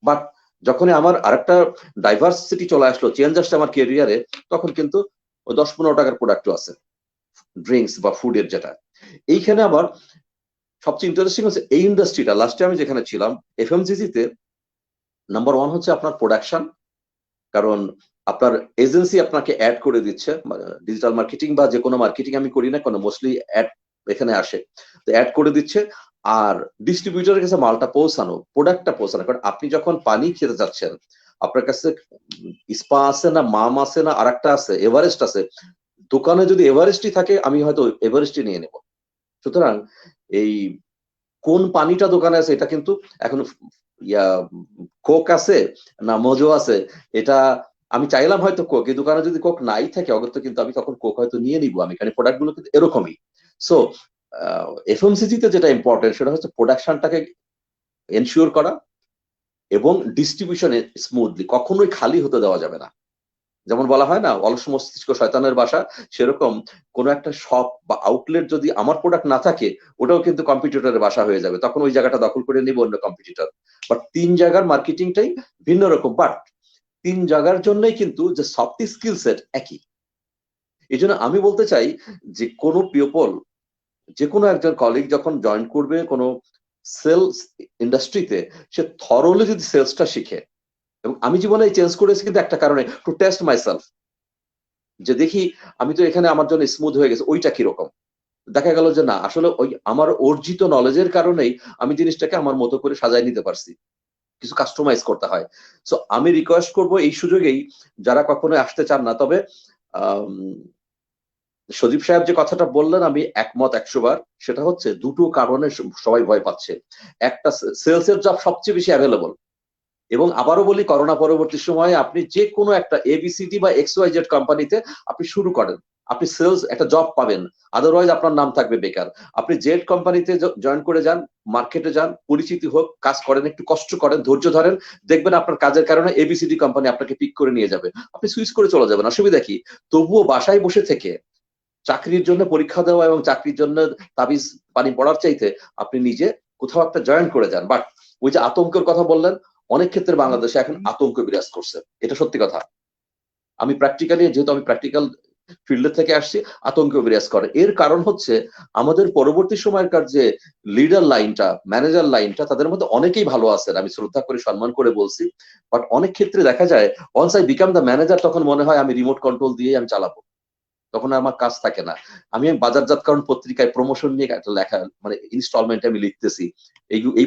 S5: বাট যখনই আমার আরেকটা ডাইভার্সিটি চলে আসলো, চেঞ্জ আসছে আমার ক্যারিয়ারে, তখন কিন্তু 10-15 টাকার প্রোডাক্টও আছে, ড্রিঙ্কস বা ফুডের যেটা। এইখানে আবার সবচেয়ে ইন্টারেস্টিং হচ্ছে এই ইন্ডাস্ট্রিটা, লাস্টে আমি যেখানে ছিলাম এফএমজিজিতে, নাম্বার 1 হচ্ছে আপনার প্রোডাকশন, কারণ আপনার এজেন্সি আপনাকে অ্যাড করে দিচ্ছে, ডিজিটাল মার্কেটিং বা যে কোনো মার্কেটিং আমি করি না, কারণ মোস্টলি অ্যাড এখানে আসে, তো অ্যাড করে দিচ্ছে। আর ডিস্ট্রিবিউটরের কাছে মালটা পৌঁছানো, প্রোডাক্টটা পৌঁছানো, কারণ আপনি যখন পানি খেতে যাচ্ছেন, আপনার কাছে স্পা আছে না, মাম আছে না, আর একটা আছে এভারেস্ট আছে, দোকানে যদি এভারেস্টই থাকে আমি হয়তো এভারেস্টই নিয়ে নেব। সুতরাং এই কোন পানিটা দোকানে আছে এটা কিন্তু এখন কোক আছে না মজো আছে, এটা আমি চাইলাম হয়তো কোক, এই দোকানে যদি কোক নাই থাকে অগত্য, কিন্তু আমি তখন কোক হয়তো নিয়ে নিবো। আমি এখানে প্রোডাক্ট গুলো কিন্তু এরকমই। সো এফএমসিজি তে যেটা ইম্পর্টেন্ট সেটা হচ্ছে প্রোডাকশনটাকে এনশিওর করা এবং ডিস্ট্রিবিউশনে স্মুথলি, কখনোই খালি হতে দেওয়া যাবে না। যেমন বলা হয় না অলস মস্তিষ্ক শয়তানের বাসা, সেরকম কোন একটা শপ বা আউটলেট যদি আমার প্রোডাক্ট না থাকে, ওটাও কিন্তু কম্পিটিটরের বাসা হয়ে যাবে, তখন ওই জায়গাটা দখল করে নিব অন্য কম্পিটিটর। বাট 3 জায়গার মার্কেটিংটাই ভিন্ন রকম, বাট 3 জায়গার জন্যই কিন্তু যে সফট স্কিল সেট একই। এই জন্য আমি বলতে চাই যে কোনো পিপল, যে কোনো একজন কলিগ যখন জয়েন করবে কোনো সেলস ইন্ডাস্ট্রিতে, সে থরলি যদি সেলসটা শিখে, এবং আমি জীবনে চেঞ্জ করেছি কিন্তু একটা কারণে, টু টেস্ট মাইসেলফ। যে দেখি আমি তো এখানে আমার জন্য স্মুথ হয়ে গেছে, ওইটা কিরকম। দেখা গেল যে না, আসলে ওই আমার অর্জিত নলেজের কারণেই আমি জিনিসটাকে আমার মতো করে সাজায় নিতে পারছি। কিছু কাস্টমাইজ করতে হয়। সো আমি রিকোয়েস্ট করব এই সুযোগেই, যারা কখনো আসতে চান না, তবে আম, সজীব সাহেব যে কথাটা বললেন আমি একমত 100 বার। সেটা হচ্ছে দুটো কারণে সবাই ভয় পাচ্ছে। একটা, সেলস এর জব সবচেয়ে বেশি অ্যাভেলেবল, এবং আবারও বলি করোনা পরবর্তী সময়ে আপনি যে কোনো একটা এবিসিডি বা XYZ কোম্পানিতে আপনি শুরু করেন, আপনি সেলস একটা জব পাবেন, আদারওয়াইজ আপনার নাম থাকবে বেকার। আপনি জেড কোম্পানিতে জয়েন করে যান, মার্কেটে যান, পরিচিতি হোক, কাজ করেন, একটু কষ্ট করেন, ধৈর্য ধরেন, দেখবেন আপনার কাজের কারণে এবিসিডি কোম্পানি আপনাকে পিক করে নিয়ে যাবে, আপনি সুইচ করে চলে যাবেন, অসুবিধা কি। তবুও বাসায় বসে থেকে চাকরির জন্য পরীক্ষা দেওয়া এবং চাকরির জন্য তাবিজ পানি পড়ার চাইতে আপনি নিজে কোথাও একটা জয়েন করে যান। বাট ওই যে আতঙ্কের কথা বললেন, অনেক ক্ষেত্রে বাংলাদেশে এখন আতঙ্ক বিরাজ করছে, এটা সত্যি কথা। আমি প্র্যাকটিক্যালি, যেহেতু আমি প্র্যাকটিক্যাল ফিল্ড থেকে আসছি, আতঙ্ক বিরাজ করে। এর কারণ হচ্ছে আমাদের পরবর্তী সময়কার যে লিডার লাইনটা, ম্যানেজার লাইনটা, তাদের মধ্যে অনেকেই ভালো আছেন, আমি শ্রদ্ধা করে সম্মান করে বলছি। বাট অনেক ক্ষেত্রে দেখা যায় once I become the manager, তখন মনে হয় আমি রিমোট কন্ট্রোল দিয়ে আমি চালাবো, তখন আমার কাজ থাকে না। আমি বাজারজাতকরণ পত্রিকায় প্রমোশন নিয়ে একটা লেখা, মানে ইনস্টলমেন্টে আমি লিখতেছি, এই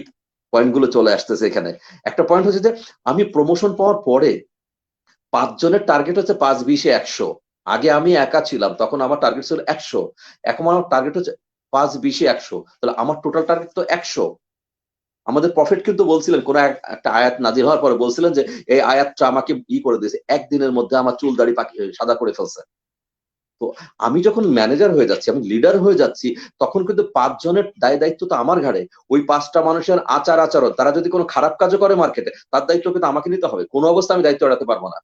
S5: পয়েন্ট গুলো চলে আসতেছে এখানে। একটা পয়েন্ট হচ্ছে যে আমি প্রমোশন পাওয়ার পরে 5 জনের টার্গেট হচ্ছে 5-20-100। আগে আমি একা ছিলাম, তখন আমার টার্গেট ছিল 100, এখন আমার টার্গেট হচ্ছে 5-20-100, তাহলে আমার টোটাল টার্গেট তো 100। আমাদের প্রফেট কিন্তু বলছিলেন, কোন একটা আয়াত নাজির হওয়ার পরে বলছিলেন যে এই আয়াতটা আমাকে করে দিয়েছে, একদিনের মধ্যে আমার চুল দাড়ি সাদা করে ফেলছে। তো আমি যখন ম্যানেজার হয়ে যাচ্ছি, আমি লিডার হয়ে যাচ্ছি, তখন কিন্তু 5 জনের দায়িত্ব তো আমার ঘাড়ে। ওই 5টা মানুষের আচরণ, তারা যদি কোনো খারাপ কাজও করে মার্কেটে, তার দায়িত্ব কিন্তু আমাকে নিতে হবে। কোনো অবস্থা আমি দায়িত্ব এড়াতে পারবো না।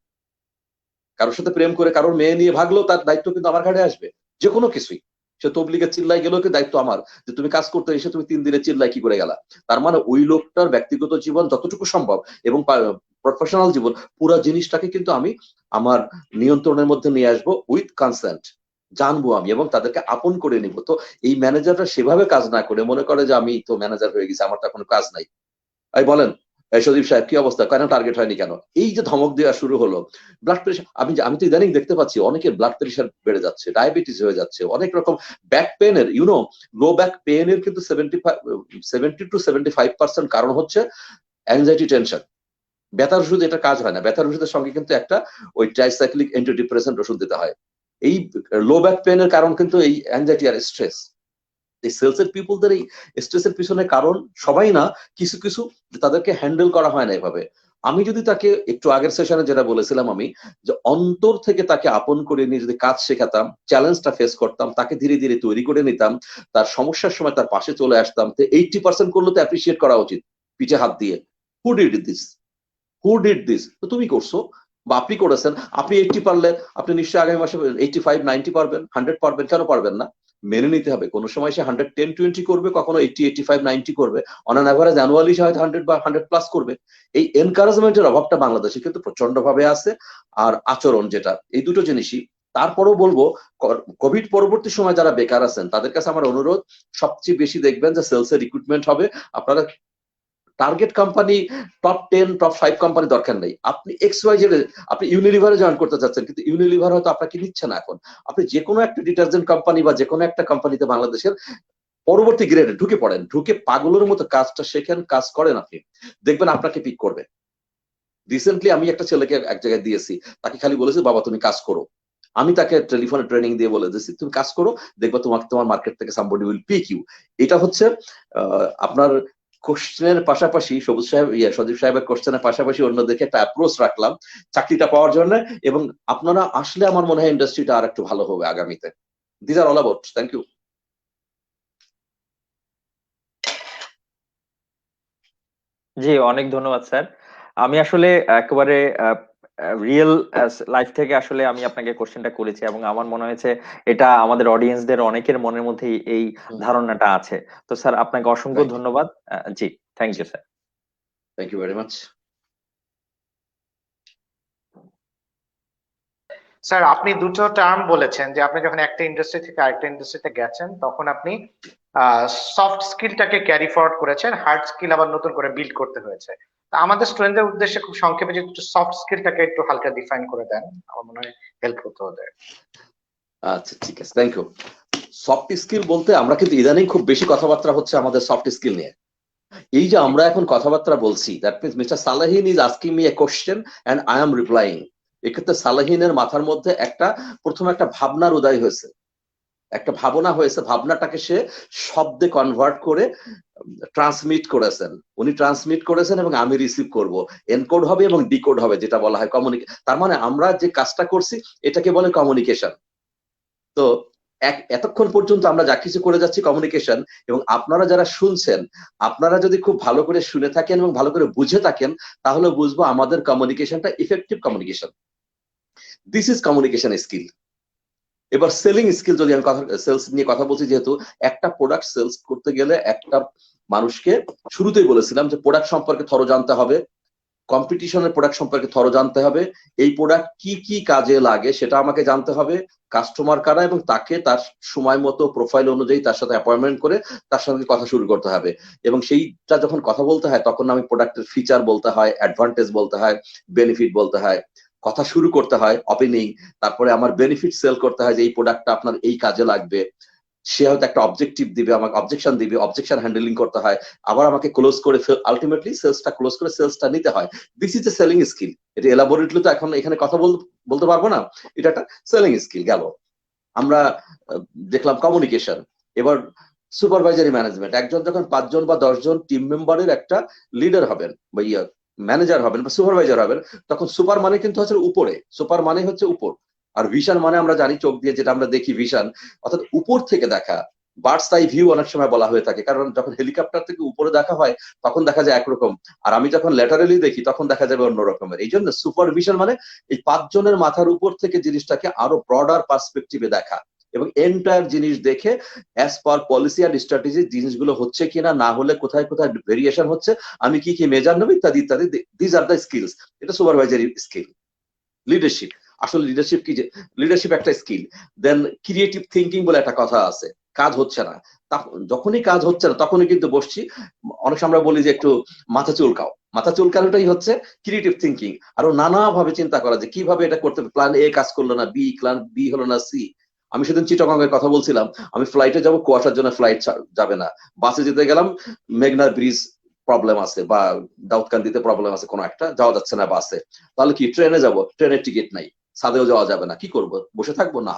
S5: কারোর সাথে প্রেম করে কারোর মেয়ে নিয়ে ভাগলেও তার দায়িত্ব কিন্তু আমার ঘাড়ে আসবে, যে কোনো কিছুই। সে তবলিগের চিল্লাই গেলেও কি দায়িত্ব আমার, যে তুমি কাজ করতে এসে তুমি 3 দিনে চিল্লাই কি করে গেলা। তার মানে ওই লোকটার ব্যক্তিগত জীবন যতটুকু সম্ভব এবং প্রফেশনাল জীবন, পুরো জিনিসটাকে কিন্তু আমি আমার নিয়ন্ত্রণের মধ্যে নিয়ে আসবো, উইথ কনসেন্ট জানবো আমি, এবং তাদেরকে আপন করে নিব। তো এই ম্যানেজাররা সেভাবে কাজ না করে মনে করে যে আমি তো ম্যানেজার হয়ে গেছি, আমার তো কোনো কাজ নাই। এই বলেন, সদীপ সাহেব কি অবস্থা, কেন টার্গেট হয়নি কেন? এই যে ধমক দেওয়া শুরু হলো, ব্লাড প্রেশার, আমি তো ইদানিং দেখতে পাচ্ছি অনেকের ব্লাড প্রেশার বেড়ে যাচ্ছে, ডায়াবেটিস হয়ে যাচ্ছে, অনেক রকম ব্যাক পেনের, লো ব্যাক পেনের কিন্তু 70-75% কারণ হচ্ছে অ্যাংজাইটি, টেনশন। ব্যথার ওষুধ এটা কাজ হয় না, ব্যথার ওষুধের সঙ্গে কিন্তু একটা ওই ট্রাইসাইক্লিক অ্যান্টিডিপ্রেসেন্ট ওষুধ দিতে হয়। এই লো ব্যাক পেনের কারণ কিন্তু এই অ্যাংজাইটি আর স্ট্রেস। এই সেলস এর পিপলদের এই স্ট্রেসের পিছনে কারণ সবাই না, কিছু কিছু তাদেরকে হ্যান্ডেল করা হয় না এভাবে। আমি যদি তাকে একটু আগের সেশনে যেটা বলেছিলাম আমি, যে অন্তর থেকে তাকে আপন করে নিয়ে যদি কাজ শেখাতাম, চ্যালেঞ্জটা ফেস করতাম, তাকে ধীরে ধীরে তৈরি করে নিতাম, তার সমস্যার সময় তার পাশে চলে আসতাম, তো 80% করলে তো অ্যাপ্রিসিয়েট করা উচিত, পিঠে হাত দিয়ে। Who did this, who did this, তো তুমি করছো বা আপনি করেছেন, আপনি 80 পারলে আপনি নিশ্চয়ই আগামী মাসে 85-90 পারবেন, 100 পারবেন, কেন পারবেন না? মেনে নিতে হবে, কোনো সময় সে 110-20 করবে, কখনো 80-85-90 করবে, অন অ্যান অ্যাভারেজ অ্যানুয়ালি সে হয়তো 100 বা 100+ করবে। এই এনকারেজমেন্টের অভাবটা বাংলাদেশে কিন্তু প্রচন্ড ভাবে আছে। আর আচরণ যেটা, এই দুটো জিনিসই। তারপরেও বলবো, কোভিড পরবর্তী সময় যারা বেকার আছেন তাদের কাছে আমার অনুরোধ, সবচেয়ে বেশি দেখবেন যে সেলস এর রিক্রুটমেন্ট হবে। আপনারা target company top 10 top 5 company দরকার নেই। আপনি XYZ, আপনি ইউনিলিভারে জয়েন করতে চাচ্ছেন, কিন্তু ইউনিলিভার হয়তো আপনাকে নিচ্ছে না এখন। আপনি যে কোনো একটা ডিটারজেন্ট কোম্পানি বা যে কোনো একটা কোম্পানিতে বাংলাদেশের পরবর্তী গ্রেডে ঢুকে পড়েন, ঢুকে পাগলের মতো কাজটা শেখেন, কাজ করেন, আপনি দেখবেন আপনাকে পিক করবে। রিসেন্টলি আমি একটা ছেলেকে এক জায়গায় দিয়েছি, তাকে খালি বলেছি বাবা তুমি কাজ করো। আমি তাকে টেলিফোনে ট্রেনিং দিয়ে বলে দিয়েছি তুমি কাজ করো, দেখবো তোমাকে তোমার মার্কেট থেকে সামবডি উইল পিক ইউ। এটা হচ্ছে আপনার কোশ্চেনের পাশাপাশি, সজীব সাহেবের কোশ্চেনের পাশাপাশি অন্যদেরকে একটা অ্যাপ্রোচ রাখলাম চাকরিটা পাওয়ার জন্য, এবং আপনারা আসলে আমার মনে হয় ইন্ডাস্ট্রিটা আর একটু ভালো হবে আগামীতে। This are all about. Thank you.
S3: জি, অনেক ধন্যবাদ স্যার। আমি আসলে একেবারে রিয়েল লাইফ থেকে আসলে আমি আপনাকে কোশ্চেনটা করেছি, এবং আমার মনে হয়েছে এটা আমাদের অডিয়েন্সদের অনেকের মনের মধ্যে এই ধারণাটা আছে। তো স্যার আপনাকে অসংখ্য
S5: Right.
S3: ধন্যবাদ। জি, thank you sir.
S5: Thank you very much.
S1: Sir আপনি দুটো টার্ম বলেছেন, যে আপনি যখন একটা ইন্ডাস্ট্রি থেকে আরেকটা ইন্ডাস্ট্রিতে গেছেন তখন আপনি সফট স্কিলটাকে ক্যারি ফরওয়ার্ড করেছেন, হার্ড স্কিল আবার নতুন করে বিল্ড করতে হয়েছে। আমাদের স্টুডেন্টদের উদ্দেশ্যে খুব সংক্ষেপে যদি একটু সফট স্কিলটাকে একটু হালকা ডিফাইন করে দেন, আমার মনে হয় হেল্প হতো ওদের।
S5: আচ্ছা, ঠিক আছে, থ্যাংক ইউ। সফট স্কিল বলতে আমরা কিন্তু ইদানিং খুব বেশি কথাবার্তা হচ্ছে আমাদের সফট স্কিল নিয়ে। এই যে আমরা এখন কথাবার্তা বলছি, that means mister Salahin is asking me a question and I am replying. এক্ষেত্রে সালাহিনের মাথার মধ্যে প্রথমে একটা ভাবনার উদয় হয়েছে, একটা ভাবনা হয়েছে, ভাবনাটাকে সে শব্দে কনভার্ট করে ট্রান্সমিট করেছেন, উনি ট্রান্সমিট করেছেন এবং আমি রিসিভ করব, এনকোড হবে এবং ডিকোড হবে, যেটা বলা হয় কমিউনিকেশন। তার মানে আমরা যে কাজটা করছি এটাকে বলে কমিউনিকেশন। তো এতক্ষণ পর্যন্ত আমরা যা কিছু করে যাচ্ছি কমিউনিকেশন, এবং আপনারা যারা শুনছেন, আপনারা যদি খুব ভালো করে শুনে থাকেন এবং ভালো করে বুঝে থাকেন, তাহলে বুঝবো আমাদের কমিউনিকেশনটা effective communication. This is communication skill. এবার সেলিং স্কিল, যদি আমি সেলস নিয়ে কথা বলছি, যেহেতু একটা প্রোডাক্ট সেলস করতে গেলে একটা মানুষকে শুরুতেই বলেছিলাম যে প্রোডাক্ট সম্পর্কে থরো জানতে হবে, কম্পিটিশনের প্রোডাক্ট সম্পর্কে থরো জানতে হবে, এই প্রোডাক্ট কি কি কাজে লাগে সেটা আমাকে জানতে হবে, কাস্টমার কারা, এবং তাকে তার সময় মতো প্রোফাইল অনুযায়ী তার সাথে অ্যাপয়েন্টমেন্ট করে তার সঙ্গে কথা শুরু করতে হবে। এবং সেইটা যখন কথা বলতে হয় তখন আমি প্রোডাক্টের ফিচার বলতে হয়, অ্যাডভান্টেজ বলতে হয়, বেনিফিট বলতে হয়, কথা শুরু করতে হয় ওপেনিং, তারপরে আমার বেনিফিট সেল করতে হয় যে এই প্রোডাক্টটা আপনার এই কাজে লাগবে। সে হয়তো একটা অবজেক্টিভ দিবে, আমাকে অবজেকশন দিবে, অবজেকশন হ্যান্ডেলিং করতে হয়, আবার আমাকে ক্লোজ করে আলটিমেটলি সেলসটা ক্লোজ করে সেলসটা নিতে হয়। This is a selling skill. এটা এলাবোরেটলি তো এখন এখানে কথা বলতে পারবো না, এটা একটা সেলিং স্কিল গেল। আমরা দেখলাম কমিউনিকেশন। এবার সুপারভাইজারি ম্যানেজমেন্ট, একজন যখন 5 জন বা 10 জন টিম মেম্বারের একটা লিডার হবেন বা ম্যানেজার হবেন বা সুপারভাইজার হবেন, তখন সুপার মানে কিন্তু হচ্ছে উপরে, সুপার মানে হচ্ছে উপর, আর ভিশন মানে আমরা জানি চোখ দিয়ে যেটা আমরা দেখি ভিশন, অর্থাৎ উপর থেকে দেখা, বার্ডস আই ভিউ অনেক সময় বলা হয়ে থাকে, কারণ যখন হেলিকপ্টার থেকে উপরে দেখা হয় তখন দেখা যায় একরকম, আর আমি যখন ল্যাটারালি দেখি তখন দেখা যাবে অন্য রকমের। এই জন্য সুপারভিশন মানে এই 5 জনের মাথার উপর থেকে জিনিসটাকে আরো ব্রডার পার্সপেক্টিভে দেখা এবং এন্টায়ার জিনিস দেখে as per policy and strategy জিনিসগুলো হচ্ছে কিনা, না হলে কোথায় কোথায় ভেরিয়েশন হচ্ছে, আমি কি কি মেজার নেব, ইত্যাদি ইত্যাদি। These are the skills. এটা সুপারভাইজারি স্কিল। লিডারশিপ, আসলে লিডারশিপ কি? লিডারশিপ একটা স্কিল। দেন ক্রিয়েটিভ থিঙ্কিং বলে একটা কথা আছে। কাজ হচ্ছে না, যখনই কাজ হচ্ছে না তখনই কিন্তু বসছি, অনেক সময় আমরা বলি যে একটু মাথা চুলকাও, মাথা চুলকানোটাই হচ্ছে ক্রিয়েটিভ থিঙ্কিং। আরো নানা ভাবে চিন্তা করা যে কিভাবে এটা করতে, প্ল্যান এ কাজ করলো না, প্ল্যান বি হলো না, সি। আমি সেদিন চিটাগংয়ের কথা বলছিলাম, আমি ফ্লাইটে যাব, কুয়াশার জন্য ফ্লাইট যাবে না, বাসে যেতে গেলাম, মেঘনার ব্রিজ প্রবলেম আছে বা দাউদকান্দিতে প্রবলেম আছে, কোনো একটা যাওয়া যাচ্ছে না বাসে, তাহলে কি ট্রেনে যাব, ট্রেনের টিকিট নাই, ছাদেও যাওয়া যাবে না, কি করব, বসে থাকবো না,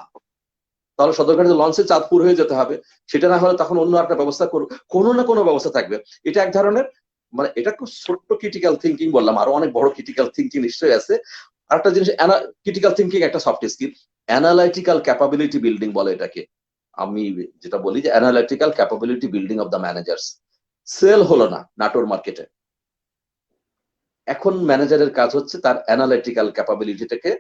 S5: তাহলে সদরঘাটে লঞ্চে চাঁদপুর হয়ে যেতে হবে, সেটা না হলে তখন অন্য একটা ব্যবস্থা করবো, কোনো না কোনো ব্যবস্থা থাকবে। এটা এক ধরনের, মানে এটা খুব ছোট্ট ক্রিটিক্যাল থিঙ্কিং বললাম, আরো অনেক বড় ক্রিটিক্যাল থিঙ্কিং নিশ্চয়ই আছে। আরেকটা জিনিস, ক্রিটিক্যাল থিঙ্কিং একটা soft skill, analytical capability building বলে এটাকে। আমি যেটা বলি যে analytical capability building of the managers. সেল হলো না নাটোর মার্কেটে, এখন ম্যানেজারের কাজ হচ্ছে তার অ্যানালাইটিক্যাল ক্যাপাবিলিটিটাকে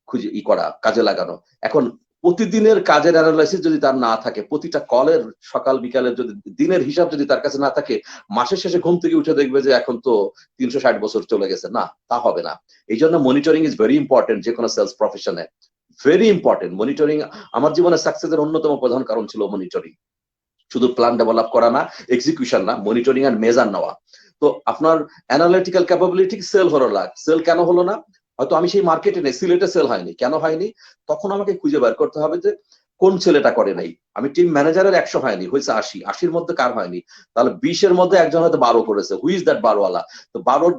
S5: খুঁজে করা, কাজে লাগানো। এখন প্রতিদিনের কাজের অ্যানালাইসিস যদি তার না থাকে, প্রতিটা কলের সকাল বিকালের যদি দিনের হিসাব যদি তার কাছে না থাকে, মাসের শেষে ঘুম থেকে উঠে দেখবে যে এখন তো 360 বছর চলে গেছে, না, তা হবে না। এই জন্য মনিটরিং ইজ ভেরি ইম্পর্টেন্ট যে কোনো সেলস প্রফেশনে, ভেরি ইম্পর্টেন্ট মনিটরিং। আমার জীবনে সাকসেসের অন্যতম প্রধান কারণ ছিল মনিটরিং। শুধু প্ল্যান ডেভেলপ করা না, এক্সিকিউশন না, মনিটরিং এন্ড মেজার নেওয়া। তো আপনার অ্যানালিটিক্যাল ক্যাপাবিলিটি সেল হলো না, সেল কেন হলো না? হয়তো আমি সেই মার্কেটে নেই, সিলেটে সেল হয়নি, কেন হয়নি? তখন আমাকে খুঁজে বের করতে হবে যে কোন ছেলেটা করে নাই। আমি টিম ম্যানেজারের 100 হয়নি, হয়েছে 80, 80-র মধ্যে কার হয়নি? তাহলে 20-এর মধ্যে একজন হয়তো 12 করেছে, হুই ইজ দ্যাট 12ওয়ালা? তো 12,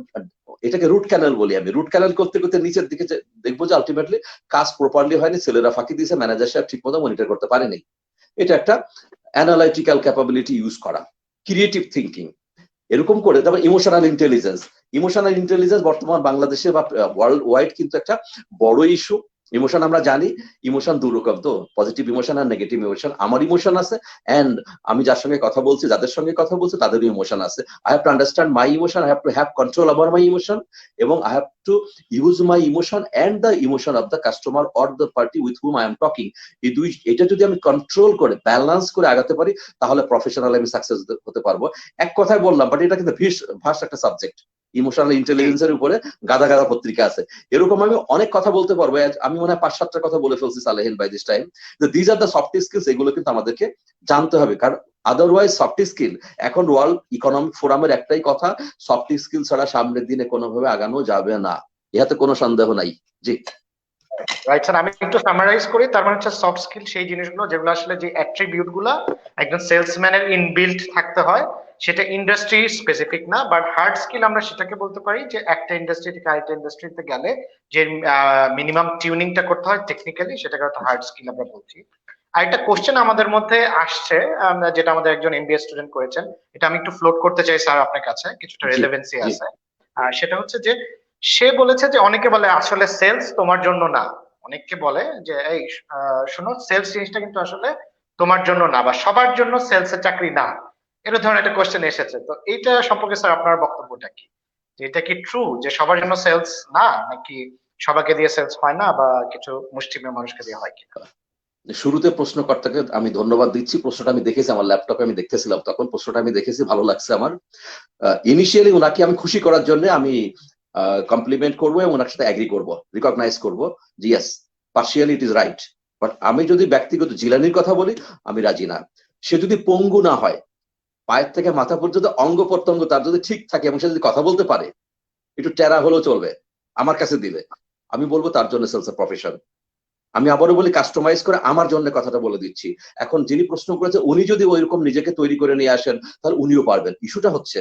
S5: এটাকে রুট ক্যানেল বলি আমি। রুট ক্যানেল করতে করতে নিচের দিকে দেখবো যে আলটিমেটলি কাজ প্রপারলি হয়নি, ছেলেরা ফাঁকি দিয়েছে, ম্যানেজার সাহেব ঠিক মতো মনিটর করতে পারেনি। এটা একটা অ্যানালাইটিক্যাল ক্যাপাবিলিটি ইউজ করা। ক্রিয়েটিভ থিঙ্কিং, এরকম করে। তারপর ইমোশনাল ইন্টেলিজেন্স। ইমোশনাল ইন্টেলিজেন্স বর্তমান বাংলাদেশে বা ওয়ার্ল্ড ওয়াইড কিন্তু একটা বড় ইস্যু। ইমোশন আমরা জানি, ইমোশন 2 রকম, তো পজিটিভ ইমোশন আর নেগেটিভ ইমোশন। আমার ইমোশন আছে, এন্ড আমি যার সঙ্গে কথা বলছি, যাদের সঙ্গে কথা বলছি, তাদেরও ইমোশন আছে। I have to understand my emotion, I have to have control over my emotion, এবং I have to use my emotion and the emotion of the customer or the party with whom I am talking. এটা যদি আমি control করে balance করে আগাতে পারি, তাহলে professional আমি সাকসেস হতে পারবো। এক কথায় বললাম, বাট এটা কিন্তু ভাস্ট একটা সাবজেক্ট। ইমোশনাল ইন্টেলিজেন্সের উপরে গাদা গাদা পত্রিকা আছে। এরকম আমি অনেক কথা বলতে পারবো, আমি মনে হয় 5-7টা কথা বলে ফেলছি Salehin by this time. These are the soft skills, এগুলো কিন্তু আমাদেরকে জানতে হবে। কারণ আদারওয়াইজ সফট স্কিল, এখন ওয়ার্ল্ড ইকোনমিক ফোরামের একটাই কথা, সফট স্কিল ছাড়া সামনের দিনে কোনোভাবে আগানো যাবে না, ইহাতে কোনো সন্দেহ নাই। জি
S1: রাইট স্যার, আমি একটু সামারাইজ করি। তার মানে হচ্ছে সফট স্কিল সেই জিনিসগুলো যেগুলো আসলে যে অ্যাট্রিবিউট গুলা একজন সেলসম্যানের ইনবিল্ট থাকতে হয়, সেটা ইন্ডাস্ট্রি স্পেসিফিক না। বাট হার্ড স্কিল আমরা সেটাকে বলতে পারি যে একটা ইন্ডাস্ট্রি থেকে আরেকটা ইন্ডাস্ট্রিতে গেলে যে মিনিমাম টিউনিংটা করতে হয় টেকনিক্যালি, সেটাকে হয়তো হার্ড স্কিল আমরা বলছি। আরেকটা কোশ্চেন আমাদের মধ্যে আসছে, যেটা আমাদের একজন এমবিএ স্টুডেন্ট করেছেন, এটা আমি একটু ফ্লোট করতে চাই স্যার আপনার কাছে, কিছুটা
S5: জি
S1: রেলেভেন্সি
S5: জি
S1: আছে। সেটা হচ্ছে যে সে বলেছে যে অনেকে বলে আসলে সেলস তোমার জন্য না। অনেককে বলে যে এই শোনো, সেলস জিনিসটা কিন্তু আসলে তোমার জন্য না, বা সবার জন্য সেলস এর চাকরি না। এর ধরনের একটা কোশ্চেন এসেছে। তো এইটা সম্পর্কে স্যার আপনার বক্তব্যটা কি, যে এটা কি ট্রু যে সবার জন্য সেলস না, নাকি সবাইকে দিয়ে সেলস হয় না, বা কিছু মুষ্টিমেয় মানুষকে দিয়ে হয় কিনা?
S5: শুরুতে প্রশ্নকর্তাকে আমি ধন্যবাদ দিচ্ছি। প্রশ্নটা আমি দেখেছি আমার ল্যাপটপে, আমি দেখতেছিলাম তখন, প্রশ্নটা আমি দেখেছি, ভালো লাগছে আমার। ইনিশিয়ালি ওনাকে আমি খুশি করার জন্য আমি কমপ্লিমেন্ট করবো এবং ওনার সাথে অ্যাগ্রি করবো, রিকগনাইজ করবো যে yes, partially it is right. But আমি যদি ব্যক্তিগত জিলানির কথা বলি, আমি রাজি না। সে যদি পঙ্গু না হয়, পায়ের থেকে মাথা পর্যন্ত অঙ্গ প্রত্যঙ্গ তার যদি ঠিক থাকে এবং সে যদি কথা বলতে পারে, একটু টেরা হলেও চলবে, আমার কাছে দিলে আমি বলবো তার জন্য সেলস প্রফেশন। আমি আবারও বলি, কাস্টমাইজ করে আমার জন্য কথাটা বলে দিচ্ছি। এখন যিনি প্রশ্ন করেছে উনি যদি ওইরকম নিজেকে তৈরি করে নিয়ে আসেন, তাহলে উনিও পারবেন। ইস্যুটা হচ্ছে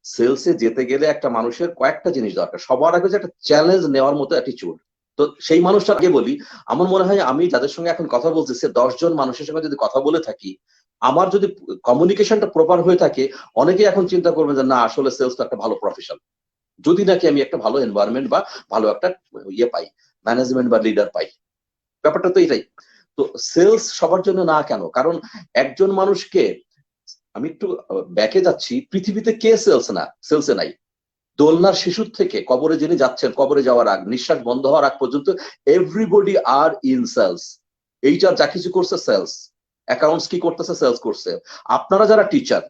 S5: সেলসে যেতে গেলে একটা মানুষের কয়েকটা জিনিস দরকার। সবার আগে যে একটা চ্যালেঞ্জ নেওয়ার মতো অ্যাটিটিউড। তো সেই মানুষটা আগে বলি, আমার মনে হয় আমি যাদের সঙ্গে এখন কথা বলছি, সে 10 জন মানুষের সঙ্গে যদি কথা বলে থাকি, আমার যদি কমিউনিকেশনটা প্রপার হয়ে থাকে, অনেকেই এখন চিন্তা করবেন যে না, আসলে সেলস তো একটা ভালো প্রফেশন, যদি নাকি আমি একটা ভালো এনভায়রনমেন্ট বা ভালো একটা ইয়ে পাই, ম্যানেজমেন্ট বা লিডার পাই। ব্যাপারটা তো এটাই। তো সেলস সবার জন্য না কেন? কারণ একজন মানুষকে, আমি একটু ব্যাকে যাচ্ছি, পৃথিবীতে কে সেলসে নাই? দোলনার শিশুর থেকে কবরে যিনি যাচ্ছেন, কবরে যাওয়ার আগ, নিঃশ্বাস বন্ধ হওয়ার আগ পর্যন্ত এভরিবডি আর ইন সেলস। এইটার যা কিছু করছে সেলস, অ্যাকাউন্টস কি করতেছে সেলস করছে। আপনারা যারা টিচার,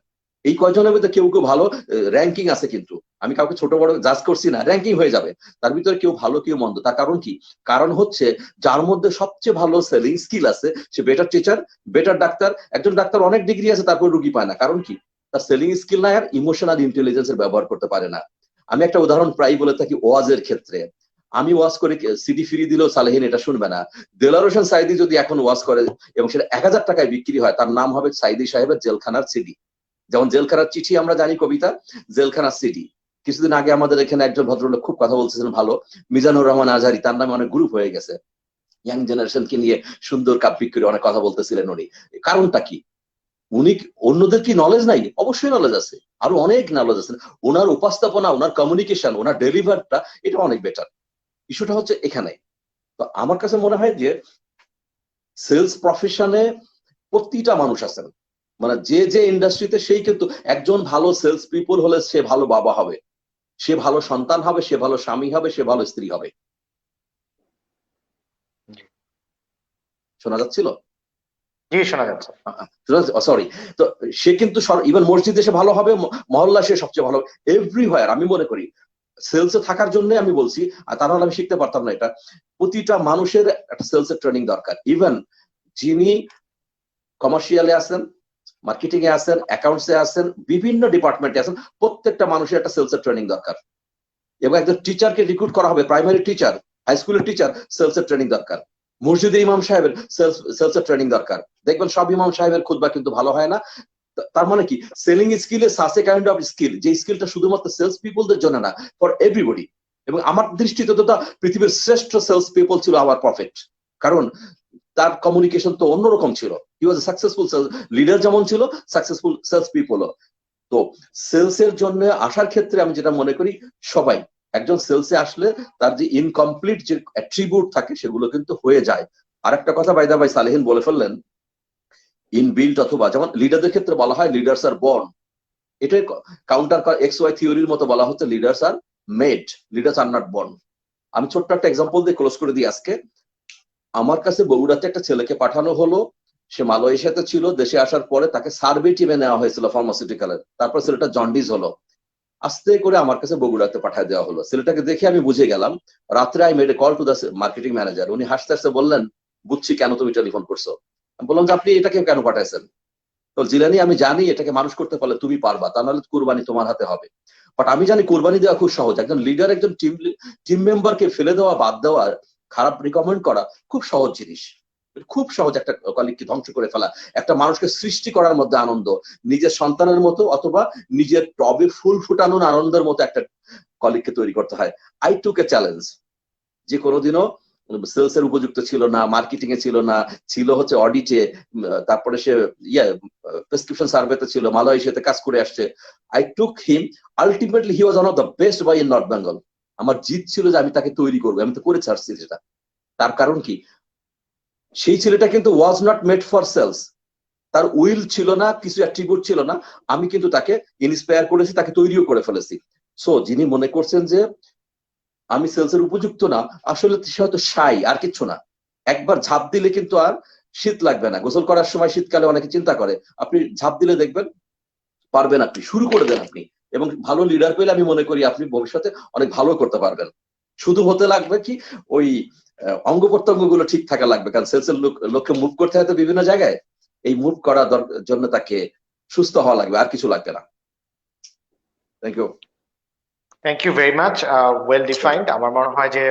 S5: এই কয়জনের মধ্যে কেউ কেউ ভালো, র্যাঙ্কিং আছে, কিন্তু আমি কাউকে ছোট বড় জাজ করছি না, র্যাঙ্কিং হয়ে যাবে। তার ভিতরে কেউ ভালো কেউ মন্দ। তার কারণ কি? কারণ হচ্ছে যার মধ্যে সবচেয়ে ভালো সেলিং স্কিল আছে, সে বেটার টিচার, বেটার ডাক্তার। একজন ডাক্তার অনেক ডিগ্রি আছে, তারপর রুগী পায় না। কারণ কি? তার সেলিং স্কিল নাই আর ইমোশনাল ইন্টেলিজেন্সের ব্যবহার করতে পারে না। আমি একটা উদাহরণ প্রায় বলে থাকি ওয়াজের ক্ষেত্রে। আমি ওয়াজ করে সিডি ফ্রি দিলেও সালেহিন এটা শুনবে না। দেলার হোসেন সাইদি যদি এখন ওয়াজ করে এবং সেটা 1000 টাকায় বিক্রি হয়, তার নাম হবে সাইদি সাহেবের জেলখানার সিডি। যেমন জেলখানার চিঠি আমরা জানি কবিতা, জেলখানার সিডি। কিছুদিন আগে আমাদের এখানে একজন ভদ্রলোক খুব কথা বলতেছিলেন ভালো, মিজানুর রহমান আজহারি, তার নামে অনেক গ্রুপ হয়ে গেছে। ইয়াং জেনারেশনকে নিয়ে সুন্দর কাব্যিক করে অনেক কথা বলতেছিলেন উনি। কারণটা কি? উনি, অন্যদের কি নলেজ নাই? অবশ্যই নলেজ আছে, আরো অনেক নলেজ আছে। ওনার উপস্থাপনা, ওনার কমিউনিকেশন, ওনার ডেলিভারটা এটা অনেক বেটার। ইস্যুটা হচ্ছে এখানে। তো আমার কাছে মনে হয় যে সেলস প্রফেশনে প্রতিটা মানুষ আছেন, মানে যে যে ইন্ডাস্ট্রিতে, সেই কিন্তু একজন ভালো সেলস পিপল হলে সে ভালো বাবা হবে, সে ভালো সন্তান হবে, সে ভালো স্বামী হবে, সে ভালো স্ত্রী হবে। শোনা যাচ্ছিল?
S1: জি, শোনা যাচ্ছে।
S5: সরি। তো সে কিন্তু ইভেন মসজিদে সে ভালো হবে, মহল্লা সে সবচেয়ে ভালো, এভরিহোয়ার। আমি মনে করি সেলসে থাকার জন্য আমি বলছি, আর তা নাহলে আমি শিখতে পারতাম না এটা। প্রতিটা মানুষের একটা সেলসের ট্রেনিং দরকার। ইভেন যিনি কমার্শিয়ালে আছেন, মার্কেটিং এ আছেন, অ্যাকাউন্টসে আছেন, বিভিন্ন ডিপার্টমেন্টে আছেন, প্রত্যেকটা মানুষের একটা সেলসের ট্রেনিং দরকার। এবং একজন টিচারকে রিক্রুট করা হবে, প্রাইমারি টিচার, হাই স্কুলের টিচার, সেলসের ট্রেনিং দরকার। মসজিদে ইমাম সাহেবের সেলসের ট্রেনিং দরকার। দেখবেন সব ইমাম সাহেবের খুতবা কিন্তু ভালো হয় না। তার মানে কি? Selling skill is such a kind of skill, যে স্কিলটা শুধুমাত্র সেলস পিপলদের জন্য না, ফর এভরিবডি। এবং আমার দৃষ্টিতে তো পৃথিবীর শ্রেষ্ঠ সেলস পিপল ছিল আওয়ার প্রফেট। কারণ তার কমিউনিকেশন তো অন্যরকম ছিল। হি ওয়াজ এ সাকসেসফুল লিডার, যেমন ছিল সাকসেসফুল সেলস পিপলও। তো সেলসের জন্য আসার ক্ষেত্রে আমি যেটা মনে করি, সবাই একজন সেলসে আসলে তার যে ইনকমপ্লিট যে অ্যাট্রিবিউট থাকে সেগুলো কিন্তু হয়ে যায়। আর একটা কথা বাইদা ভাই সালেহিন বলে ফেললেন, ইনবিল্ট অথবা যেমন লিডারদের ক্ষেত্রে বলা হয় লিডার্স আর বর্ন, এটাই কাউন্টার XY থিওরির মতো বলা হচ্ছে leaders are made, leaders are not born. আমি ছোট্ট একটা এক্সাম্পল দিয়ে ক্লোজ করে দিই আজকে। আমার কাছে বগুড়াতে একটা ছেলেকে পাঠানো হলো, সে মালয়েশিয়াতে ছিল, দেশে আসার পরে তাকে সার্ভে টিমে নেওয়া হয়েছিল ফার্মাসিউটিক্যালের। তারপর ছেলেটা জন্ডিস হলো, আস্তে করে আমার কাছে বগুড়াতে পাঠিয়ে দেওয়া হলো। ছেলেটাকে দেখে আমি বুঝে গেলাম। রাত্রে I made a call to the marketing manager. উনি হাসতে হাসতে বললেন, বুঝছি কেন তুমি টেলিফোন করছো। আমি বললাম যে আপনি এটাকে কেন পাঠাইছেন? তো জিলানি আমি জানি এটাকে মানুষ করতে পারলে তুমি পারবা, তা নাহলে কুরবানি তোমার হাতে হবে। বাট আমি জানি কুরবানি দেওয়া খুব সহজ, একজন লিডার একজন টিম মেম্বারকে ফেলে দেওয়া, বাদ দেওয়া, খারাপ রিকমেন্ড করা খুব সহজ জিনিস, খুব সহজ একটা কলিগকে ধ্বংস করে ফেলা। একটা মানুষকে সৃষ্টি করার মধ্যে আনন্দ, নিজের সন্তানের মতো অথবা নিজের টবে ফুল ফুটানোর আনন্দের মতো একটা কলিগকে তৈরি করতে হয়। আই টুক এ চ্যালেঞ্জ, যে কোনোদিনও সেলস এর উপযুক্ত ছিল না, মার্কেটিং এ ছিল না, ছিল হচ্ছে অডিটে, তারপরে সে প্রেসক্রিপশন সার্ভেতে ছিল, মালয়েশিয়াতে কাজ করে আসছে। I took him, ultimately he was one of the best boy in north Bengal. আমার জিত ছিল যে আমি তাকে তৈরি করবো, আমি তো করে ছাড়ছি সেটা। তার কারণ কি, সেই ছেলেটা কিন্তু was not made for sales, তার উইল ছিল না, কিছু অ্যাট্রিবিউট ছিল না, আমি কিন্তু তাকে ইন্সপায়ার করেছি, তাকে তৈরিও করে ফেলেছি। সো যিনি মনে করছেন যে আমি সেলসের উপযুক্ত না, আসলে সে হয়তো সাই, আর কিচ্ছু না। একবার ঝাঁপ দিলে কিন্তু আর শীত লাগবে না। গোসল করার সময় শীতকালে অনেকে চিন্তা করে, আপনি ঝাঁপ দিলে দেখবেন পারবেন, আপনি শুরু করে দেন আপনি, এবং ভালো লিডার পেলে আমি মনে করি আপনি ভবিষ্যতে অনেক ভালো করতে পারবেন। শুধু হতে লাগবে কি, ওই অঙ্গ প্রত্যঙ্গ গুলো ঠিক থাকা লাগবে, কারণ সেলসের লোককে মুভ করতে হয় তো বিভিন্ন জায়গায়, এই মুভ করার জন্য তাকে সুস্থ হওয়া লাগবে, আর কিছু লাগবে না। Thank you.
S1: Thank you very much, well defined. আমার মনে হয় যে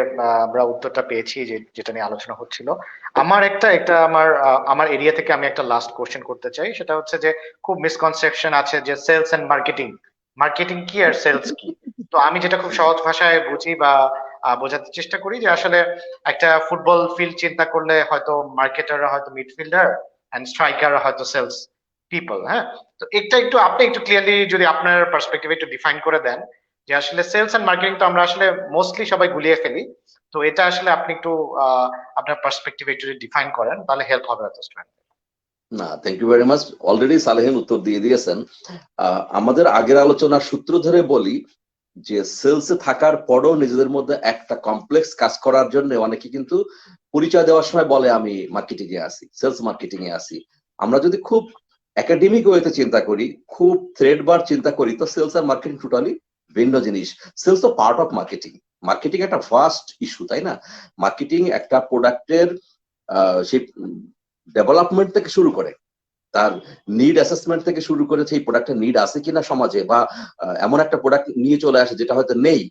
S1: আমরা উত্তরটা পেয়েছি যেটা নিয়ে আলোচনা হচ্ছিল। আমার আমার এরিয়া থেকে আমি একটা লাস্ট কোশ্চেন করতে চাই, সেটা হচ্ছে যে খুব মিসকনসেপশন আছে যে সেলস এন্ড মার্কেটিং, মার্কেটিং কি আর সেলস কি। তো আমি যেটা খুব সহজ ভাষায় বুঝি বা বোঝাতে চেষ্টা করি যে আসলে একটা ফুটবল ফিল্ড চিন্তা করলে হয়তো মার্কেটাররা হয়তো মিডফিল্ডার এন্ড স্ট্রাইকার হয়তো সেলস পিপল। হ্যাঁ, তো এটা একটু আপনি একটু ক্লিয়ারলি যদি আপনার পার্সপেক্টিভে একটু ডিফাইন করে দেন যে আসলে সেলস এন্ড মার্কেটিং তো আমরা আসলে মোস্টলি সবাই গুলিয়ে ফেলি, তো এটা আসলে আপনি একটু আপনার পার্সপেক্টিভে একটু ডিফাইন করেন তাহলে হেল্প হবে হয়তো স্টুডেন্ট।
S5: না, thank you very much, already Salehin উত্তর দিয়ে দিয়েছেন। আমাদের আগের আলোচনার সূত্র ধরে বলি যে সেলসে থাকার পরও নিজেদের মধ্যে একটা কমপ্লেক্স কাজ করার জন্য অনেকে কিন্তু পরিচয় দেওয়ার সময় বলে আমি মার্কেটিং এ আসি, সেলস মার্কেটিং এ আসি। আমরা যদি খুব একাডেমিক ওয়েতে চিন্তা করি, খুব থ্রেড বার চিন্তা করি, তো সেলস আর মার্কেটিং টোটালি ভিন্ন জিনিস। সেলস তো পার্ট অফ মার্কেটিং, মার্কেটিং একটা ফার্স্ট ইস্যু, তাই না? মার্কেটিং একটা প্রোডাক্টের সেই ডেভেলপমেন্ট থেকে শুরু করে, তার নিড অ্যাসেসমেন্ট থেকে শুরু করে সেই প্রোডাক্টের নিড আছে কিনা সমাজে, বা এমন একটা প্রোডাক্ট নিয়ে চলে আসে যেটা হয়তো নেই,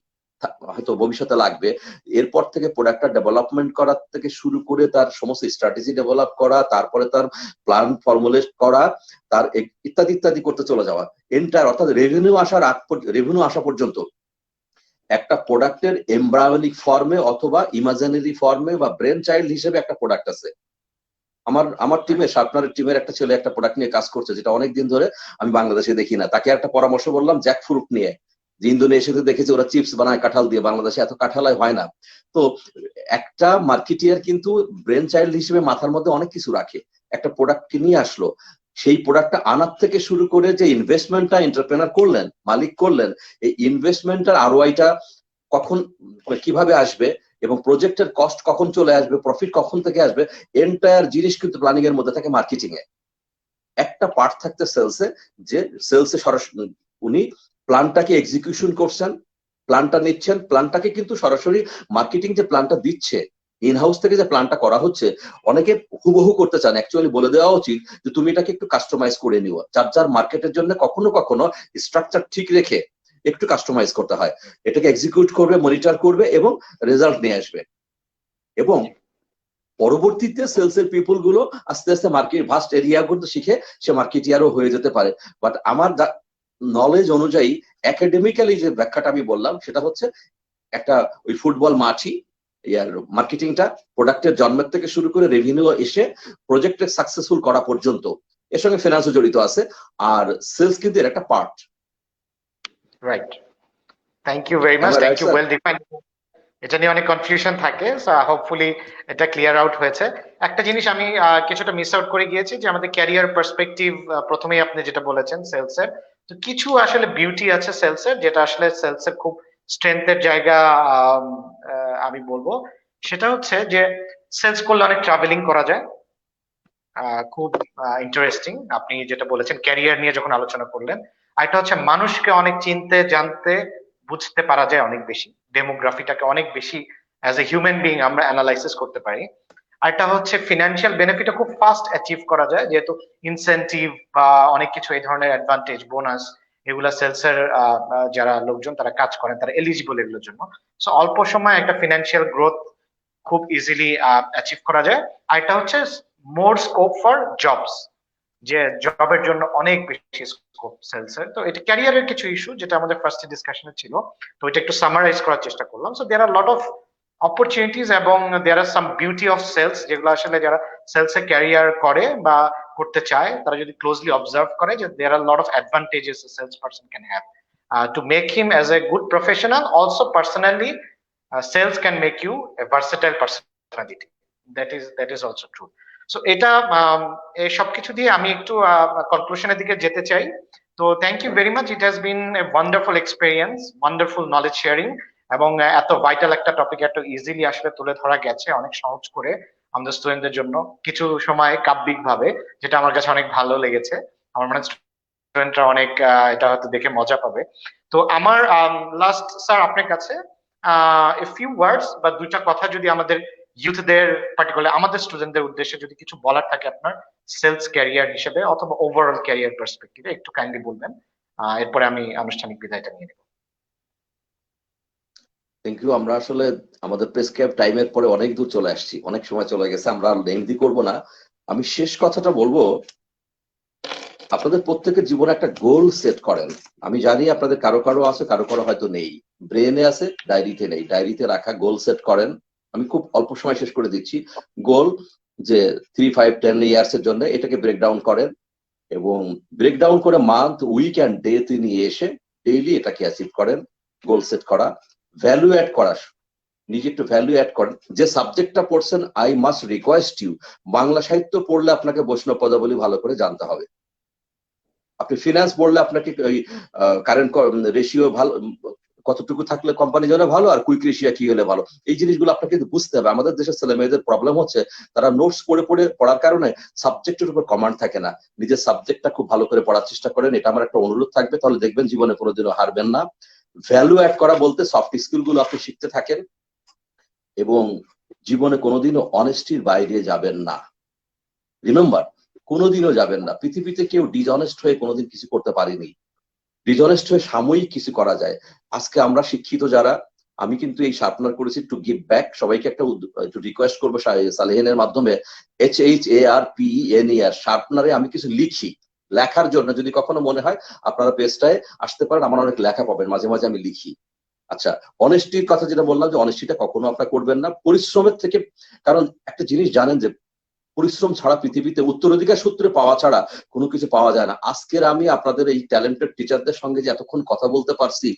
S5: হয়তো ভবিষ্যতে লাগবে, এরপর থেকে প্রোডাক্টটা ডেভেলপমেন্ট করার থেকে শুরু করে তার সমস্ত স্ট্র্যাটেজি ডেভেলপ করা, তারপরে তার প্ল্যান ফর্মুলেট করা, তার ইত্যাদি ইত্যাদি করতে চলে যাওয়া, এন্টার অর্থাৎ রেভিনিউ আসা পর্যন্ত একটা প্রোডাক্টের এমব্রায়োনিক ফর্মে অথবা ইমাজিনারি ফর্মে বা ব্রেন চাইল্ড হিসেবে একটা প্রোডাক্ট আছে। আমার টিমে, শার্পনারের টিমের একটা ছেলে একটা প্রোডাক্ট নিয়ে কাজ করছে যেটা অনেকদিন ধরে আমি বাংলাদেশে দেখি না। তাকে একটা পরামর্শ বললাম জ্যাক ফ্রুট নিয়ে, যে ইন্দোনেশিয়াতে দেখেছি ওরা চিপস বানায় কাঁঠাল দিয়ে, বাংলাদেশে এত কাঁঠালাই হয় না। তো একটা মার্কেটিয়ার কিন্তু ব্রেন চাইল্ড হিসেবে মাথার মধ্যে অনেক কিছু রাখে, একটা প্রোডাক্টকে নিয়ে আসলো, সেই প্রোডাক্টটা আনার থেকে শুরু করে যে ইনভেস্টমেন্টটা এন্টারপ্রেনার করলেন, মালিক করলেন, এই ইনভেস্টমেন্টের আরওআইটা কখন কিভাবে আসবে এবং প্রজেক্টের কস্ট কখন চলে আসবে, প্রফিট কখন থেকে আসবে, এন্টায়ার জিনিস কিন্তু প্ল্যানিং এর মধ্যে থাকে মার্কেটিং এ। একটা পার্ট থাকতে সেলসে, যে সেলসে সরাসরি উনি প্ল্যানটাকে এক্সিকিউশন করছেন, প্ল্যানটা নিচ্ছেন, প্ল্যানটাকে কিন্তু সরাসরি মার্কেটিং যে প্ল্যানটা দিচ্ছে, ইনহাউস থেকে যে প্ল্যানটা করা হচ্ছে, অনেকে হুবহু করতে চান, অ্যাকচুয়ালি বলে দেওয়া উচিত যে তুমি এটাকে একটু কাস্টমাইজ করে নিও, যার যার মার্কেটের জন্য কখনো কখনো স্ট্রাকচার ঠিক রেখে একটু কাস্টমাইজ করতে হয়, এটাকে এক্সিকিউট করবে, মনিটর করবে এবং রেজাল্ট নিয়ে আসবে। এবং পরবর্তীতে সেলস এর পিপল গুলো আস্তে আস্তে মার্কেট ভাস্ট এরিয়া গুলো শিখে সে মার্কেটিয়ারও হয়ে যেতে পারে। বাট আমার নলেজ অনুযায়ী একাডেমিক্যালি যে ব্যাখ্যাটা আমি বললাম সেটা হচ্ছে একটা ওই ফুটবল মাঠই ইয়ার মার্কেটিংটা প্রোডাক্টের জন্মের থেকে শুরু করে রেভিনিউ এসে প্রজেক্টের সাকসেসফুল করা পর্যন্ত, এর সঙ্গে ফিনান্সও জড়িত আছে, আর সেলস কিন্তু এর একটা part.
S1: Right, thank you very much, thank you, well defined. এটা নিয়ে অনেক কনফিউশন থাকে, হোপফুলি এটা ক্লিয়ার আউট হয়েছে। একটা জিনিস আমি কিছুটা মিস আউট করে গিয়েছি, যে আমাদের ক্যারিয়ার পার্সপেক্টিভ প্রথমেই আপনি যেটা বলেছেন সেলস এর, তো কিছু আসলে বিউটি আছে সেলস এর, যেটা আসলে সেলস এর খুব স্ট্রেংথের জায়গা। আমি বলবো সেটা হচ্ছে যে সেলস করলে অনেক ট্রাভেলিং করা যায়, খুব ইন্টারেস্টিং আপনি যেটা বলেছেন ক্যারিয়ার নিয়ে যখন আলোচনা করলেন। আরেকটা হচ্ছে মানুষকে অনেক চিনতে জানতে বুঝতে পারা যায় অনেক বেশি, ডেমোগ্রাফিটাকে অনেক বেশি অ্যাজ এ হিউম্যান বিং আমরা অ্যানালাইসিস করতে পারি। আরেকটা হচ্ছে ফিনান্সিয়াল বেনিফিটও খুব ফাস্ট অ্যাচিভ করা যায়, যেহেতু ইনসেনটিভ বা অনেক কিছু এই ধরনের অ্যাডভান্টেজ বোনাস এগুলা সেলস এর যারা লোকজন তারা কাজ করেন তারা এলিজিবল এগুলোর জন্য। সো অল্প সময়ে একটা ফিনান্সিয়াল গ্রোথ খুব ইজিলি অ্যাচিভ করা যায়। আর এটা হচ্ছে মোর স্কোপ ফর জবস, যে জবের জন্য অনেক বেশি স্কোপ সেলস এর। তো এটা ক্যারিয়ারের কিছু ইস্যু যেটা আমাদের ফার্স্ট ডিসকাশনে ছিল, তো এটা একটু সামারাইজ করার চেষ্টা করলাম। So there are lot of opportunities এবং there are some beauty of sales, যেগুলো আসলে যারা সেলস এ ক্যারিয়ার করে বা করতে চায় তারা যদি ক্লোজলি অবজার্ভ করে যে there are lot of advantages a salesperson can have to make him as a good professional. Also personally, sales can make you a versatile personality. That is also true. So এটা এই সবকিছু দিয়ে আমি একটু কনক্লুশনের দিকে যেতে চাই। তো thank you very much, it has been a wonderful experience, wonderful knowledge sharing, এবং এত ভাইটাল একটা টপিক এত ইজিলি আসলে তুলে ধরা গেছে অনেক সহজ করে আমাদের স্টুডেন্টদের জন্য, কিছু সময় কাব্যিক ভাবে, যেটা আমার কাছে অনেক ভালো লেগেছে। আমার মনে হয় স্টুডেন্টরা অনেক এটা হয়তো দেখে মজা পাবে। তো আমার লাস্ট স্যার আপনার কাছে এ ফিউ ওয়ার্ডস বা দুইটা কথা যদি আমাদের ইউথদের, পার্টিকুলার আমাদের স্টুডেন্টদের উদ্দেশ্যে যদি কিছু বলার থাকে আপনার সেলস ক্যারিয়ার হিসেবে অথবা ওভারঅল ক্যারিয়ার পার্সপেক্টিভে, একটু কাইন্ডলি বলবেন। এরপরে আমি আনুষ্ঠানিক বিদায়টা নিয়ে নেব।
S5: Thank you. আমরা আসলে আমাদের প্রেসক্রাইব টাইমের পরে অনেক দূর চলে আসছি, অনেক সময় চলে গেছে, আমরা লেন্দি করব না। আমি শেষ কথাটা বলবো, আপনাদের প্রত্যেকের জীবনে একটা গোল সেট করেন। আমি জানি আপনাদের কারো কারো আছে, কারো কারো হয়তো নেই, ব্রেনে আছে ডায়েরিতে নেই, ডায়েরিতে রাখা গোল সেট করেন। আমি খুব অল্প সময় শেষ করে দিচ্ছি। গোল যে 3, 5, 10 ইয়ার্স এর জন্য এটাকে ব্রেকডাউন করেন, এবং ব্রেকডাউন করে মান্থ, উইক অ্যান্ড ডে নিয়ে এসে ডেইলি এটাকে অ্যাচিভ করেন। গোল সেট করা, ভ্যালু অ্যাড করা, নিজে একটু ভ্যালু অ্যাড করেন। যে সাবজেক্টটা পড়ছেন, I must request you, Bangla সাহিত্য পড়লে আপনাকে বৈষ্ণব পদাবলী ভালো করে জানতে হবে। আপনি ফিনান্স পড়লে আপনাকে ওই কারেন্ট রেশিও ভালো কতটুকু থাকলে কোম্পানির জন্য ভালো, আর কুইক রেশিও কি হলে ভালো, এই জিনিসগুলো আপনাকে বুঝতে হবে। আমাদের দেশের ছেলে মেয়েদের প্রবলেম হচ্ছে তারা নোটস পড়ার কারণে সাবজেক্টের উপর কমান্ড থাকে না। নিজের সাবজেক্টটা খুব ভালো করে পড়ার চেষ্টা করেন, এটা আমার একটা অনুরোধ থাকবে, তাহলে দেখবেন জীবনে কোনোদিনও হারবেন না। ভ্যালু অ্যাড করা বলতে সফট স্কিল গুলো আপনি শিখতে থাকেন, এবং জীবনে কোনোদিনও অনেস্টির বাইরে যাবেন না। রিমেম্বার, কোনোদিনও যাবেন না। পৃথিবীতে কেউ ডিসঅনেস্ট হয়ে কোনোদিন কিছু করতে পারেনি। ডিসঅনেস্ট হয়ে সাময়িক কিছু করা যায়। আজকে আমরা শিক্ষিত যারা, আমি কিন্তু এই শার্পনার করেছি টু গিভ ব্যাক। সবাইকে একটা রিকোয়েস্ট করবো সালেহিনের মাধ্যমে, HHARPENER শার্পনারে আমি কিছু লিখি, লেখার জন্য যদি কখনো মনে হয় আপনারা পেজটায় আসতে পারেন, আমার অনেক লেখা পাবেন, মাঝে মাঝে আমি লিখি। আচ্ছা, অনেস্টির কথা যেটা বললাম, যে অনেস্টিটা কখনো আপনারা করবেন না পরিশ্রমের থেকে। কারণ একটা জিনিস জানেন যে পরিশ্রম ছাড়া পৃথিবীতে, উত্তরাধিকার সূত্রে পাওয়া ছাড়া কোনো কিছু পাওয়া যায় না। আজকের আমি আপনাদের এই ট্যালেন্টেড টিচারদের সঙ্গে যে এতক্ষণ কথা বলতে পারছি,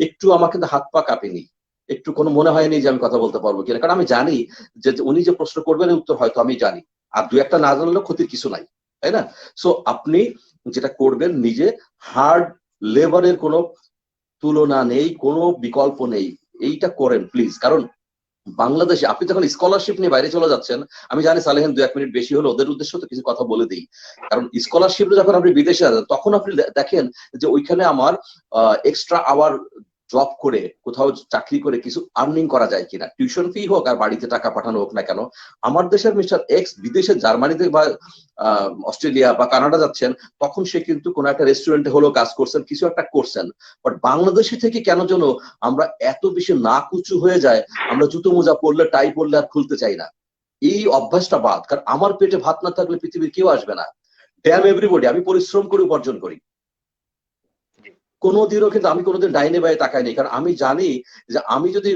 S5: একটু আমার কিন্তু হাত পা কাঁপেনি, একটু কোনো মনে হয়নি যে আমি কথা বলতে পারবো কিনা, কারণ আমি জানি যে উনি যে প্রশ্ন করবেন উত্তর হয়তো আমি জানি, আর দু একটা না জানলেও ক্ষতির কিছু নাই, তাই না? সো আপনি যেটা করবেন, নিজে হার্ড লেবারের কোনো তুলনা নেই, কোনো বিকল্প নেই, এইটা করেন প্লিজ। কারণ বাংলাদেশে আপনি যখন স্কলারশিপ নিয়ে বাইরে চলে যাচ্ছেন, আমি জানি সালেহেন 2-1 মিনিট বেশি হলো, ওদের উদ্দেশ্যে তো কিছু কথা বলে দিই। কারণ স্কলারশিপ যখন আপনি বিদেশে যান, তখন আপনি দেখেন যে ওইখানে আমার এক্সট্রা আওয়ার জব করে, কোথাও চাকরি করে কিছু আর্নিং করা যায় কিনা, টিউশন ফি হোক আর বাড়িতে টাকা পাঠানো হোক না কেন। আমার দেশের মিস্টার এক্স বিদেশে জার্মানিতে বা অস্ট্রেলিয়া বা কানাডা যাচ্ছেন, তখন সে কিন্তু কোনো একটা রেস্টুরেন্টে হলো কাজ করছেন, কিছু একটা করছেন। বাট বাংলাদেশি থেকে কেন যেন আমরা এত বেশি নাক উঁচু হয়ে যায়, আমরা জুতো মোজা পরলে, টাই পরলে আর খুলতে চাই না। এই অভ্যাসটা বাদ, কারণ আমার পেটে ভাত না থাকলে পৃথিবীর কেউ আসবে না। ড্যাম এভরিবডি, আমি পরিশ্রম করে উপার্জন করি, কোনোদিনও কিন্তু আমি কোনোদিন ডাইনে বাইরে তাকাইনি। কারণ আমি জানি যে আমি যদি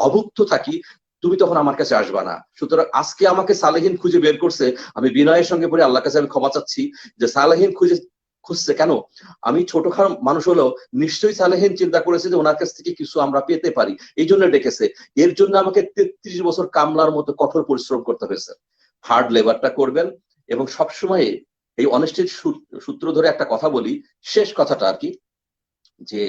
S5: অভুক্ত থাকি, তুমি তখন আমার কাছে আসবা না। সুতরাং আজকে আমাকে সালেহিন খুঁজে বের করছে, আমি বিনয়ের সঙ্গে পড়ে আল্লাহর কাছে আমি ক্ষমা চাচ্ছি যে সালেহিন খুঁজছে কেন। আমি ছোটখাটো মানুষ হলেও নিশ্চয়ই সালেহিন চিন্তা করেছে যে ওনার কাছ থেকে কিছু আমরা পেতে পারি, এই জন্য ডেকেছে। এর জন্য আমাকে 33 বছর কামলার মতো কঠোর পরিশ্রম করতে হয়েছে। হার্ড লেবারটা করবেন, এবং সবসময় এই অনেস্টির সূত্র ধরে একটা কথা বলি, শেষ কথাটা আর কি, যে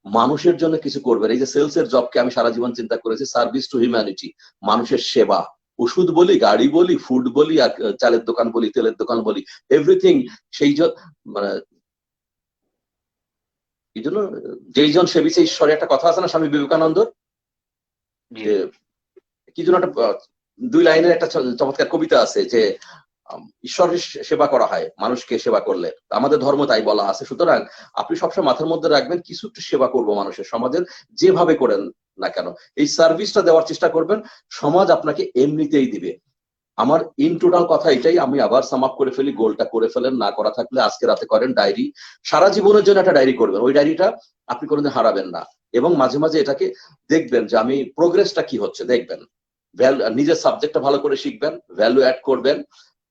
S5: মানুষের জন্য কিছু করবেন। এই যে সেলস এর জবকে আমি সারা জীবন চিন্তা করেছি, সার্ভিস টু হিউম্যানিটি, মানুষের সেবা। ওষুধ বলি, গাড়ি বলি, ফুড বলি, আর চালের দোকান বলি, তেলের দোকান বলি, এভরিথিং। সেই মানে এই জন্য যেই জন সেবী সেই ঈশ্বরে, একটা কথা আছে না স্বামী বিবেকানন্দর, যে কি যেন একটা দুই লাইনের একটা চমৎকার কবিতা আছে যে ঈশ্বরের সেবা করা হয় মানুষকে সেবা করলে, আমাদের ধর্ম তাই বলা আছে। সুতরাং আপনি সবসময় মাথার মধ্যে রাখবেন কিছু একটু সেবা করবো মানুষের, সমাজের, যেভাবে করেন না কেন এই সার্ভিসটা দেওয়ার চেষ্টা করবেন, সমাজ আপনাকে এমনিতেই দিবে। আমার ইন টোটাল কথা এটাই, আমি আবার সাম আপ করে ফেলি, গোলটা করে ফেলেন, না করা থাকলে আজকে রাতে করেন ডায়েরি, সারা জীবনের জন্য একটা ডায়েরি করবেন, ওই ডায়েরিটা আপনি কোনোদিন হারাবেন না, এবং মাঝে মাঝে এটাকে দেখবেন যে আমি প্রোগ্রেসটা কি হচ্ছে দেখবেন, নিজের সাবজেক্টটা ভালো করে শিখবেন, ভ্যালু অ্যাড করবেন,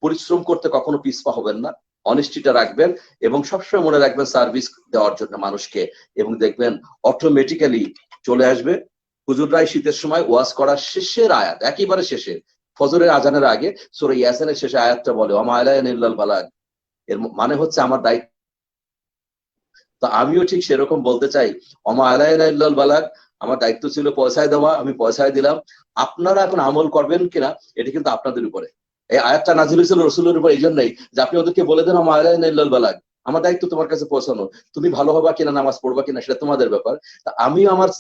S5: পরিশ্রম করতে কখনো পিছপা হবেন না, অনেস্টিটা রাখবেন, এবং সবসময় মনে রাখবেন সার্ভিস দেওয়ার জন্য মানুষকে, এবং দেখবেন অটোমেটিক্যালি চলে আসবে। হুজুররাই শীতের সময় ওয়াজ করার শেষের আয়াত, একেবারে শেষে ফজরের আজানের আগে সূরা ইয়াসিনের শেষে আয়াতটা বলে ওয়া মা আলাইনা ইল্লাল বালাগ, এর মানে হচ্ছে আমার দায়িত্ব। তো আমিও ঠিক সেরকম বলতে চাই, ওয়া মা আলাইনা ইল্লাল বালাগ, আমার দায়িত্ব ছিল পয়সায় দেওয়া, আমি পয়সায় দিলাম, আপনারা এখন আমল করবেন কিনা এটা কিন্তু আপনাদের উপরে। এই আয়াতটা নাযিল হয়েছিল রাসূলের উপর এই জন্যই যে আপনি ওদেরকে বলে দেন ওয়া মা আলাইনা ইল্লাল বালাগ, আমার দায়িত্ব তোমার কাছে পৌঁছানো, তুমি ভালো হবা কিনা, নামাজ পড়বা কিনা সেটা তোমাদের ব্যাপার। তা আমি আমার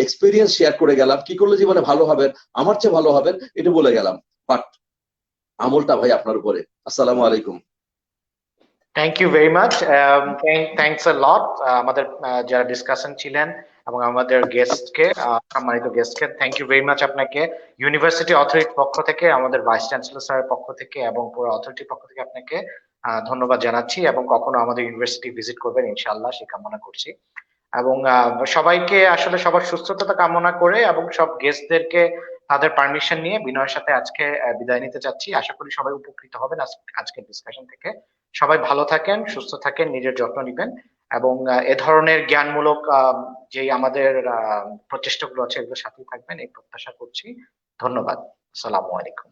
S5: এক্সপিরিয়েন্স শেয়ার করে গেলাম, কি করলে জীবনে ভালো হবেন, আমার চেয়ে ভালো হবেন এটা বলে গেলাম, বাট আমলটা ভাই আপনার উপরে। আসসালামু আলাইকুম।
S1: Thank you very much, thanks a lot আমাদের যারা ডিসকাশন ছিলেন এবং আমাদের গেস্টকে, সম্মানিত গেস্টকে থ্যাংক ইউ ভেরি মাচ আপনাকে, ইউনিভার্সিটি অথরিটির পক্ষ থেকে, আমাদের ভাইস চ্যান্সেলর স্যারের পক্ষ থেকে এবং পুরো অথরিটির পক্ষ থেকে আপনাকে ধন্যবাদ জানাচ্ছি, এবং কখনো আমাদের ইউনিভার্সিটি ভিজিট করবেন ইনশাআল্লাহ সে কামনা করছি। এবং সবাইকে আসলে সবার সুস্থতা কামনা করে এবং সব গেস্টদেরকে তাদের পারমিশন নিয়ে বিনয়ের সাথে আজকে বিদায় নিতে চাচ্ছি। আশা করি সবাই উপকৃত হবেন আজকের ডিসকাশন থেকে। সবাই ভালো থাকেন, সুস্থ থাকেন, নিজের যত্ন নিবেন, এবং এ ধরনের জ্ঞানমূলক যে আমাদের প্রচেষ্টাগুলো আছে এগুলোর সাথেই থাকবেন এই প্রত্যাশা করছি। ধন্যবাদ। আসসালামু আলাইকুম।